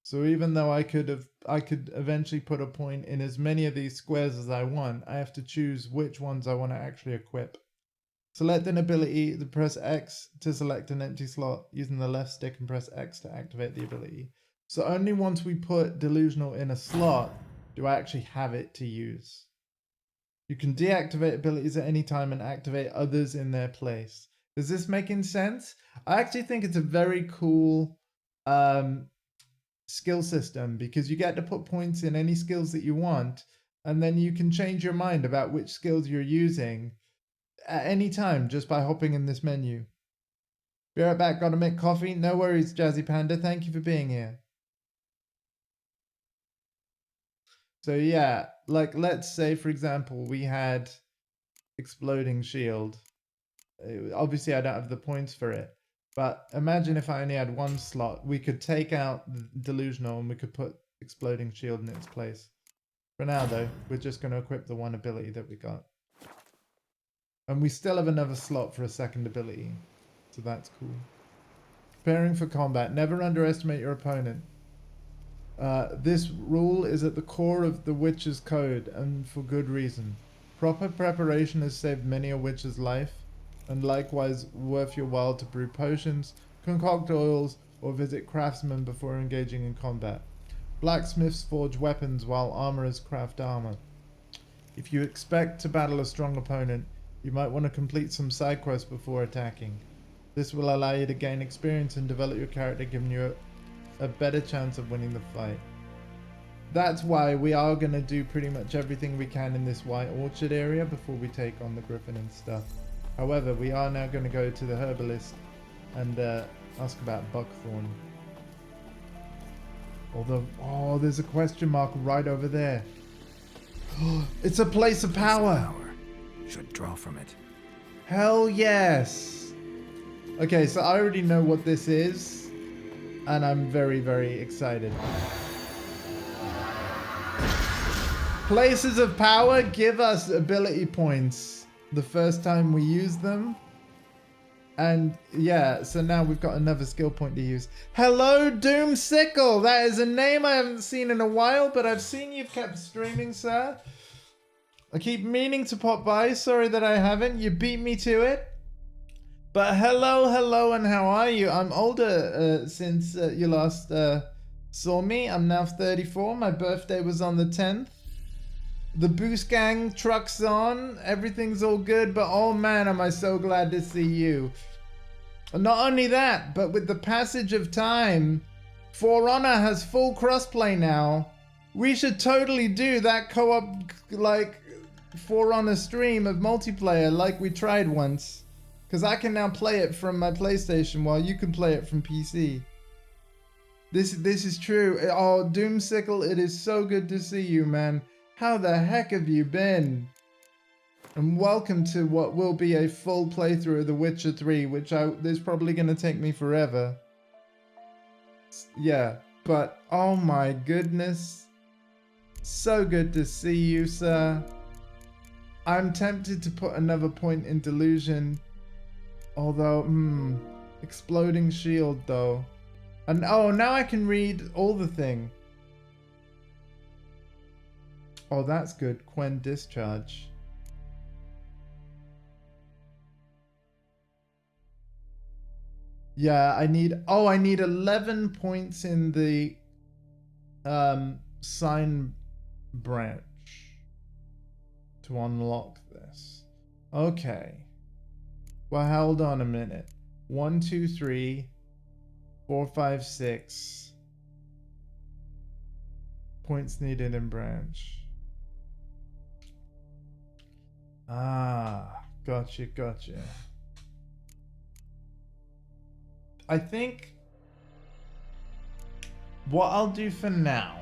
So even though I could eventually put a point in as many of these squares as I want, I have to choose which ones I want to actually equip. Select an ability, then press X to select an empty slot using the left stick and press X to activate the ability. So only once we put Delusional in a slot do I actually have it to use. You can deactivate abilities at any time and activate others in their place. Is this making sense? I actually think it's a very cool skill system because you get to put points in any skills that you want, and then you can change your mind about which skills you're using at any time just by hopping in this menu. Be right back, gotta make coffee. No worries, Jazzy Panda, thank you for being here. So yeah, like let's say for example we had Exploding Shield. Obviously I don't have the points for it, but imagine if I only had 1 slot. We could take out the Delusional and we could put Exploding Shield in its place. For now though, we're just going to equip the 1 ability that we got. And we still have another slot for a second ability, so that's cool. Preparing for combat. Never underestimate your opponent. This rule is at the core of the Witcher's code, and for good reason. Proper preparation has saved many a Witcher's life, and likewise worth your while to brew potions, concoct oils, or visit craftsmen before engaging in combat. Blacksmiths forge weapons while armorers craft armor. If you expect to battle a strong opponent, you might want to complete some side quests before attacking. This will allow you to gain experience and develop your character, giving you a better chance of winning the fight. That's why we are going to do pretty much everything we can in this White Orchard area before we take on the Griffin and stuff. However, we are now going to go to the herbalist and ask about Buckthorn. Although, oh, there's a question mark right over there. It's a place of power. Should draw from it. Hell yes. Okay, so I already know what this is, and I'm very, very excited. Places of power give us ability points the first time we use them. And yeah, so now we've got another skill point to use. Hello, Doomsickle! That is a name I haven't seen in a while, but I've seen you've kept streaming, sir. I keep meaning to pop by. Sorry that I haven't. You beat me to it. But hello, and how are you? I'm older since you last saw me. I'm now 34. My birthday was on the 10th. The Boost Gang truck's on. Everything's all good, but oh man, am I so glad to see you. And not only that, but with the passage of time, For Honor has full crossplay now. We should totally do that co-op, like, For Honor stream of multiplayer like we tried once. Because I can now play it from my PlayStation while you can play it from PC. This is true. Oh, Doomsickle, it is so good to see you, man. How the heck have you been? And welcome to what will be a full playthrough of The Witcher 3, which is probably going to take me forever. Yeah, but oh my goodness. So good to see you, sir. I'm tempted to put another point in Delusion. Although, Exploding Shield though. And oh, now I can read all the thing. Oh, that's good. Quen Discharge. Yeah, I need 11 points in the sign branch to unlock this. Okay. Well, hold on a minute. 1, 2, 3, 4, 5, 6 points needed in branch. Ah, gotcha. I think what I'll do for now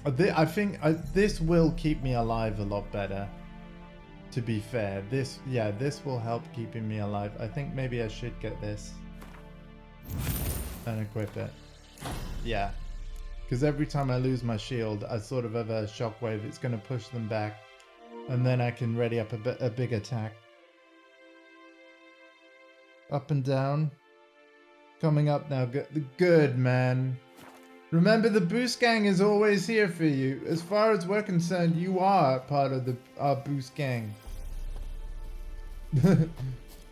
I think this will keep me alive a lot better. To be fair, this will help keeping me alive. I think maybe I should get this and equip it. Yeah, because every time I lose my shield, I sort of have a shockwave. It's going to push them back, and then I can ready up a big attack. Up and down. Coming up now. Good, man. Remember, the Boost Gang is always here for you. As far as we're concerned, you are part of our Boost Gang.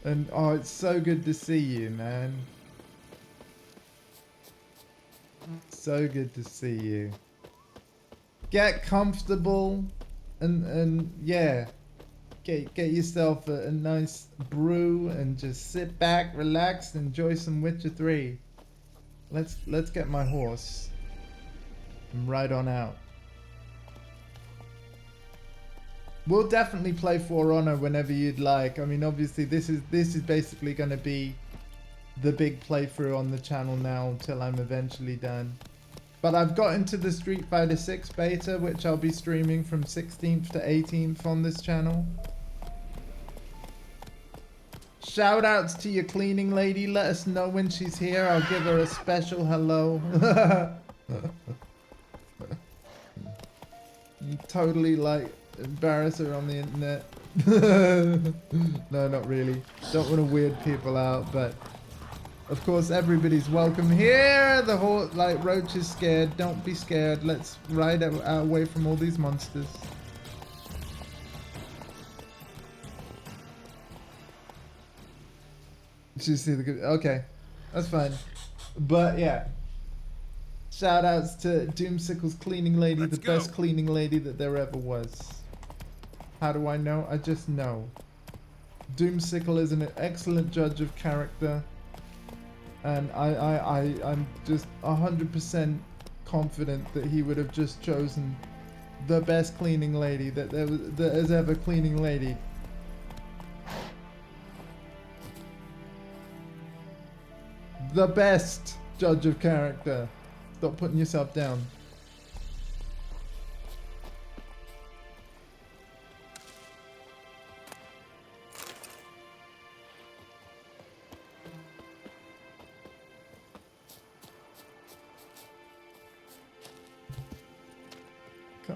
And oh, it's so good to see you, man. So good to see you. Get comfortable and yeah. Get yourself a nice brew and just sit back, relax, enjoy some Witcher 3. Let's get my horse and ride on out. We'll definitely play For Honor whenever you'd like. I mean, obviously this is basically going to be the big playthrough on the channel now until I'm eventually done. But I've got into the Street Fighter 6 beta, which I'll be streaming from 16th to 18th on this channel. Shout outs to your cleaning lady. Let us know when she's here. I'll give her a special hello. Totally like embarrass her on the internet. No, not really. Don't want to weird people out, but of course everybody's welcome here. The whole Roach is scared. Don't be scared. Let's ride away from all these monsters. Did you see the good? Okay, that's fine. But yeah, shout outs to Doomsicle's cleaning lady, the best cleaning lady that there ever was. How do I know? I just know. Doomsicle is an excellent judge of character, and I'm just 100% confident that he would have just chosen the best cleaning lady that there is ever cleaning lady. The best judge of character. Stop putting yourself down.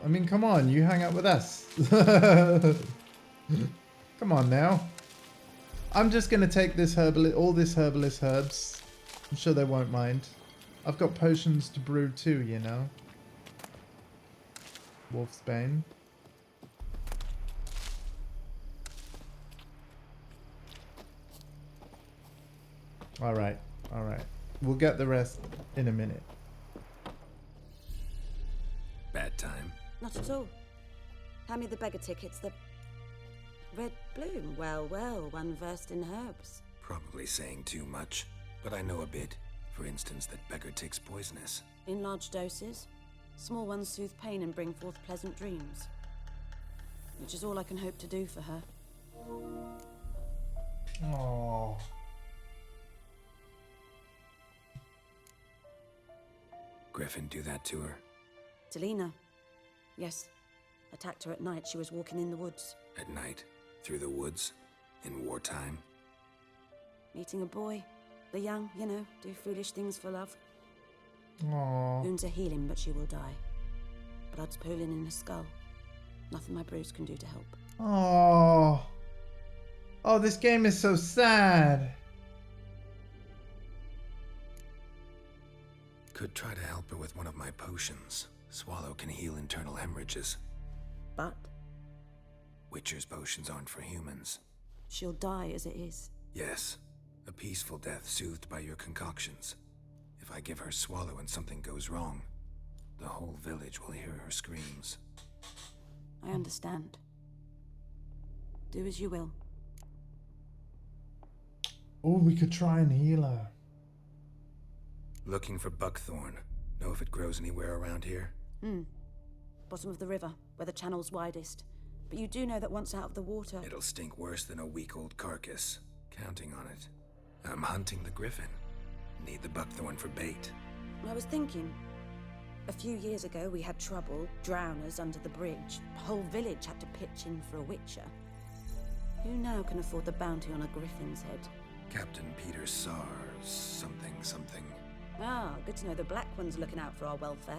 I mean, come on, you hang out with us. Come on now. I'm just gonna take this all this herbalist herbs. I'm sure they won't mind. I've got potions to brew too, you know. Wolfsbane. Alright, alright. We'll get the rest in a minute. Bad time. Not at all. Hand me the beggar tickets, the red bloom. Well, one versed in herbs. Probably saying too much, but I know a bit. For instance, that beggar tick's poisonous. In large doses. Small ones soothe pain and bring forth pleasant dreams. Which is all I can hope to do for her. Aww. Griffin do that to her? Delina. Yes. Attacked her at night. She was walking in the woods. At night? Through the woods? In wartime? Meeting a boy. The young, you know, do foolish things for love. Aww. Wounds are healing, but she will die. Blood's pooling in her skull. Nothing my brews can do to help. Aww. Oh, this game is so sad. Could try to help her with one of my potions. Swallow can heal internal hemorrhages. But? Witcher's potions aren't for humans. She'll die as it is. Yes. A peaceful death soothed by your concoctions. If I give her Swallow and something goes wrong, the whole village will hear her screams. I understand. Do as you will. Oh, we could try and heal her. Looking for buckthorn. Know if it grows anywhere around here? Bottom of the river, where the channel's widest. But you do know that once out of the water... It'll stink worse than a week-old carcass. Counting on it. I'm hunting the griffin. Need the buckthorn for bait. I was thinking, A few years ago, we had trouble, drowners under the bridge. The whole village had to pitch in for a witcher. Who now can afford the bounty on a griffin's head? Captain Peter Sar, something. Ah, good to know the Black One's looking out for our welfare.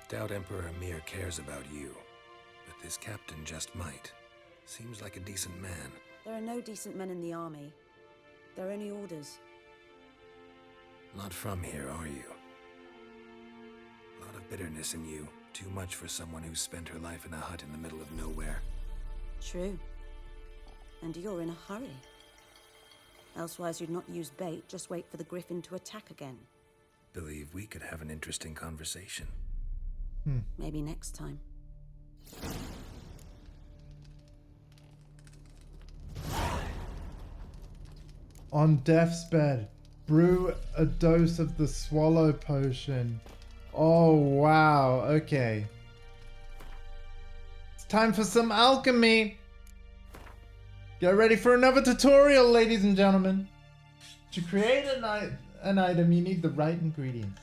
Doubt Emperor Emir cares about you, but this captain just might. Seems like a decent man. There are no decent men in the army. They're only orders. Not from here, are you? A lot of bitterness in you. Too much for someone who spent her life in a hut in the middle of nowhere. True. And you're in a hurry. Elsewise you'd not use bait, just wait for the griffin to attack again. Believe we could have an interesting conversation. Maybe next time. On death's bed, brew a dose of the swallow potion. Oh, wow. Okay. It's time for some alchemy. Get ready for another tutorial, ladies and gentlemen. To create an item, you need the right ingredients.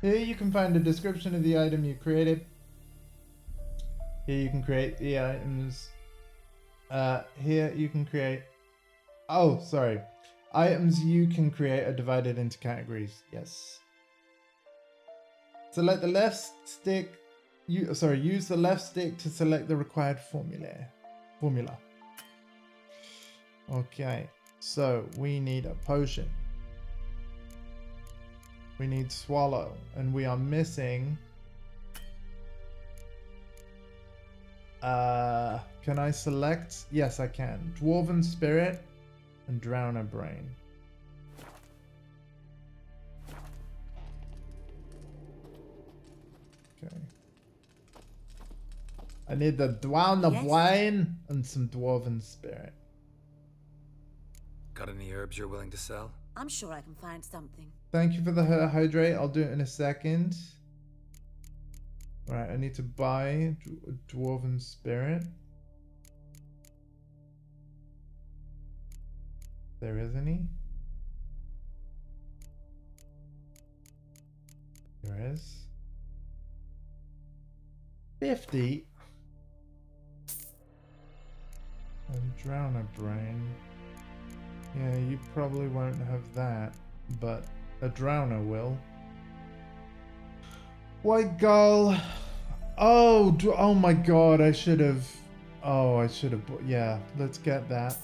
Here you can find a description of the item you created. Here you can create the items. Here you can create... Oh, sorry. Items you can create are divided into categories. Yes. Select the left stick. Use the left stick to select the required formula. Okay. So we need a potion. We need swallow, and we are missing. Can I select? Yes, I can. Dwarven spirit and drowner brain. Okay. I need the drowner brain and some dwarven spirit. Got any herbs you're willing to sell? I'm sure I can find something. Thank you for the hydrate. I'll do it in a second. Right, I need to buy dwarven spirit. There is any? There is. 50. And drowner brain. Yeah, you probably won't have that, but a drowner will. White gull. Oh, oh my god, I should have. Oh, I should have. Yeah, let's get that.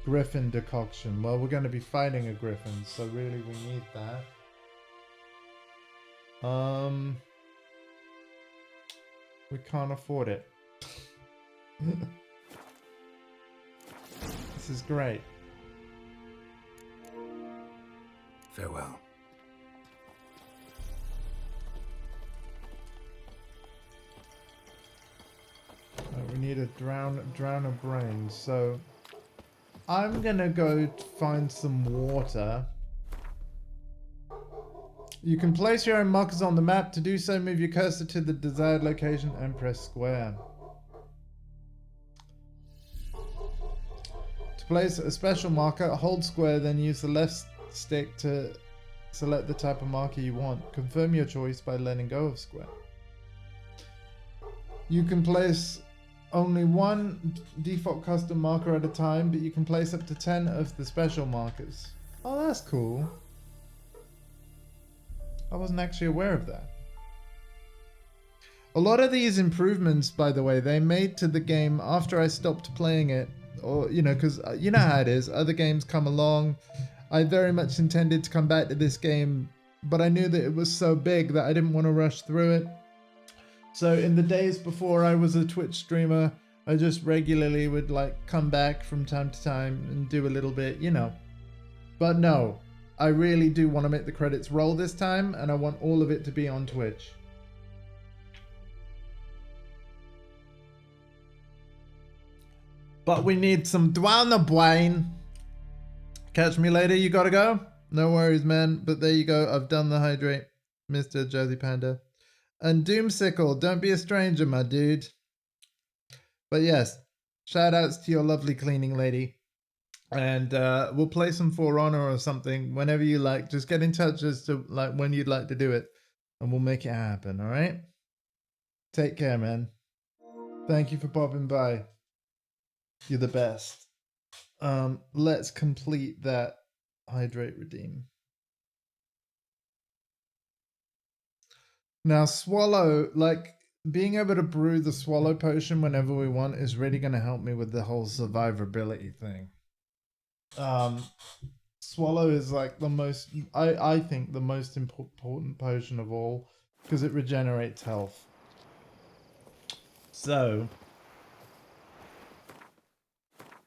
Griffin decoction. Well, we're going to be fighting a griffin, so really we need that. We can't afford it. This is great. Farewell. We need a drowner brain, so I'm gonna go find some water. You can place your own markers on the map. To do so, move your cursor to the desired location and press square. To place a special marker, hold square, then use the left stick to select the type of marker you want. Confirm your choice by letting go of square. You can place only one default custom marker at a time, but you can place up to 10 of the special markers. Oh, that's cool. I wasn't actually aware of that. A lot of these improvements, by the way, they made to the game after I stopped playing it. Or, you know, because you know how it is. Other games come along. I very much intended to come back to this game, but I knew that it was so big that I didn't want to rush through it. So in the days before I was a Twitch streamer, I just regularly would like come back from time to time and do a little bit, you know. But no, I really do want to make the credits roll this time, and I want all of it to be on Twitch. But we need some drowner brain. Catch me later, you gotta go? No worries, man. But there you go, I've done the hydrate, Mr. Jazzy Panda. And Doomsickle, don't be a stranger, my dude. But yes, shout outs to your lovely cleaning lady. And we'll play some For Honor or something whenever you like. Just get in touch as to like when you'd like to do it, and we'll make it happen. All right. Take care, man. Thank you for popping by. You're the best. Let's complete that hydrate redeem. Now, swallow, like being able to brew the swallow potion whenever we want is really going to help me with the whole survivability thing. Swallow is like the most, I think the most important potion of all because it regenerates health. So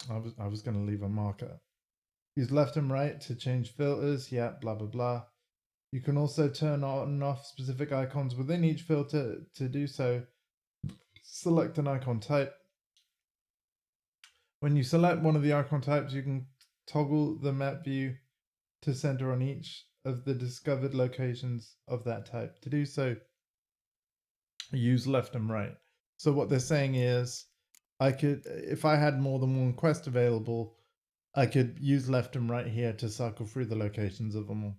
I was going to leave a marker. Use left and right to change filters. Yeah, blah, blah, blah. You can also turn on and off specific icons within each filter. To do so, select an icon type. When you select one of the icon types, you can toggle the map view to center on each of the discovered locations of that type. To do so, use left and right. So what they're saying is, I could, if I had more than one quest available, I could use left and right here to cycle through the locations of them all.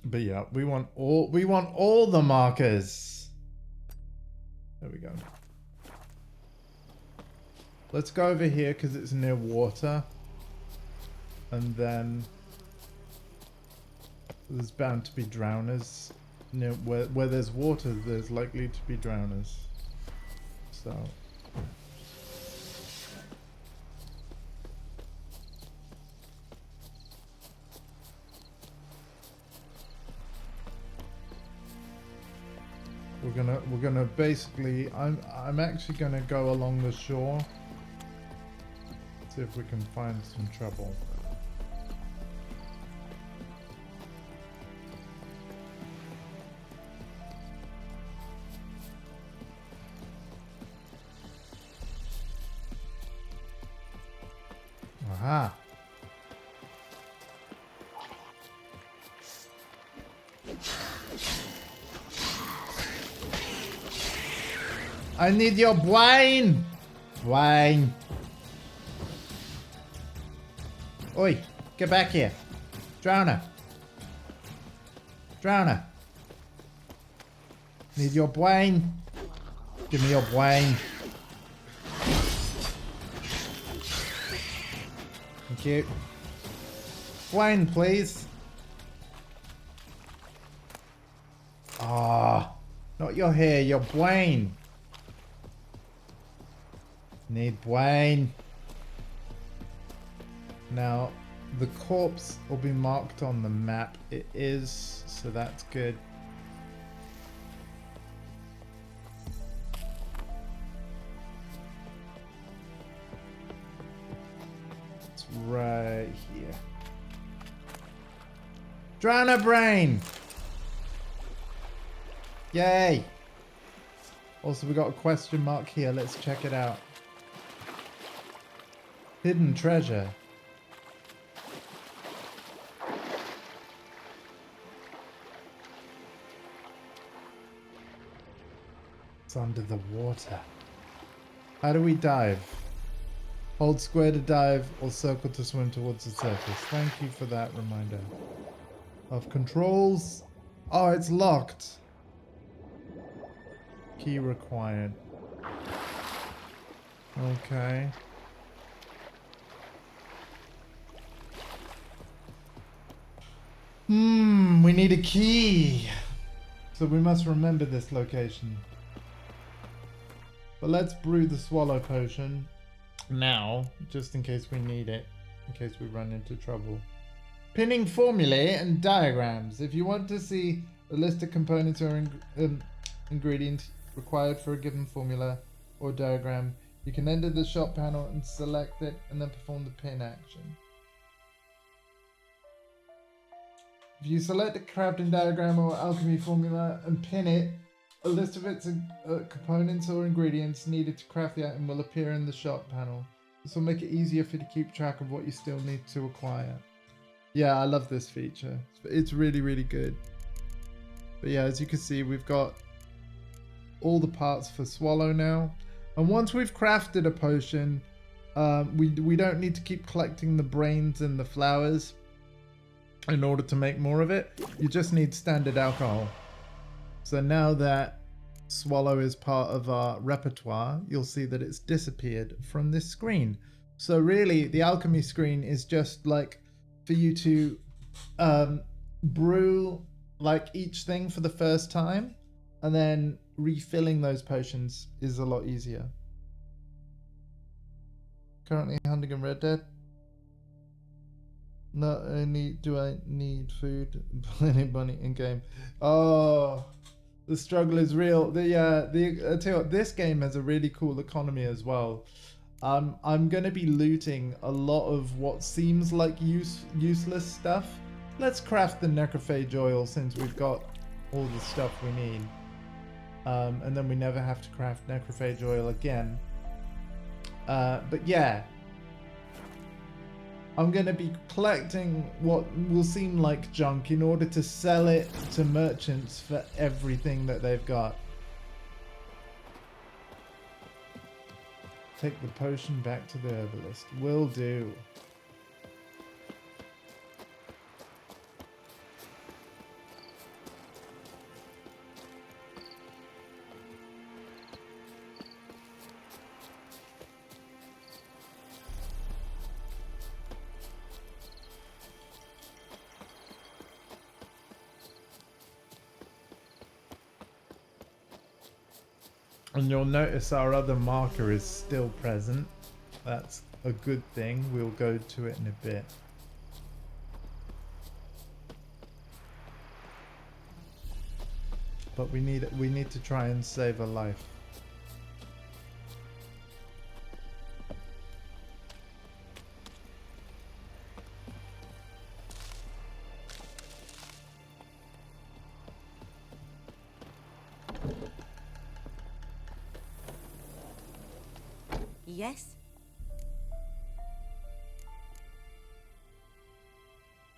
But yeah, we want all the markers. There we go. Let's go over here because it's near water. And then there's bound to be drowners. Near where there's water, there's likely to be drowners. So we're gonna basically I'm actually gonna go along the shore. See if we can find some trouble. Aha. I need your wine! Wine. Oi, get back here. Drowner. Drowner. Need your wine. Give me your wine. Thank you. Wine, please. Ah, not your hair, your wine. Need wine. Now, the corpse will be marked on the map. It is, so that's good. It's right here. Drowner brain! Yay! Also, we got a question mark here. Let's check it out. Hidden treasure. It's under the water. How do we dive? Hold square to dive or circle to swim towards the surface. Thank you for that reminder. Of controls. Oh, it's locked. Key required. Okay. We need a key. So we must remember this location. But let's brew the swallow potion now, just in case we need it, in case we run into trouble. Pinning formulae and diagrams. If you want to see a list of components or ingredients required for a given formula or diagram, you can enter the shop panel and select it and then perform the pin action. If you select a crafting diagram or alchemy formula and pin it, a list of its components or ingredients needed to craft the item will appear in the shop panel. This will make it easier for you to keep track of what you still need to acquire. Yeah, I love this feature. It's really, really good. But yeah, as you can see, we've got all the parts for Swallow now. And once we've crafted a potion, we don't need to keep collecting the brains and the flowers in order to make more of it. You just need standard alcohol. So now that Swallow is part of our repertoire, you'll see that it's disappeared from this screen. So really, the alchemy screen is just like for you to brew like each thing for the first time, and then refilling those potions is a lot easier. Currently hunting in Red Dead. Not only do I need food, plenty of money in game. Oh, the struggle is real. I tell you what, this game has a really cool economy as well. I'm gonna be looting a lot of what seems like useless stuff. Let's craft the necrophage oil since we've got all the stuff we need. And then we never have to craft necrophage oil again. But yeah, I'm going to be collecting what will seem like junk in order to sell it to merchants for everything that they've got. Take the potion back to the herbalist. Will do. And you'll notice our other marker is still present. That's a good thing. We'll go to it in a bit. But we need to try and save a life. Yes?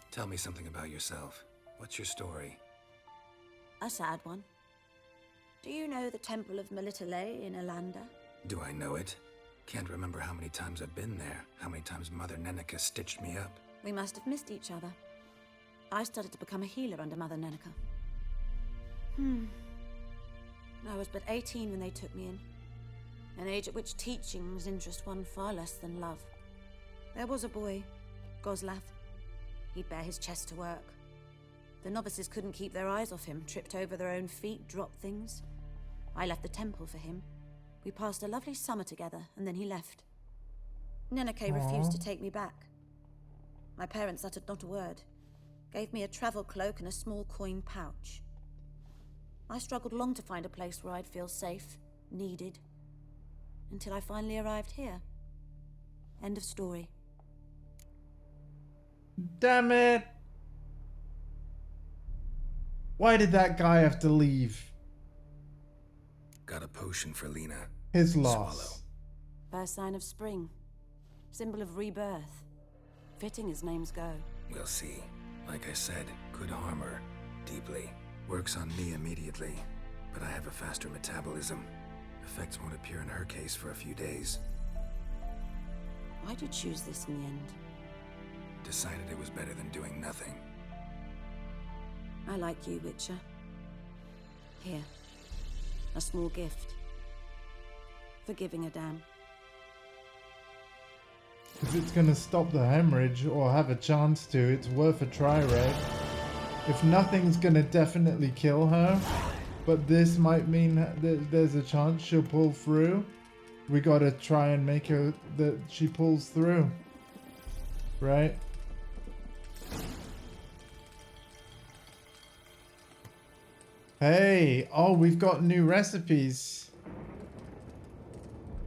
Tell me something about yourself. What's your story? A sad one. Do you know the Temple of Melitele in Alanda? Do I know it? Can't remember how many times I've been there, how many times Mother Nenica stitched me up. We must have missed each other. I started to become a healer under Mother Nenica. I was but 18 when they took me in. An age at which teachings interest one far less than love. There was a boy, Goslav. He'd bear his chest to work. The novices couldn't keep their eyes off him, tripped over their own feet, dropped things. I left the temple for him. We passed a lovely summer together, and then he left. Nenike refused to take me back. My parents uttered not a word, gave me a travel cloak and a small coin pouch. I struggled long to find a place where I'd feel safe, needed, until I finally arrived here. End of story. Damn it! Why did that guy have to leave? Got a potion for Lena. His loss. Swallow. First sign of spring. Symbol of rebirth. Fitting as names go. We'll see. Like I said, could harm her. Deeply. Works on me immediately. But I have a faster metabolism. Effects won't appear in her case for a few days. Why'd you choose this in the end? Decided it was better than doing nothing. I like you, Witcher. Here. A small gift. For giving a damn. If it's gonna stop the hemorrhage or have a chance to, it's worth a try, right? If nothing's gonna definitely kill her, but this might mean that there's a chance she'll pull through, we gotta try and make her that she pulls through. Right? Hey, oh, we've got new recipes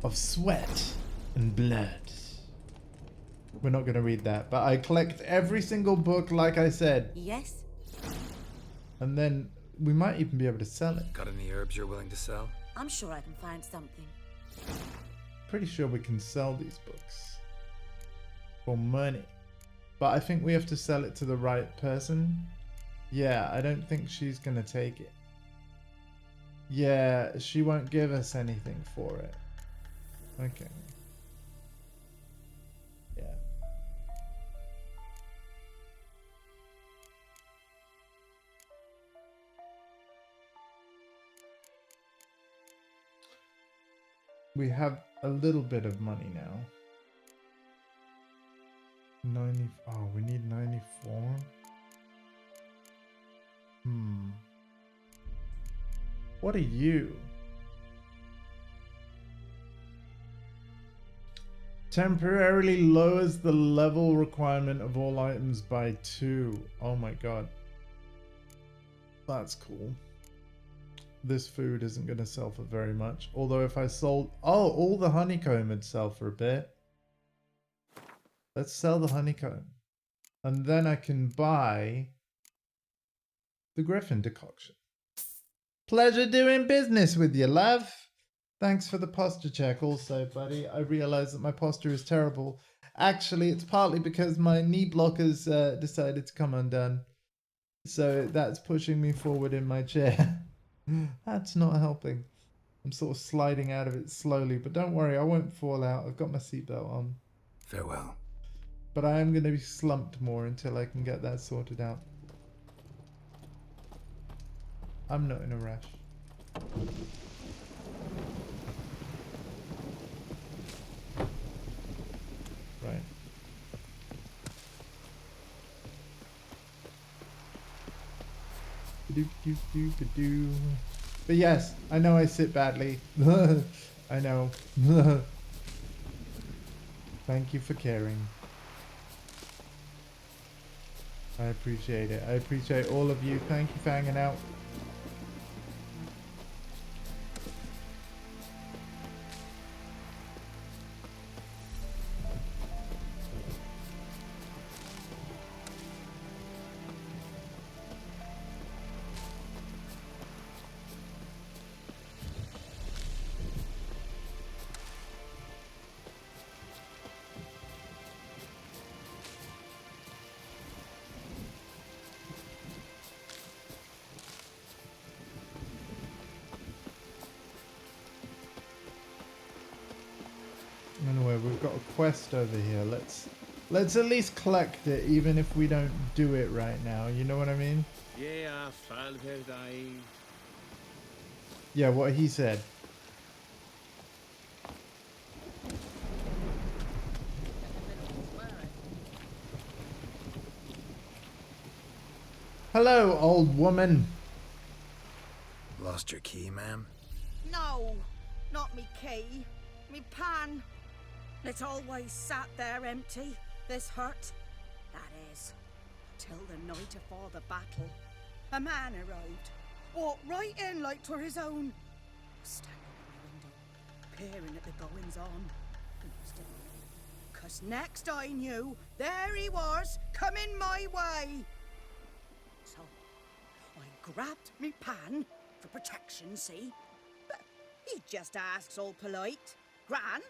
of sweat and blood. We're not gonna read that, but I collect every single book like I said. Yes? And then we might even be able to sell it. Got any herbs you're willing to sell? I'm sure I can find something. Pretty sure we can sell these books for money. But I think we have to sell it to the right person. Yeah, I don't think she's gonna take it. Yeah, she won't give us anything for it. Okay. Yeah. We have a little bit of money now. 90. Oh, we need 94. What are you? Temporarily lowers the level requirement of all items by 2. Oh my god. That's cool. This food isn't going to sell for very much. Although if I sold... Oh, all the honeycomb would sell for a bit. Let's sell the honeycomb. And then I can buy the griffin decoction. Pleasure doing business with you, love. Thanks for the posture check also, buddy. I realize that my posture is terrible. Actually, it's partly because my knee blockers decided to come undone. So that's pushing me forward in my chair. That's not helping. I'm sort of sliding out of it slowly, but don't worry, I won't fall out. I've got my seatbelt on. Farewell. But I am going to be slumped more until I can get that sorted out. I'm not in a rush. Right. Do. But yes, I know I sit badly. I know. Thank you for caring. I appreciate it. I appreciate all of you. Thank you for hanging out. Anyway, we've got a quest over here. Let's at least collect it, even if we don't do it right now. You know what I mean? Yeah, Yeah, what he said. Hello, old woman. Lost your key, ma'am? No, not me key. Me pan. It's always sat there empty, this hut. That is, till the night afore the battle. A man arrived, walked right in like 'twere his own. Standing in the window, peering at the goings on. Cause next I knew, there he was, coming my way. So, I grabbed me pan, for protection, see? But he just asks all polite, Gran,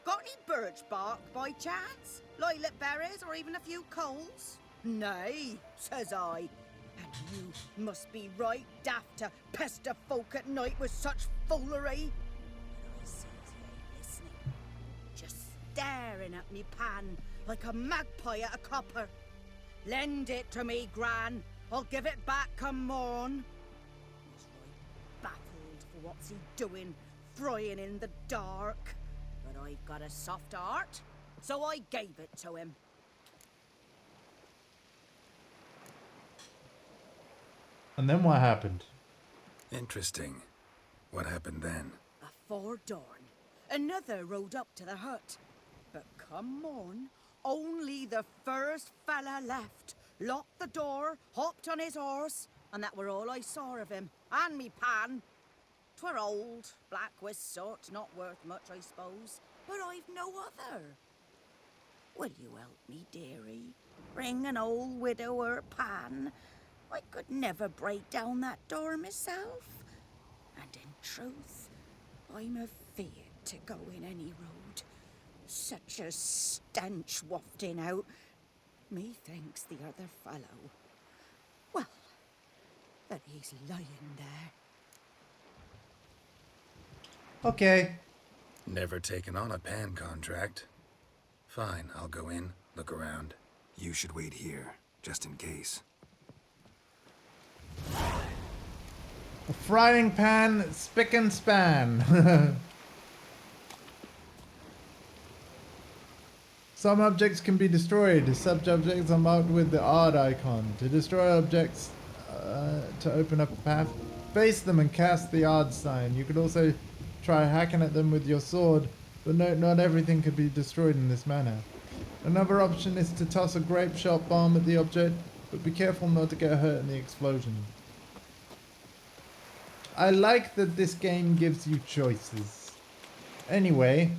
got any birch bark by chance? Lilac berries or even a few coals? Nay, says I. And you must be right daft to pester folk at night with such foolery. But I sees he listening, just staring at me pan like a magpie at a copper. Lend it to me, Gran. I'll give it back come morn. He's right baffled for what's he doing, frying in the dark. But I've got a soft heart, so I gave it to him. And then what happened? Interesting. What happened then? Afore dawn, another rode up to the hut. But come morn, only the first fella left. Locked the door, hopped on his horse, and that were all I saw of him. And me pan. 'Twere old, black with soot, not worth much, I suppose. But I've no other. Will you help me, dearie? Bring an old widower pan. I could never break down that door myself. And in truth, I'm afeard to go in any road. Such a stench wafting out. Methinks the other fellow, well, that he's lying there. Okay. Never taken on a pan contract. Fine, I'll go in, look around. You should wait here, just in case. A frying pan, spick and span. Some objects can be destroyed. Such objects are marked with the odd icon. To destroy objects, to open up a path, face them and cast the odd sign. You could also try hacking at them with your sword, but note not everything could be destroyed in this manner. Another option is to toss a grape shot bomb at the object, but be careful not to get hurt in the explosion. I like that this game gives you choices. Anyway.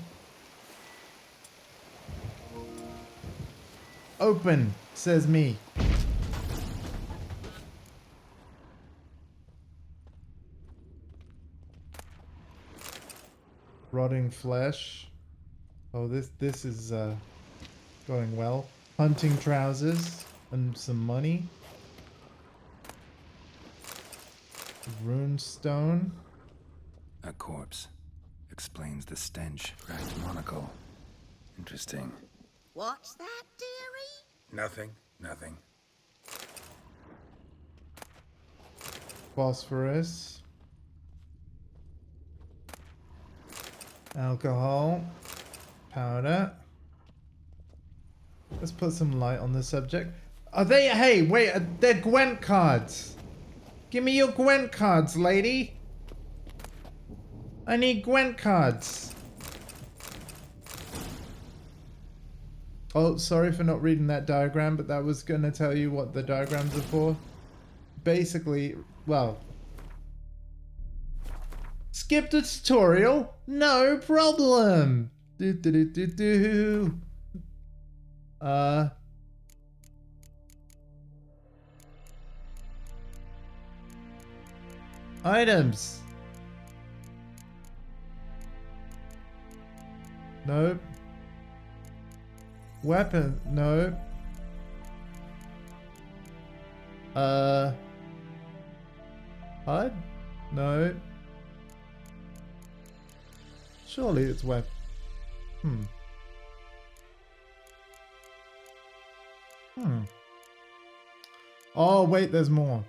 Open, says me. Rotting flesh. Oh, this is going well. Hunting trousers and some money. Rune stone. A corpse. Explains the stench. Cracked monocle. Interesting. What's that, dearie? Nothing. Phosphorus. Alcohol. Powder. Let's put some light on the subject. Are they? Hey, wait, they're Gwent cards. Give me your Gwent cards, lady. I need Gwent cards. Oh, sorry for not reading that diagram, but that was going to tell you what the diagrams are for. Basically, well... Skip the tutorial? No problem! Items. Nope. Weapon, no. HUD? No. Surely it's weapon. Oh, wait, there's more.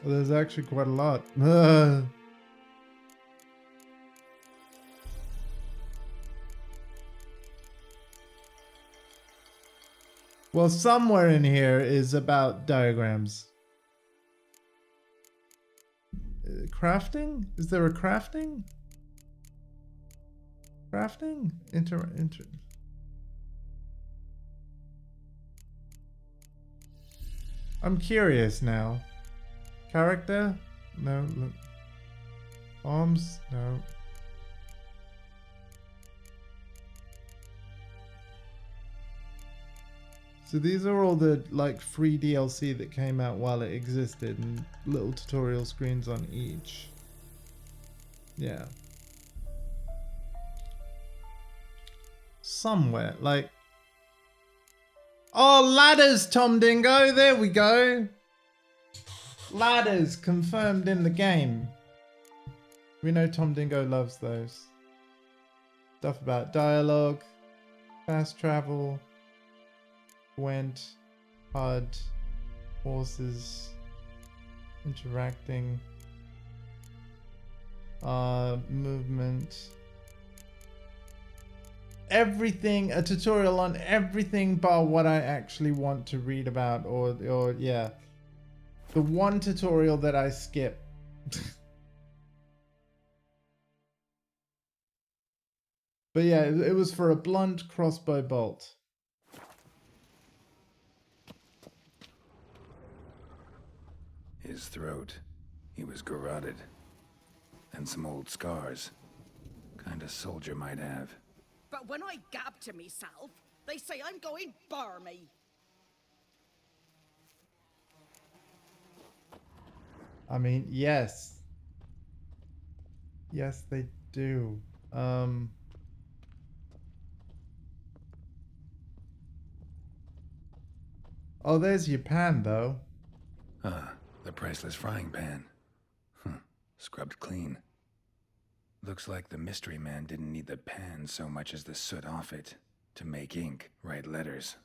There's actually quite a lot. Well, somewhere in here is about diagrams. Crafting? Is there a crafting? Crafting? I'm curious now. Character? No. Look. Arms? No. So these are all the like free DLC that came out while it existed, and little tutorial screens on each. Yeah. Somewhere, like... Oh, ladders, Tom Dingo! There we go! Ladders confirmed in the game. We know Tom Dingo loves those. Stuff about dialogue, fast travel, Gwent, HUD, horses, interacting, movement. Everything, a tutorial on everything but what I actually want to read about, or yeah. The one tutorial that I skip. But yeah, it was for a blunt crossbow bolt. His throat. He was garroted. And some old scars. Kind of soldier might have. But when I gab to myself, they say I'm going barmy. I mean, yes. Yes, they do. Oh, there's your pan, though. Ah, the priceless frying pan. Scrubbed clean. Looks like the mystery man didn't need the pan so much as the soot off it to make ink, write letters.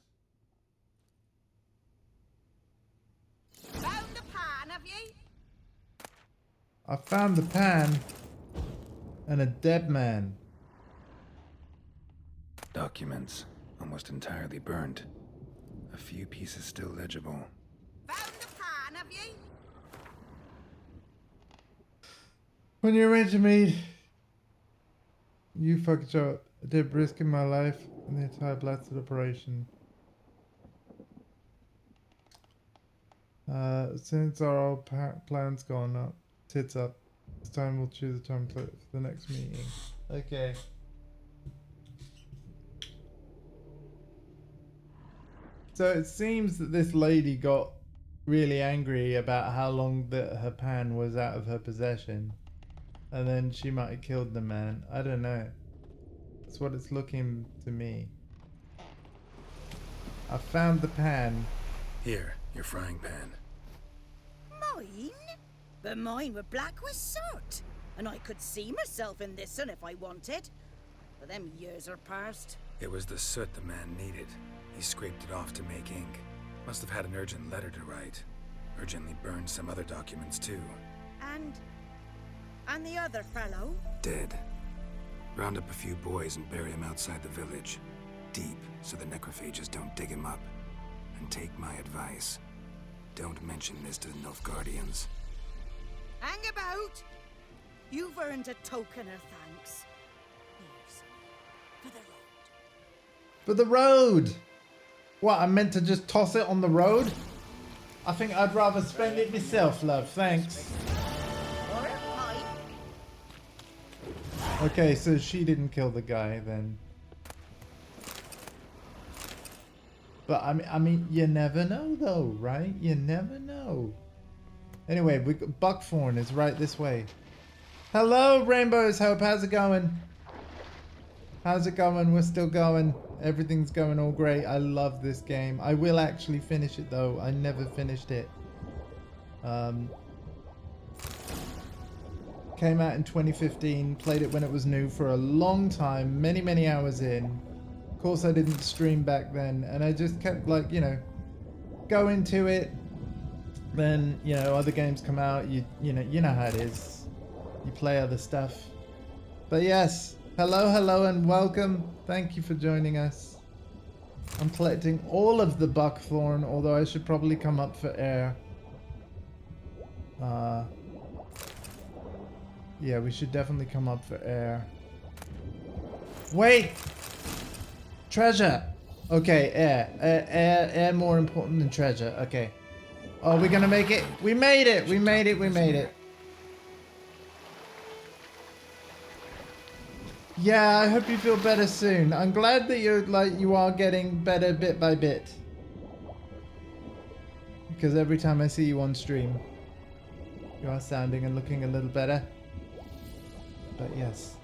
Found the pan, have ye? I found the pan and a dead man. Documents, almost entirely burned. A few pieces still legible. Found the pan, have ye? When you're ready to meet, you fucking shot. I did risking my life in the entire blasted operation. Since our old plan's gone up, tits up, it's time we'll choose a time for the next meeting. Okay. So it seems that this lady got really angry about how long that her pan was out of her possession. And then she might have killed the man. I don't know. That's what it's looking to me. I found the pan. Here, your frying pan. Mine? But mine were black with soot. And I could see myself in this one if I wanted. But them years are past. It was the soot the man needed. He scraped it off to make ink. Must have had an urgent letter to write. Urgently burned some other documents too. And the other fellow? Dead. Round up a few boys and bury him outside the village. Deep, so the necrophages don't dig him up. And take my advice. Don't mention this to the Nilfgaardians. Hang about! You've earned a token of thanks. Here's for the road. For the road! What, I meant to just toss it on the road? I think I'd rather spend it myself, love. Thanks. Okay, so she didn't kill the guy then. But I mean, you never know though, right? You never know. Anyway, Buckthorn is right this way. Hello, Rainbow's Hope. How's it going? How's it going? We're still going. Everything's going all great. I love this game. I will actually finish it though. I never finished it. Came out in 2015. Played it when it was new for a long time. Many hours in. Of course, I didn't stream back then, and I just kept like, you know, go into it. Then, you know, other games come out. You know how it is. You play other stuff. But yes, hello and welcome. Thank you for joining us. I'm collecting all of the buckthorn, although I should probably come up for air. Yeah, we should definitely come up for air. Wait! Treasure! Okay, air more important than treasure. Okay. Oh, we're gonna make it. We made it! We made it! We made it! Yeah, I hope you feel better soon. I'm glad that you are getting better bit by bit. Because every time I see you on stream, you are sounding and looking a little better. But yes.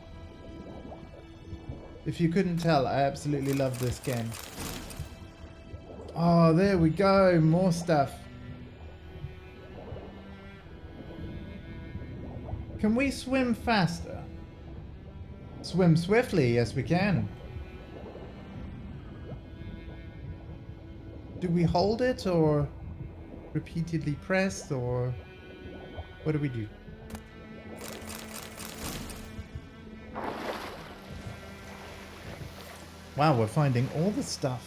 If you couldn't tell, I absolutely love this game. Oh, there we go. More stuff. Can we swim faster? Swim swiftly, yes we can. Do we hold it or repeatedly press, or what do we do? Wow, we're finding all the stuff.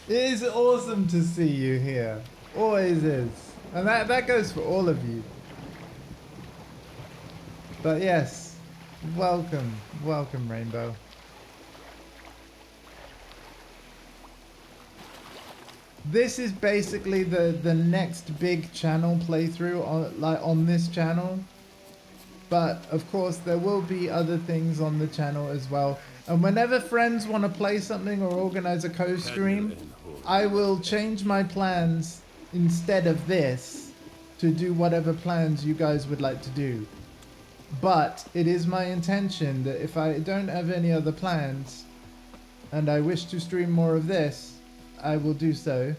It is awesome to see you here. Always is. And that goes for all of you. But yes, welcome, Rainbow. This is basically the next big channel playthrough on this channel. But of course there will be other things on the channel as well. And whenever friends want to play something or organize a co-stream, I will change my plans instead of this to do whatever plans you guys would like to do. But it is my intention that if I don't have any other plans and I wish to stream more of this, I will do so.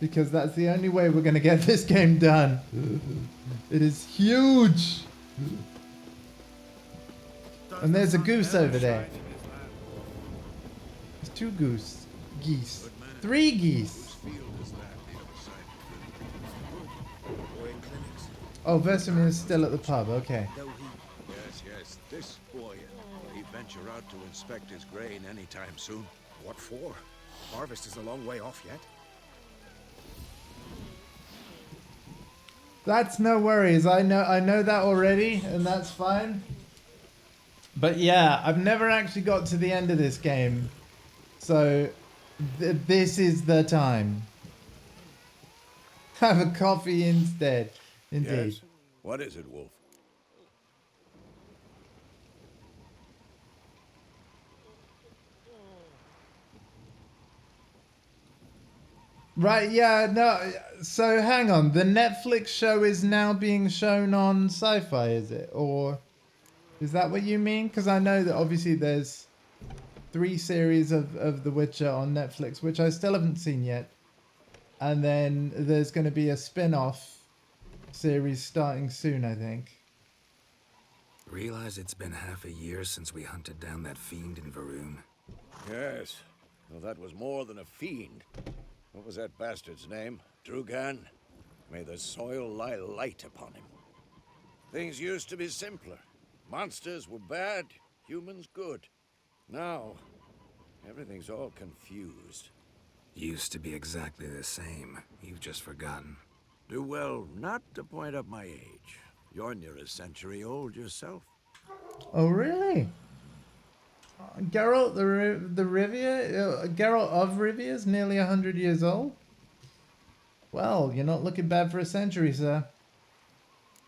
Because that's the only way we're going to get this game done. It is huge. And there's a goose over there. There's two geese. 3 geese. Oh, Vesemir is still at the pub. Okay. Yes. This boy, will he venture out to inspect his grain anytime soon? What for? Harvest is a long way off yet. That's no worries. I know that already, and that's fine. But yeah, I've never actually got to the end of this game. So this is the time. Have a coffee instead. Indeed. Yes. What is it, Wolf? Right, yeah, no, so hang on. The Netflix show is now being shown on Sci-Fi, is it? Or is that what you mean? Because I know that obviously there's 3 series of The Witcher on Netflix, which I still haven't seen yet. And then there's going to be a spin-off series starting soon, I think. Realize it's been half a year since we hunted down that fiend in Varun? Yes. Well, that was more than a fiend. What was that bastard's name? Drugan? May the soil lie light upon him. Things used to be simpler. Monsters were bad, humans good. Now, everything's all confused. Used to be exactly the same. You've just forgotten. Do well not to point up my age. You're near a century old yourself. Oh, really? Geralt the Rivia? Geralt of Rivia is nearly 100 years old? Well, you're not looking bad for a century, sir.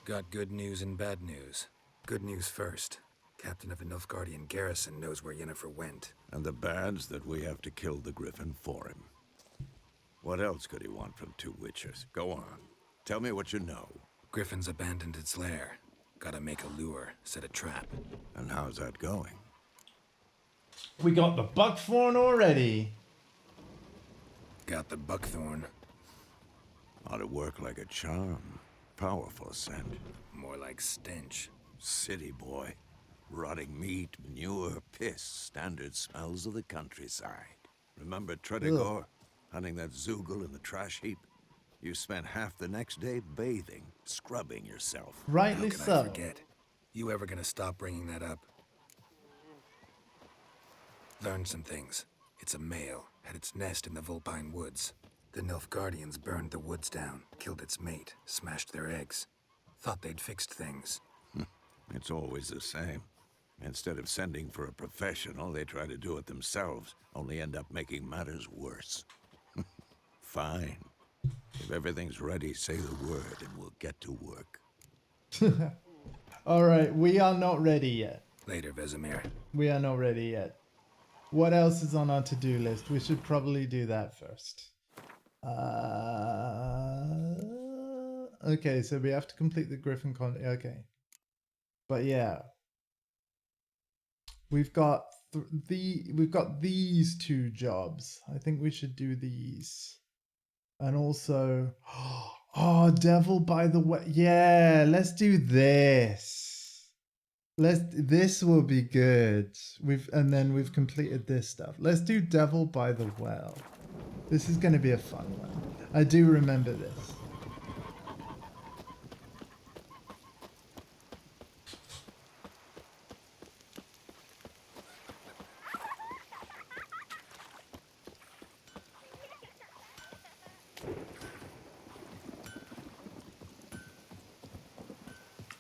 Got good news and bad news. Good news first. Captain of a Nilfgaardian garrison knows where Yennefer went. And the bad's that we have to kill the Griffin for him. What else could he want from 2 witchers? Go on. Tell me what you know. Griffin's abandoned its lair. Gotta make a lure, set a trap. And how's that going? We got the buckthorn already. Got the buckthorn. Ought to work like a charm. Powerful scent. More like stench. City boy. Rotting meat, manure, piss. Standard smells of the countryside. Remember Tredegor? Hunting that Zoogle in the trash heap? You spent half the next day bathing, scrubbing yourself. Rightly How could so. I forget? You ever gonna stop bringing that up? Learned some things. It's a male, had its nest in the Vulpine Woods. The Nilfgaardians burned the woods down, killed its mate, smashed their eggs. Thought they'd fixed things. It's always the same. Instead of sending for a professional, they try to do it themselves, only end up making matters worse. Fine. If everything's ready, say the word and we'll get to work. Alright, we are not ready yet. Later, Vesemir. We are not ready yet. What else is on our to-do list? We should probably do that first. Okay, so we have to complete the Griffin con. Okay. But yeah. We've got these 2 jobs. I think we should do these. And also, oh, Devil by the Way. Yeah, let's do this. This will be good. Then we've completed this stuff. Let's do Devil by the Well. This is going to be a fun one. I do remember this.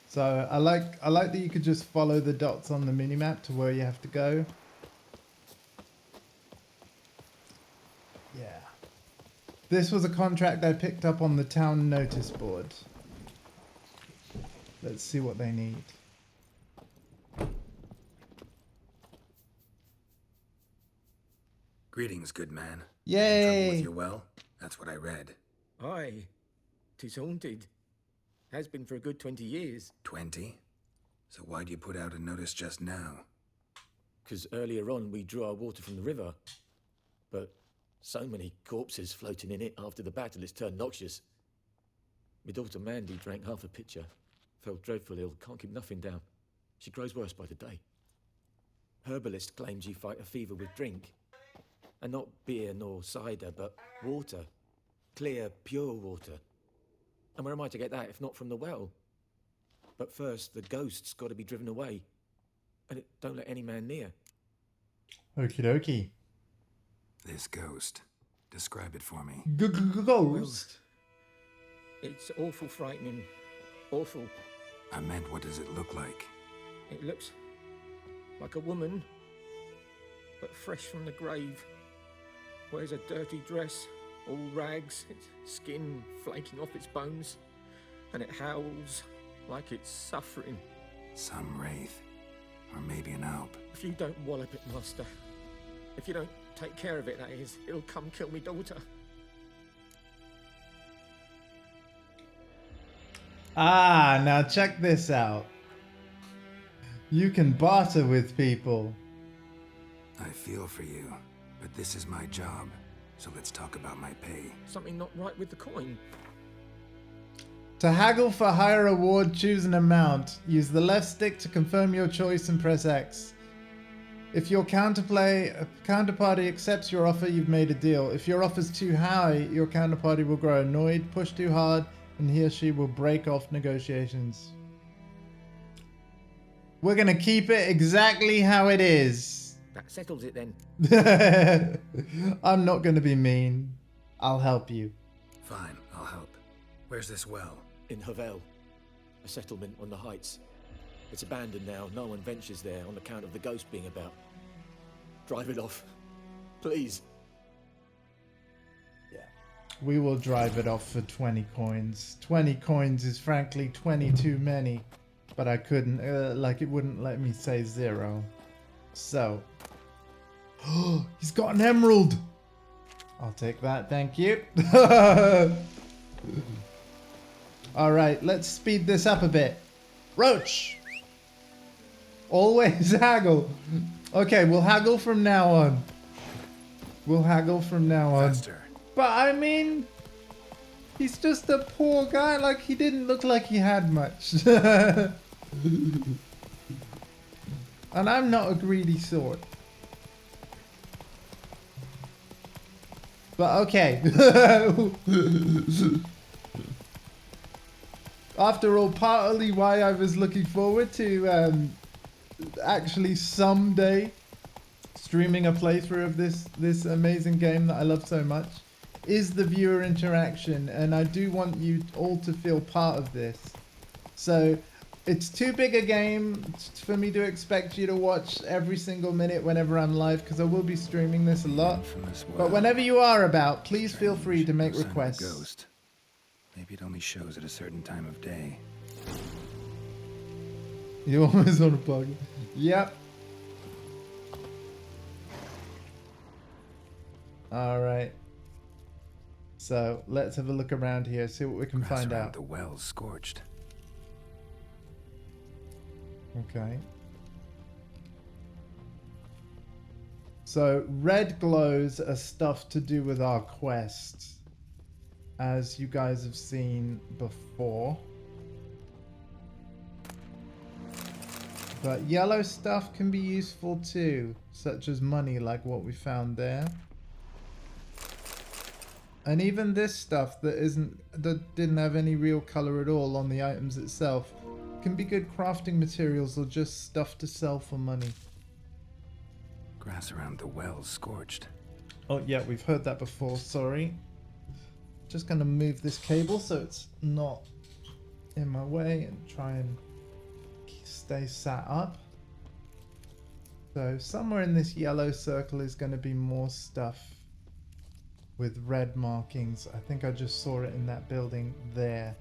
So I like that you could just follow the dots on the minimap to where you have to go. Yeah. This was a contract I picked up on the town notice board. Let's see what they need. Greetings, good man. Yay! In trouble with your well? That's what I read. Aye. 'Tis haunted. Has been for a good 20 years. 20? So why'd you put out a notice just now? 'Cause earlier on we drew our water from the river. But So many corpses floating in it after the battle it's turned noxious. My daughter Mandy drank half a pitcher. Fell dreadful ill, can't keep nothing down. She grows worse by the day. Herbalist claims you fight a fever with drink. And not beer nor cider, but water. Clear, pure water. And where am I to get that if not from the well? But first, the ghost's got to be driven away. And it don't let any man near. Okie dokie. This ghost. Describe it for me. Ghost? It's awful frightening. Awful. I meant, what does it look like? It looks like a woman, but fresh from the grave. Wears a dirty dress, all rags, its skin flaking off its bones, and it howls like it's suffering. Some wraith. Or maybe an alp. If you don't wallop it, master, if you don't take care of it, that is, it'll come kill me daughter. Ah, now check this out. You can barter with people. I feel for you, but this is my job, so let's talk about my pay. Something not right with the coin. To haggle for higher reward, choose an amount. Use the left stick to confirm your choice and press X. If your counterparty accepts your offer, you've made a deal. If your offer's too high, your counterparty will grow annoyed, push too hard, and he or she will break off negotiations. We're gonna keep it exactly how it is. That settles it then. I'm not gonna be mean. I'll help you. Fine, I'll help. Where's this well? In Havel, a settlement on the heights. It's abandoned now. No one ventures there on account of the ghost being about. Drive it off, please. We will drive it off for 20 coins. 20 coins is frankly 20 too many. But I couldn't, it wouldn't let me say 0. So. He's got an emerald! I'll take that, thank you. Alright, let's speed this up a bit. Roach! Always haggle. Okay, we'll haggle from now on. We'll haggle from now on. Faster. But I mean, he's just a poor guy. Like, he didn't look like he had much. And I'm not a greedy sort. But okay. After all, partly why I was looking forward to actually someday streaming a playthrough of this amazing game that I love so much is the viewer interaction, and I do want you all to feel part of this. So it's too big a game for me to expect you to watch every single minute whenever I'm live, because I will be streaming this a lot. But whenever you are about, please feel free to make requests. Ghost. Maybe it only shows at a certain time of day. You always want to bug. Yep. Alright. So let's have a look around here, see what we can find out. The well's scorched. Okay. So red glows are stuff to do with our quest, as you guys have seen before. But yellow stuff can be useful too, such as money, like what we found there. And even this stuff that didn't have any real color at all on the items itself can be good crafting materials or just stuff to sell for money. Grass around the well's scorched. Oh yeah, we've heard that before, sorry. Just gonna move this cable so it's not in my way and try and stay sat up. So somewhere in this yellow circle is gonna be more stuff with red markings. I think I just saw it in that building there.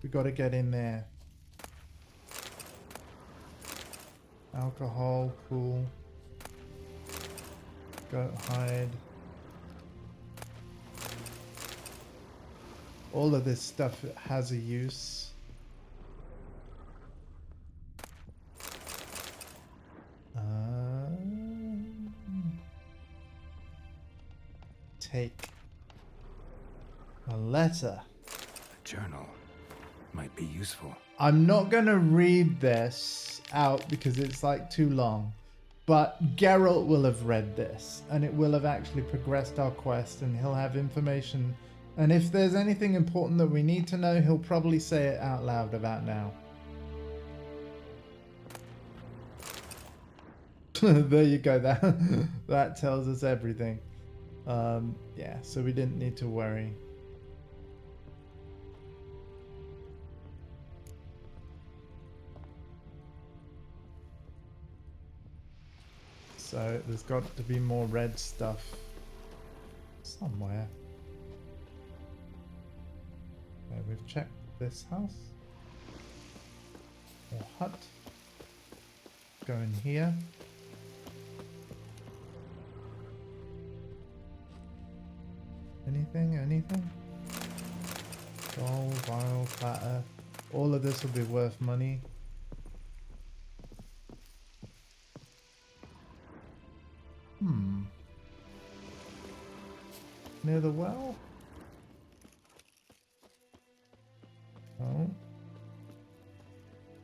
We gotta get in there. Alcohol, cool. Goat hide. All of this stuff has a use. Hey. A letter. A journal might be useful. I'm not going to read this out because it's like too long. But Geralt will have read this, and it will have actually progressed our quest, and he'll have information. And if there's anything important that we need to know, he'll probably say it out loud about now. There you go. That tells us everything. Yeah, so we didn't need to worry. So there's got to be more red stuff somewhere. Okay, we've checked this house or hut. Go in here. Anything? Gold, vial, platter. All of this will be worth money. Near the well? Oh.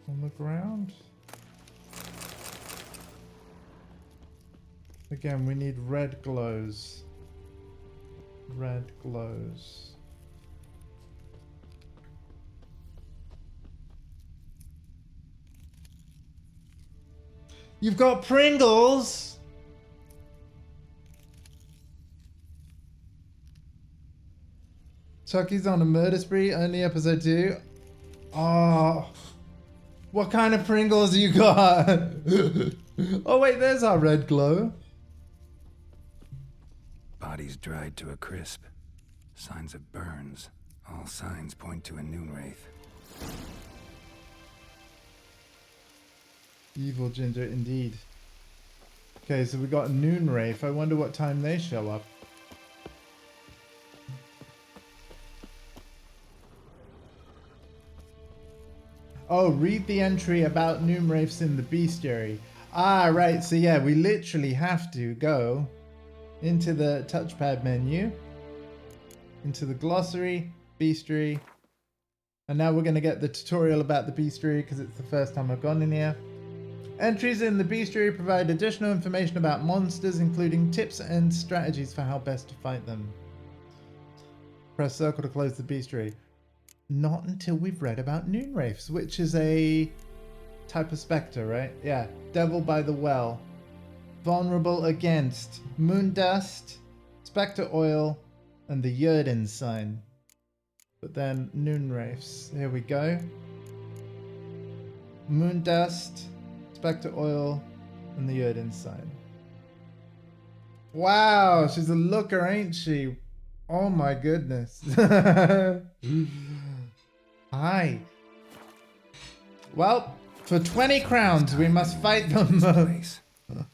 On the ground? Again, we need red glows. Red glows. You've got Pringles! Chucky's on a murder spree, only episode 2. Oh, what kind of Pringles you got? Oh wait, there's our red glow. Bodies dried to a crisp. Signs of burns. All signs point to a noon wraith. Evil ginger indeed. Okay, so we got a noon wraith. I wonder what time they show up. Oh, read the entry about noon wraiths in the bestiary. Ah, right. So yeah, we literally have to go into the touchpad menu, into the glossary, bestiary, and now we're going to get the tutorial about the bestiary because it's the first time I've gone in here. Entries in the bestiary provide additional information about monsters, including tips and strategies for how best to fight them. Press circle to close the bestiary. Not until we've read about noon wraiths, which is a type of spectre, right? Yeah. Devil by the well. Vulnerable against moon dust, spectre oil, and the Yrden sign. But then noon wraiths. Here we go. Moon dust, spectre oil, and the Yrden sign. Wow, she's a looker, ain't she? Oh my goodness. Hi. Well, for 20 crowns, we must fight them.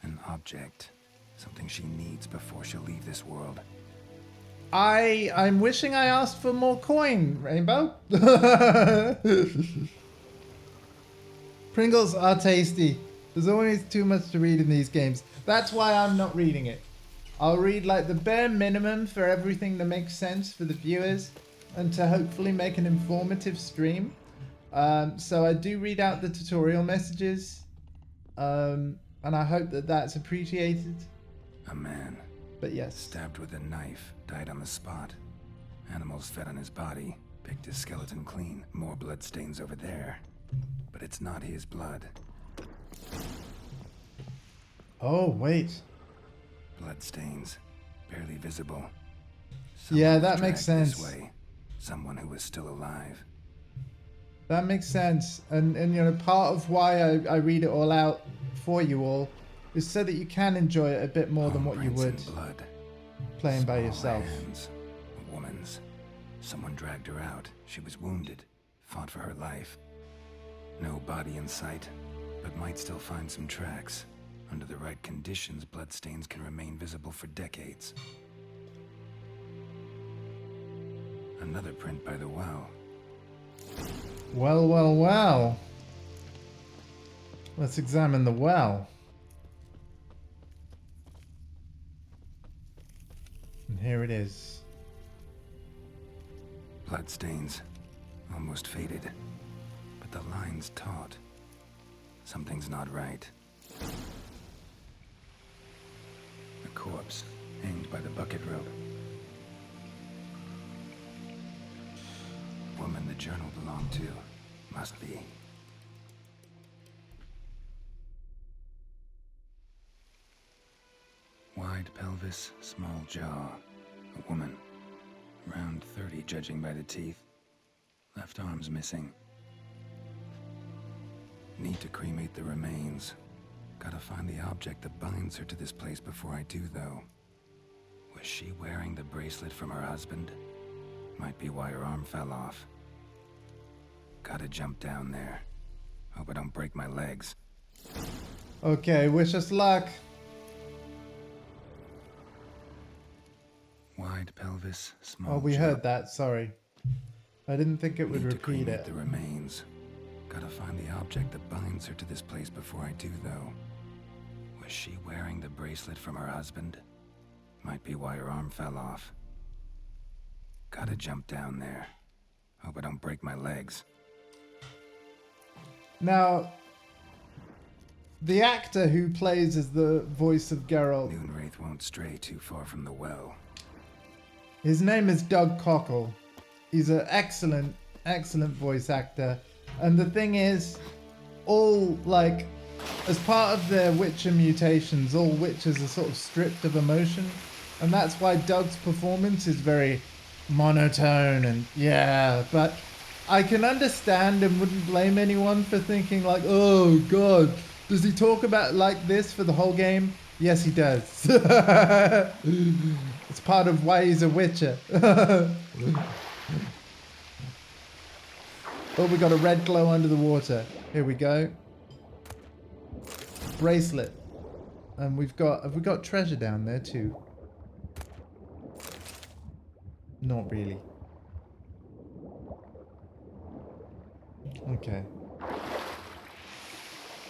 An object. Something she needs before she'll leave this world. I'm wishing I asked for more coin, Rainbow. Pringles are tasty. There's always too much to read in these games. That's why I'm not reading it. I'll read like the bare minimum for everything that makes sense for the viewers and to hopefully make an informative stream. So I do read out the tutorial messages, and I hope that that's appreciated. A man. But yes. Stabbed with a knife, died on the spot. Animals fed on his body, picked his skeleton clean. More bloodstains over there. But it's not his blood. Oh, wait. Bloodstains, barely visible. Yeah, that makes sense. This way. Someone who was still alive. That makes sense. And you know, part of why I read it all out for you all is so that you can enjoy it a bit more than what you would playing by yourself. Hands, a woman's. Someone dragged her out. She was wounded, fought for her life. No body in sight, but might still find some tracks. Under the right conditions, bloodstains can remain visible for decades. Another print by the well. Well, well, well. Let's examine the well. And here here it is. Bloodstains, almost faded, but the line's taut. Something's not right. A corpse, hanged by the bucket rope. Woman the journal belonged to, must be. Wide pelvis, small jaw. A woman. Around 30, judging by the teeth. Left arm's missing. Need to cremate the remains. Gotta find the object that binds her to this place before I do, though. Was she wearing the bracelet from her husband? Might be why her arm fell off. Gotta jump down there. Hope I don't break my legs. Okay, wish us luck. Wide pelvis, small. Oh, we jaw. heard that. Sorry. I didn't think it would Need to repeat cremate it. the remains. Gotta find the object that binds her to this place before I do, though. Was she wearing the bracelet from her husband? Might be why her arm fell off. Gotta jump down there. Hope I don't break my legs. Now, the actor who plays as the voice of Geralt, Moonwraith won't stray too far from the well. his name is Doug Cockle. He's an excellent, excellent voice actor. And the thing is, all, like, as part of their Witcher mutations, all Witchers are sort of stripped of emotion. And that's why Doug's performance is very monotone and, yeah, but I can understand and wouldn't blame anyone for thinking like, oh god, does he talk about like this for the whole game? Yes, he does. It's part of why he's a Witcher. Oh, we got a red glow under the water. Here we go. Bracelet. And have we got treasure down there too? Not really. Okay.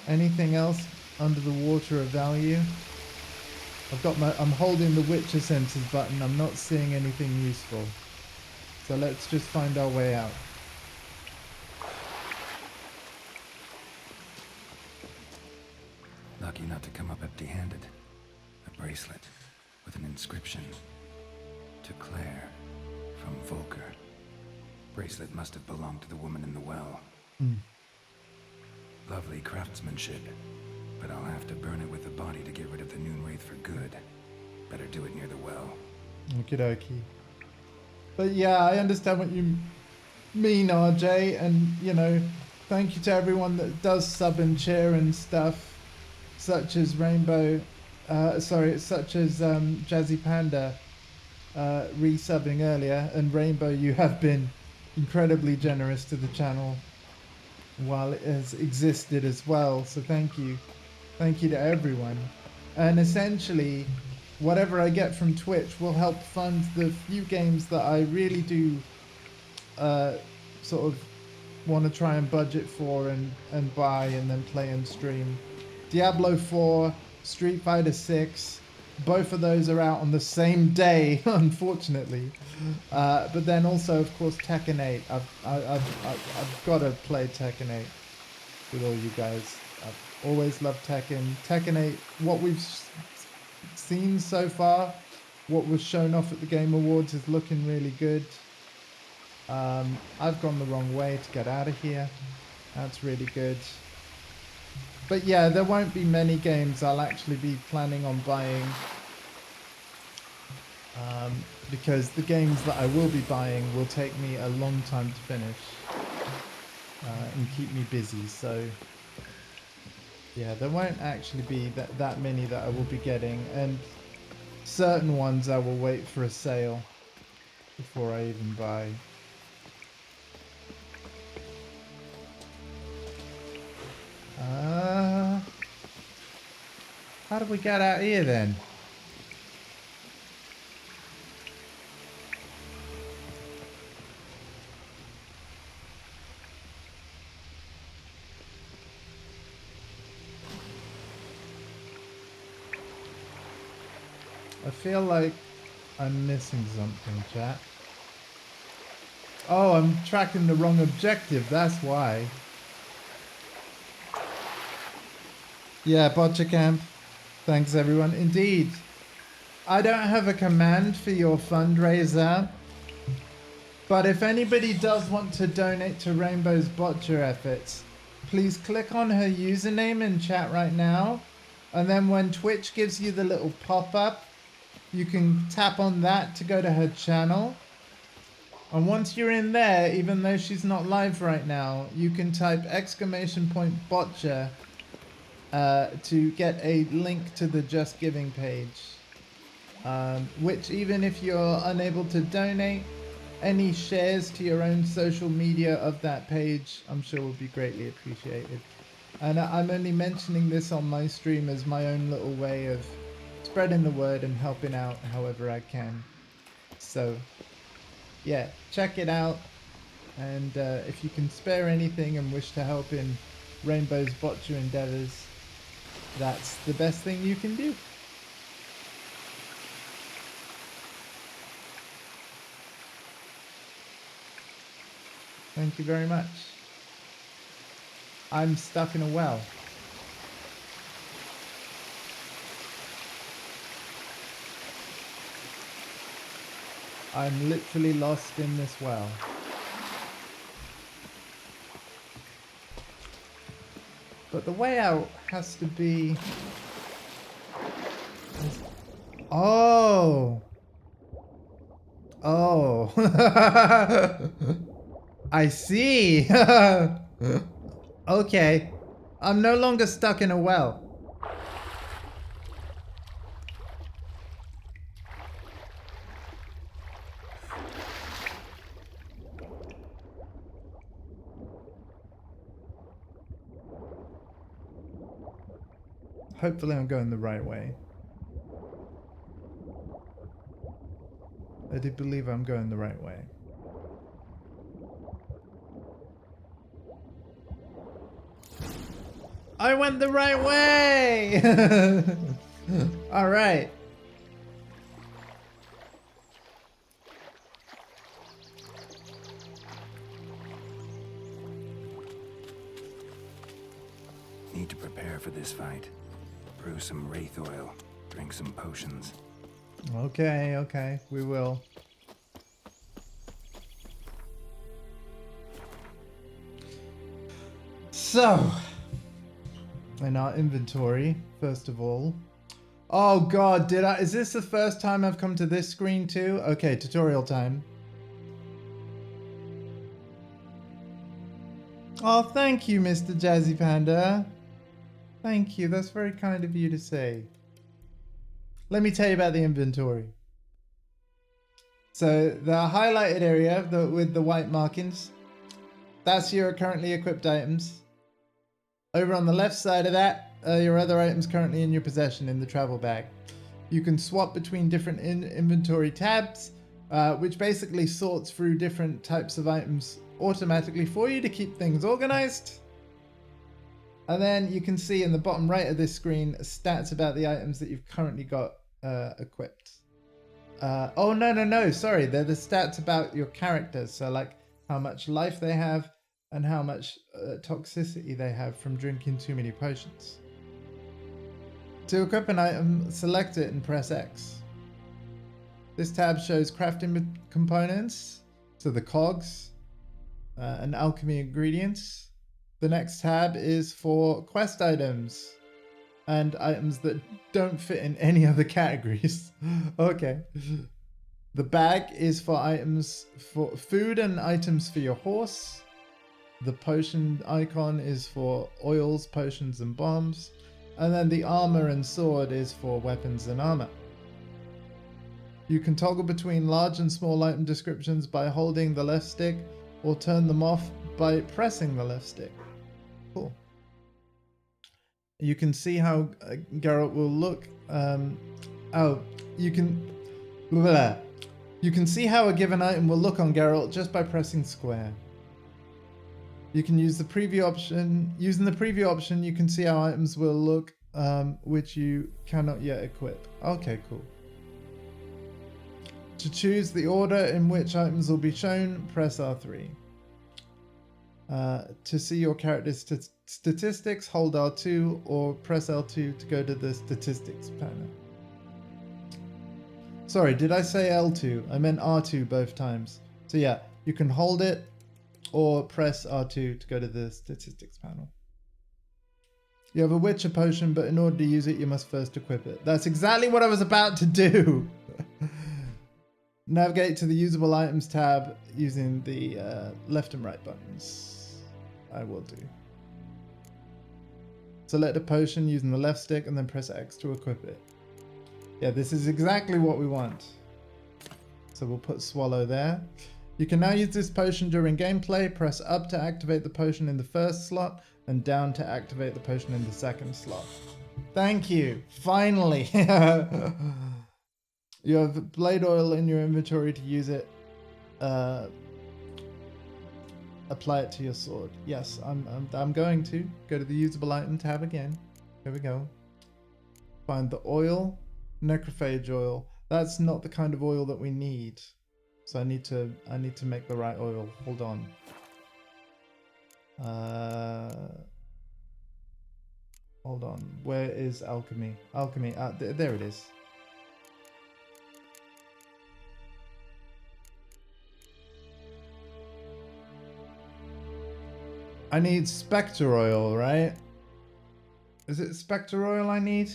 Anything else under the water of value? I'm holding the Witcher Senses button. I'm not seeing anything useful. So let's just find our way out. Lucky not to come up empty-handed. A bracelet with an inscription. To Claire, from Volker. Bracelet must have belonged to the woman in the well. Mm. Lovely craftsmanship, but I'll have to burn it with the body to get rid of the Moonwraith for good. Better do it near the well. Okie dokie. But yeah, I understand what you mean, RJ, and you know, thank you to everyone that does sub and cheer and stuff, such as Rainbow, such as Jazzy Panda resubbing earlier, and Rainbow, you have been incredibly generous to the channel while it has existed as well, so thank you to everyone. And essentially whatever I get from Twitch will help fund the few games that I really do sort of want to try and budget for and buy and then play and stream. Diablo 4, Street Fighter 6, both of those are out on the same day, unfortunately. But then also, of course, Tekken 8. I've got to play Tekken 8 with all you guys. I've always loved Tekken. Tekken 8, what we've seen so far, what was shown off at the Game Awards is looking really good. I've gone the wrong way to get out of here. That's really good. But yeah, there won't be many games I'll actually be planning on buying. Because the games that I will be buying will take me a long time to finish. And keep me busy, so... yeah, there won't actually be that many that I will be getting. And certain ones I will wait for a sale before I even buy. How do we get out here then? I feel like I'm missing something, chat. Oh, I'm tracking the wrong objective, that's why. Yeah, Botcha Camp. Thanks, everyone. Indeed. I don't have a command for your fundraiser, but if anybody does want to donate to Rainbow's Botcha efforts, please click on her username in chat right now, and then when Twitch gives you the little pop-up, you can tap on that to go to her channel. And once you're in there, even though she's not live right now, you can type !botcha to get a link to the Just Giving page. Which, even if you're unable to donate, any shares to your own social media of that page, I'm sure will be greatly appreciated. And I'm only mentioning this on my stream as my own little way of spreading the word and helping out however I can. So, yeah, check it out. And if you can spare anything and wish to help in Rainbow's Botcha endeavors, that's the best thing you can do. Thank you very much. I'm stuck in a well. I'm literally lost in this well. But the way out has to be... Oh! Oh! I see! Okay. I'm no longer stuck in a well. Hopefully I'm going the right way. I do believe I'm going the right way. I went the right way! All right. Need to prepare for this fight. Brew some wraith oil. Drink some potions. Okay, okay, we will. So, in our inventory, first of all. Oh god, is this the first time I've come to this screen too? Okay, tutorial time. Oh, thank you, Mr. Jazzy Panda. Thank you, that's very kind of you to say. Let me tell you about the inventory. So the highlighted area with the white markings, that's your currently equipped items. Over on the left side of that, your other items currently in your possession in the travel bag. You can swap between different inventory tabs, which basically sorts through different types of items automatically for you to keep things organized. And then you can see in the bottom right of this screen stats about the items that you've currently got equipped. Oh, no, sorry. They're the stats about your characters. So like how much life they have and how much toxicity they have from drinking too many potions. To equip an item, select it and press X. This tab shows crafting components, so the cogs, and alchemy ingredients. The next tab is for quest items and items that don't fit in any other categories. Okay. The bag is for items for food and items for your horse. The potion icon is for oils, potions, and bombs. And then the armor and sword is for weapons and armor. You can toggle between large and small item descriptions by holding the left stick or turn them off by pressing the left stick. Cool. You can see how Geralt will look. You can see how a given item will look on Geralt just by pressing square. You can use the preview option. Using the preview option, you can see how items will look, which you cannot yet equip. Okay, cool. To choose the order in which items will be shown, press R3. To see your character's statistics, hold R2 or press L2 to go to the statistics panel. Sorry, did I say L2? I meant R2 both times. So yeah, you can hold it or press R2 to go to the statistics panel. You have a Witcher potion, but in order to use it, you must first equip it. That's exactly what I was about to do. Navigate to the usable items tab using the left and right buttons. I will do. Select a potion using the left stick and then press X to equip it. Yeah, this is exactly what we want. So we'll put Swallow there. You can now use this potion during gameplay. Press up to activate the potion in the first slot and down to activate the potion in the second slot. Thank you. Finally. You have blade oil in your inventory to use it. Apply it to your sword. Yes, I'm going to go to the usable item tab again. Here we go. Find the oil, necrophage oil. That's not the kind of oil that we need. So I need to make the right oil. Hold on. Hold on. Where is alchemy? Alchemy. There it is. I need Spectre oil, right? Is it Spectre oil I need?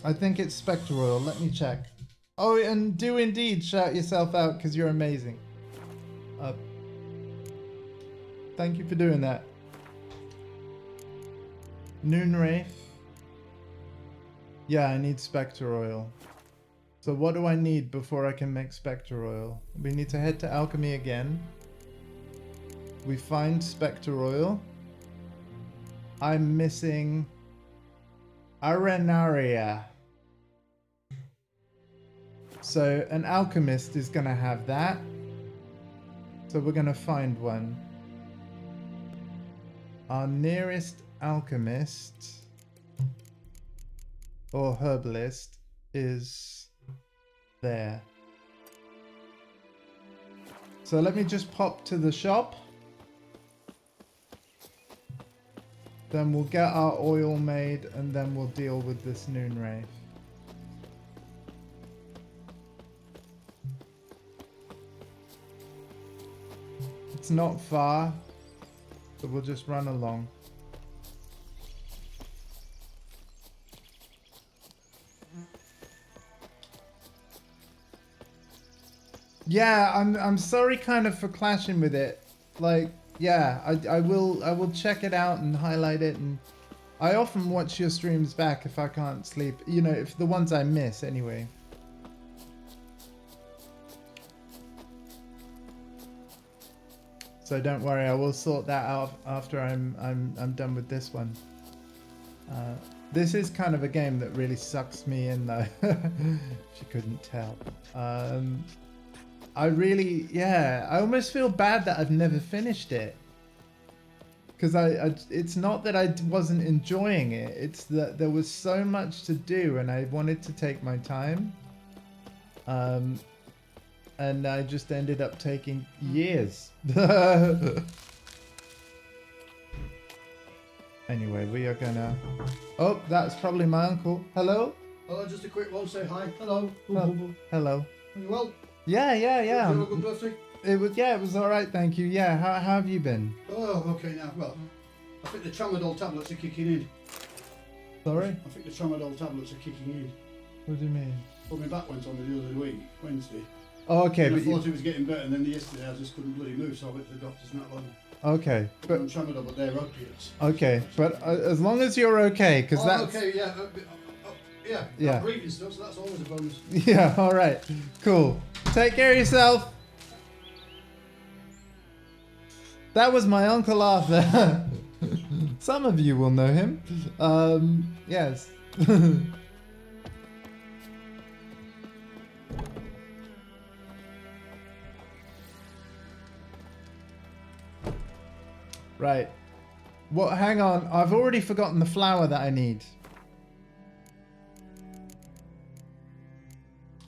I think it's Spectre oil. Let me check. Oh, and do indeed shout yourself out because you're amazing. Thank you for doing that. Noon Wraith. Yeah, I need Spectre oil. So what do I need before I can make Spectre oil? We need to head to alchemy again. We find Spectre oil. I'm missing Arenaria. So an alchemist is gonna have that. So we're gonna find one. Our nearest alchemist or herbalist is there. So let me just pop to the shop. Then we'll get our oil made and then we'll deal with this Noon Wraith. It's not far, so we'll just run along. Yeah, I'm sorry kind of for clashing with it. Like, yeah, I will check it out and highlight it, and I often watch your streams back if I can't sleep. You know, if the ones I miss anyway. So don't worry, I will sort that out after I'm done with this one. This is kind of a game that really sucks me in though. If you couldn't tell. I really, yeah, I almost feel bad that I've never finished it. Because it's not that I wasn't enjoying it, it's that there was so much to do and I wanted to take my time. And I just ended up taking years. Anyway, we are gonna... Oh, that's probably my uncle. Hello? Hello, just a quick one, say hi. Hello. Hello. Are you well? Yeah. Did you have a good birthday? It was alright, thank you. Yeah, how have you been? Oh, okay now. Well, I think the tramadol tablets are kicking in. Sorry? I think the tramadol tablets are kicking in. What do you mean? Well, my back went on me the other week, Wednesday. Oh, okay. And I But thought it was getting better, and then yesterday I just couldn't bloody move, so I went to the doctor's not long. Okay. But on tramadol, but they're opiates. Okay, but as long as you're okay, because that's... okay, yeah. Yeah. I'm breathing stuff, so that's always a bonus. Yeah, alright. Cool. Take care of yourself. That was my Uncle Arthur. Some of you will know him. Yes. Right. What? Hang on. I've already forgotten the flower that I need.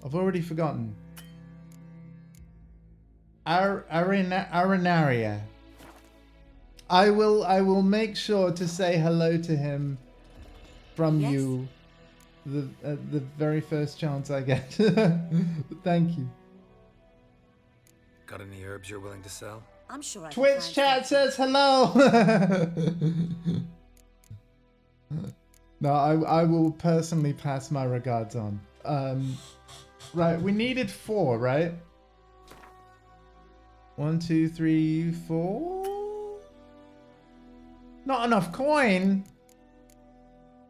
I've already forgotten. Arenaria. I will make sure to say hello to him from you the very first chance I get. Thank you. Got any herbs you're willing to sell? I'm sure I can Twitch find chat says hello. No, I will personally pass my regards on. Right, we needed 4, right? 1, 2, 3, 4. Not enough coin.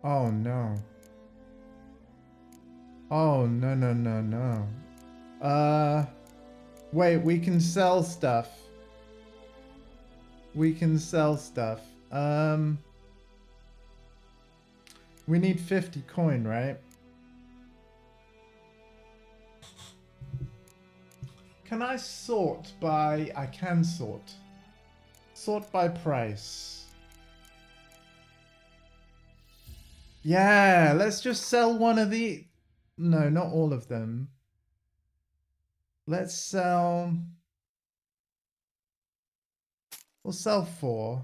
Oh no. Oh no no no no. Wait, we can sell stuff. We can sell stuff. We need 50 coin, right? Can I sort by... I can sort. Sort by price. Yeah, let's just sell one of the... No, not all of them. Let's sell... We'll sell 4.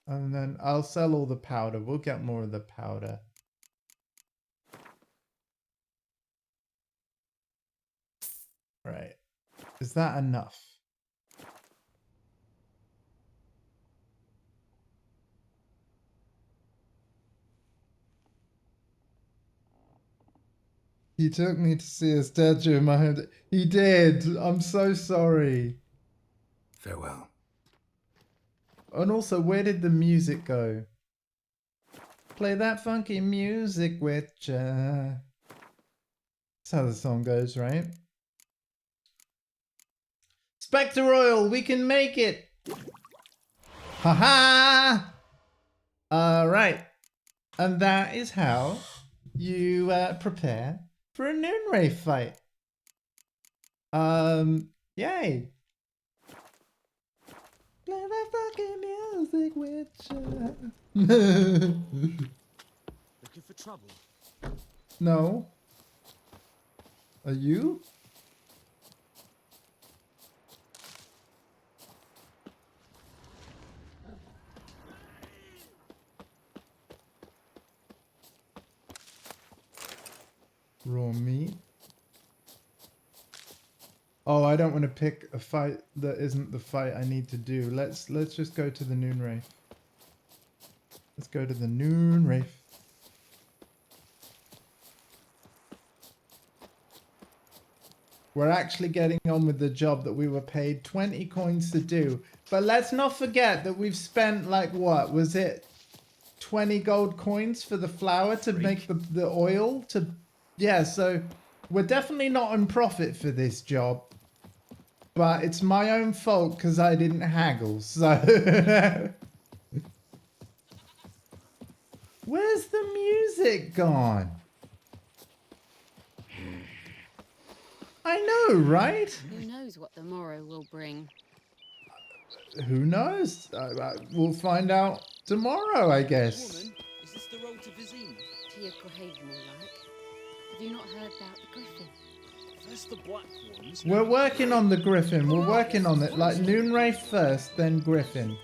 And then I'll sell all the powder. We'll get more of the powder. Right. Is that enough? He took me to see a statue in my head. He did. I'm so sorry. Farewell. And also, where did the music go? Play that funky music with ya. That's how the song goes, right? Spectre Oil, we can make it! Haha! Right. And that is how you prepare for a Noonwraith fight. Yay! Play that fucking music with ya. Looking for trouble? No. Are you? Raw meat. Oh, I don't want to pick a fight that isn't the fight I need to do. Let's just go to the Noonwraith. Let's go to the Noonwraith. We're actually getting on with the job that we were paid 20 coins to do. But let's not forget that we've spent, like, what? Was it 20 gold coins for the flour to make the oil? Yeah, so we're definitely not on profit for this job. But it's my own fault because I didn't haggle, so... Where's the music gone? I know, right? Who knows what the morrow will bring? Who knows? We'll find out tomorrow, I guess. Woman, is this the road to Vizima? To your Cohaven, more like. Have you not heard about the griffin? That's the black ones. We're working on the griffin. We're working on it. Like Noonwraith first, then griffin.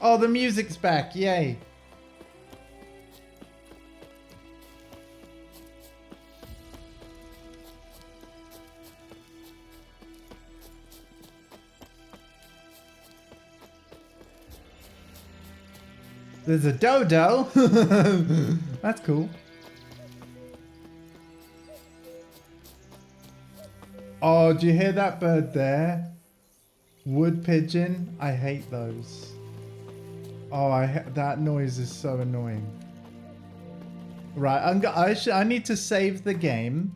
Oh, the music's back. Yay. There's a dodo. That's cool. Oh, do you hear that bird there? Wood pigeon. I hate those. Oh, that noise is so annoying. Right, I need to save the game.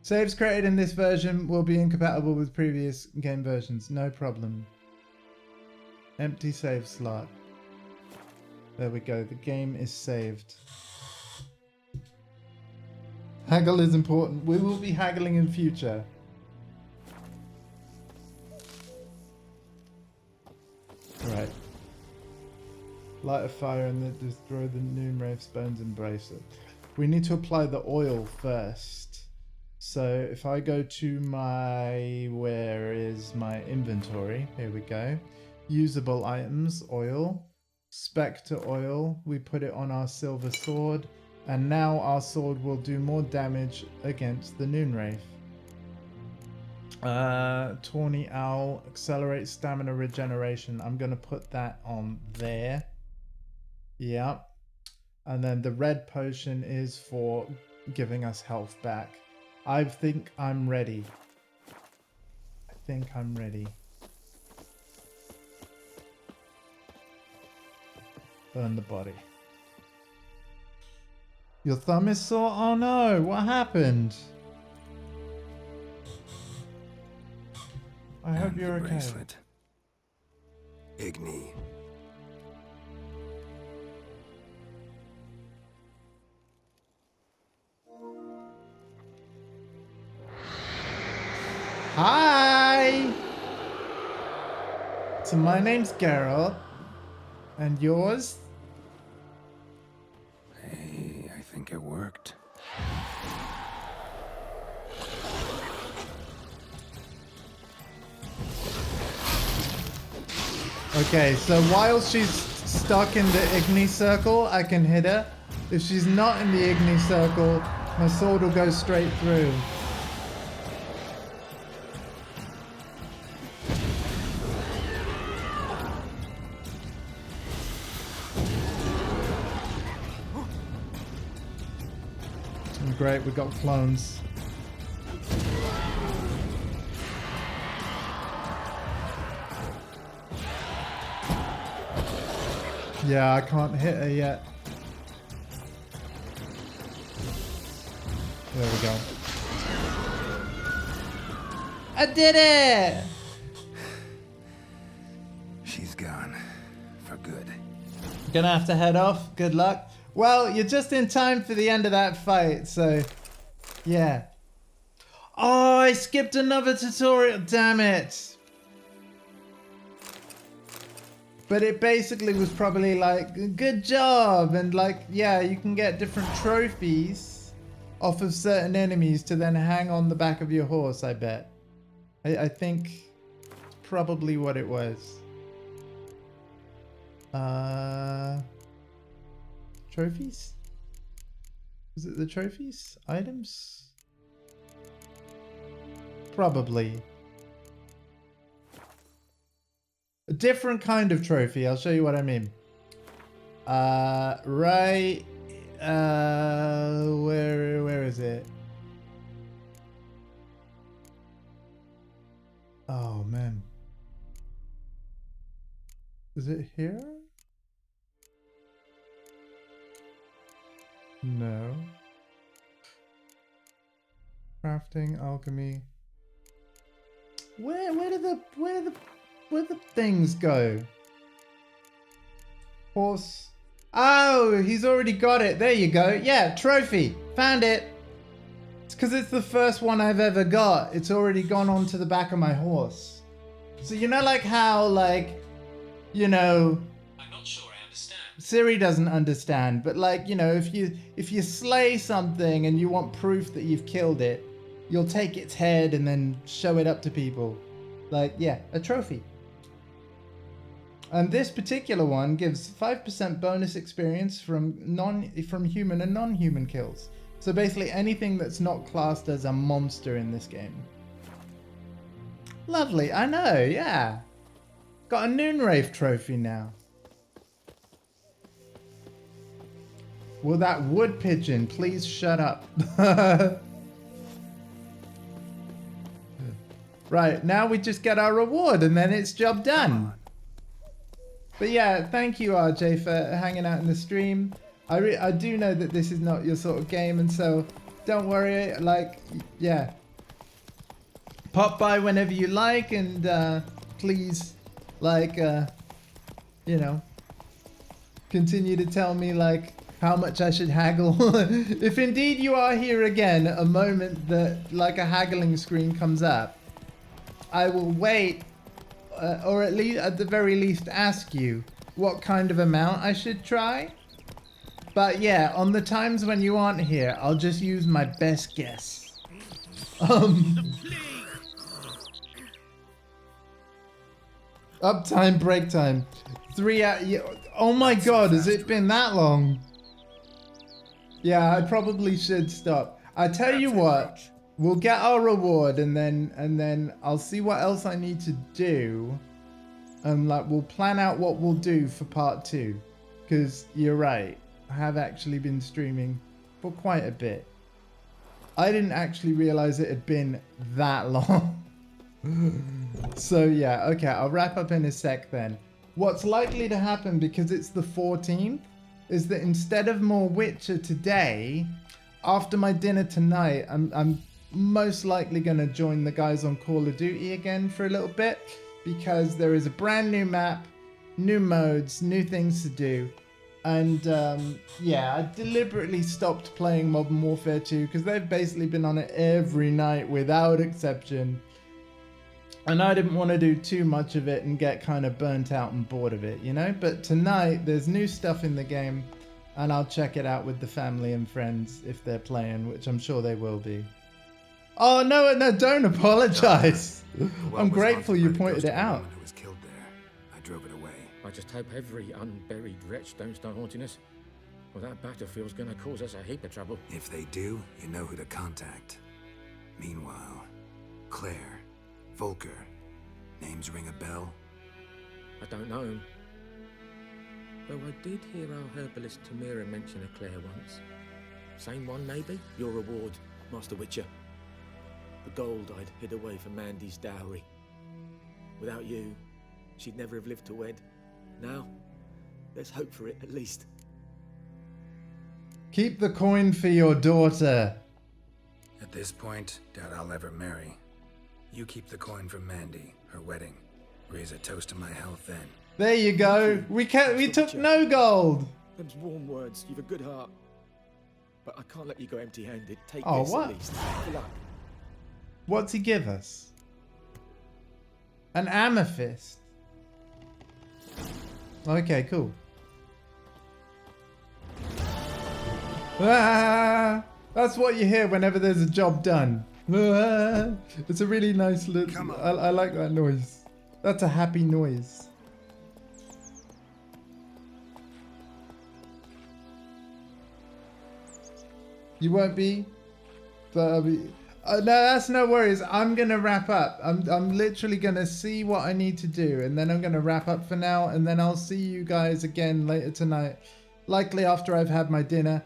Saves created in this version will be incompatible with previous game versions. No problem. Empty save slot. There we go. The game is saved. Haggle is important. We will be haggling in future. Right. Light a fire and then destroy the Noonwraith's bones and bracelet. We need to apply the oil first. So if I go to my... Where is my inventory? Here we go. Usable items, oil. Spectre oil. We put it on our silver sword. And now our sword will do more damage against the Noonwraith. Tawny Owl. Accelerate stamina regeneration. I'm going to put that on there. Yep. And then the red potion is for giving us health back. I think I'm ready. I think I'm ready. Burn the body. Your thumb is sore? Oh no, what happened? I hope you're okay. Bracelet. Igni. Hi! So my name's Geralt. And yours? Hey, I think it worked. Okay, so while she's stuck in the Igni circle, I can hit her. If she's not in the Igni circle, my sword will go straight through. Great, we got clones. Yeah, I can't hit her yet. There we go. I did it! She's gone. For good. Gonna have to head off. Good luck. Well, you're just in time for the end of that fight, so... Yeah. Oh, I skipped another tutorial. Damn it. But it basically was probably like, good job. And like, yeah, you can get different trophies off of certain enemies to then hang on the back of your horse, I bet. I think it's probably what it was. Trophies? Was it the trophies? Items? Probably. A different kind of trophy. I'll show you what I mean. Right. Where is it? Oh, man. Is it here? No. Crafting, alchemy. Where the things go? Horse. Oh, he's already got it. There you go. Yeah, trophy. Found it. It's because it's the first one I've ever got. It's already gone onto the back of my horse. So you know like how like, you know, I'm not sure I understand. Siri doesn't understand, but like, you know, if you slay something and you want proof that you've killed it, you'll take its head and then show it up to people. Like, yeah, a trophy. And this particular one gives 5% bonus experience from human and non-human kills. So basically anything that's not classed as a monster in this game. Lovely, I know, yeah. Got a Noonwraith trophy now. Will that wood pigeon please shut up? Right, now we just get our reward and then it's job done. But yeah, thank you RJ for hanging out in the stream. I do know that this is not your sort of game, and so don't worry, like, yeah. Pop by whenever you like, and please, like, you know, continue to tell me, like, how much I should haggle. If indeed you are here again, a moment that, like, a haggling screen comes up, I will wait, or at the very least ask you, what kind of amount I should try. But yeah, on the times when you aren't here, I'll just use my best guess. Uptime, break time. 3 hours. Yeah. Oh my god, has it been that long? Yeah, I probably should stop. I tell you what, we'll get our reward and then I'll see what else I need to do. And like we'll plan out what we'll do for part 2. Because you're right, I have actually been streaming for quite a bit. I didn't actually realize it had been that long. So yeah, okay, I'll wrap up in a sec then. What's likely to happen, because it's the 14th, is that instead of more Witcher today, after my dinner tonight, I'm most likely going to join the guys on Call of Duty again for a little bit, because there is a brand new map, new modes, new things to do. And yeah, I deliberately stopped playing Modern Warfare 2 because they've basically been on it every night without exception. And I didn't want to do too much of it and get kind of burnt out and bored of it, you know? But tonight, there's new stuff in the game, and I'll check it out with the family and friends if they're playing, which I'm sure they will be. Oh, no, don't apologize. I'm grateful you pointed it out. Who was killed there. I drove it away. I just hope every unburied wretch don't start haunting us. Well, that battlefield's gonna cause us a heap of trouble. If they do, you know who to contact. Meanwhile, Claire, Volker, names ring a bell? I don't know him. Though I did hear our herbalist Tamira mention a Claire once. Same one, maybe? Your reward, Master Witcher. The gold I'd hid away for Mandy's dowry. Without you, she'd never have lived to wed. Now, let's hope for it at least. Keep the coin for your daughter. At this point, doubt I'll ever marry. You keep the coin for Mandy, her wedding. Raise a toast to my health then. There you go. We took no gold. Them's warm words. You've a good heart. But I can't let you go empty-handed. Take Oh, this what? at least. Good luck. What's he give us? An amethyst. Okay, cool. Ah, that's what you hear whenever there's a job done. Ah, it's a really nice little... I like that noise. That's a happy noise. You won't be? But I'll be... no, that's no worries. I'm gonna wrap up. I'm literally gonna see what I need to do, and then I'm gonna wrap up for now, and then I'll see you guys again later tonight, likely after I've had my dinner.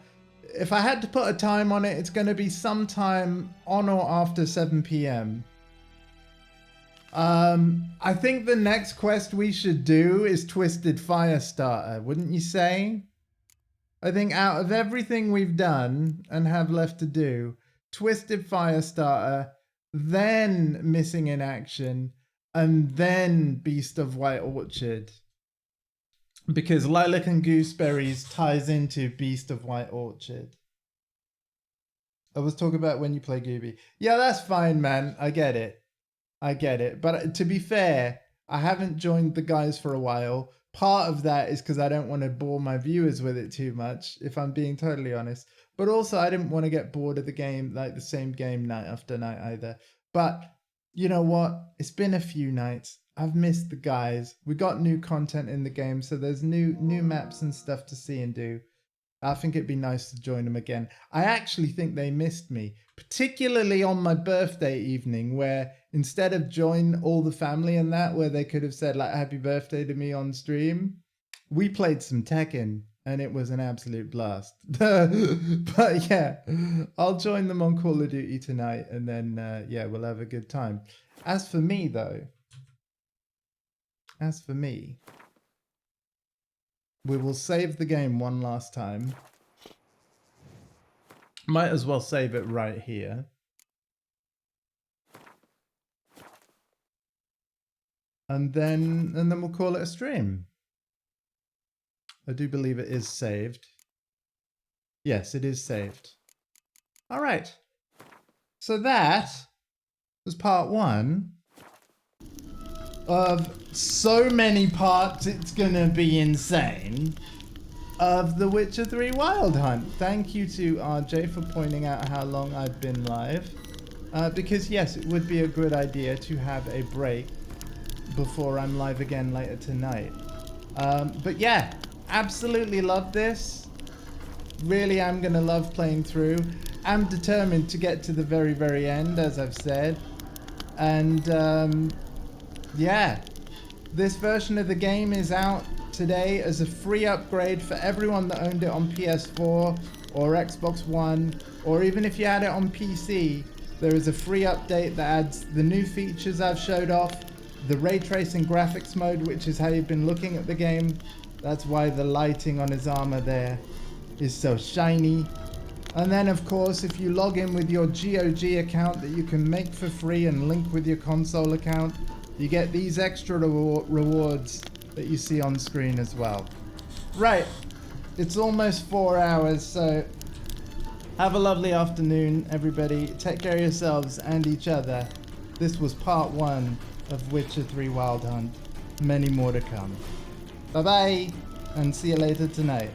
If I had to put a time on it, it's gonna be sometime on or after 7 p.m. I think the next quest we should do is Twisted Firestarter, wouldn't you say? I think out of everything we've done and have left to do, Twisted Firestarter, then Missing in Action, and then Beast of White Orchard. Because Lilac and Gooseberries ties into Beast of White Orchard. I was talking about when you play Gooby. Yeah, that's fine, man. I get it. I get it. But to be fair, I haven't joined the guys for a while. Part of that is because I don't want to bore my viewers with it too much, if I'm being totally honest. But also, I didn't want to get bored of the game, like the same game night after night either. But you know what? It's been a few nights. I've missed the guys. We got new content in the game, so there's new maps and stuff to see and do. I think it'd be nice to join them again. I actually think they missed me, particularly on my birthday evening, where instead of join all the family and that, where they could have said like happy birthday to me on stream, we played some Tekken and it was an absolute blast. But yeah, I'll join them on Call of Duty tonight, and then yeah, we'll have a good time. As for me though, we will save the game one last time. Might as well save it right here. And then we'll call it a stream. I do believe it is saved. Yes, it is saved. All right. So that was part 1 of so many parts it's gonna be insane of The Witcher 3 Wild Hunt. Thank you to RJ for pointing out how long I've been live. Because yes, it would be a good idea to have a break before I'm live again later tonight. But yeah, absolutely love this. Really am gonna love playing through. I'm determined to get to the very, very end, as I've said. And yeah, this version of the game is out today as a free upgrade for everyone that owned it on PS4 or Xbox One, or even if you had it on PC, there is a free update that adds the new features I've showed off, the ray tracing graphics mode, which is how you've been looking at the game. That's why the lighting on his armor there is so shiny. And then of course, if you log in with your GOG account that you can make for free and link with your console account, you get these extra rewards that you see on screen as well. Right, it's almost 4 hours, so have a lovely afternoon, everybody. Take care of yourselves and each other. This was part 1 of Witcher 3 Wild Hunt. Many more to come. Bye-bye, and see you later tonight.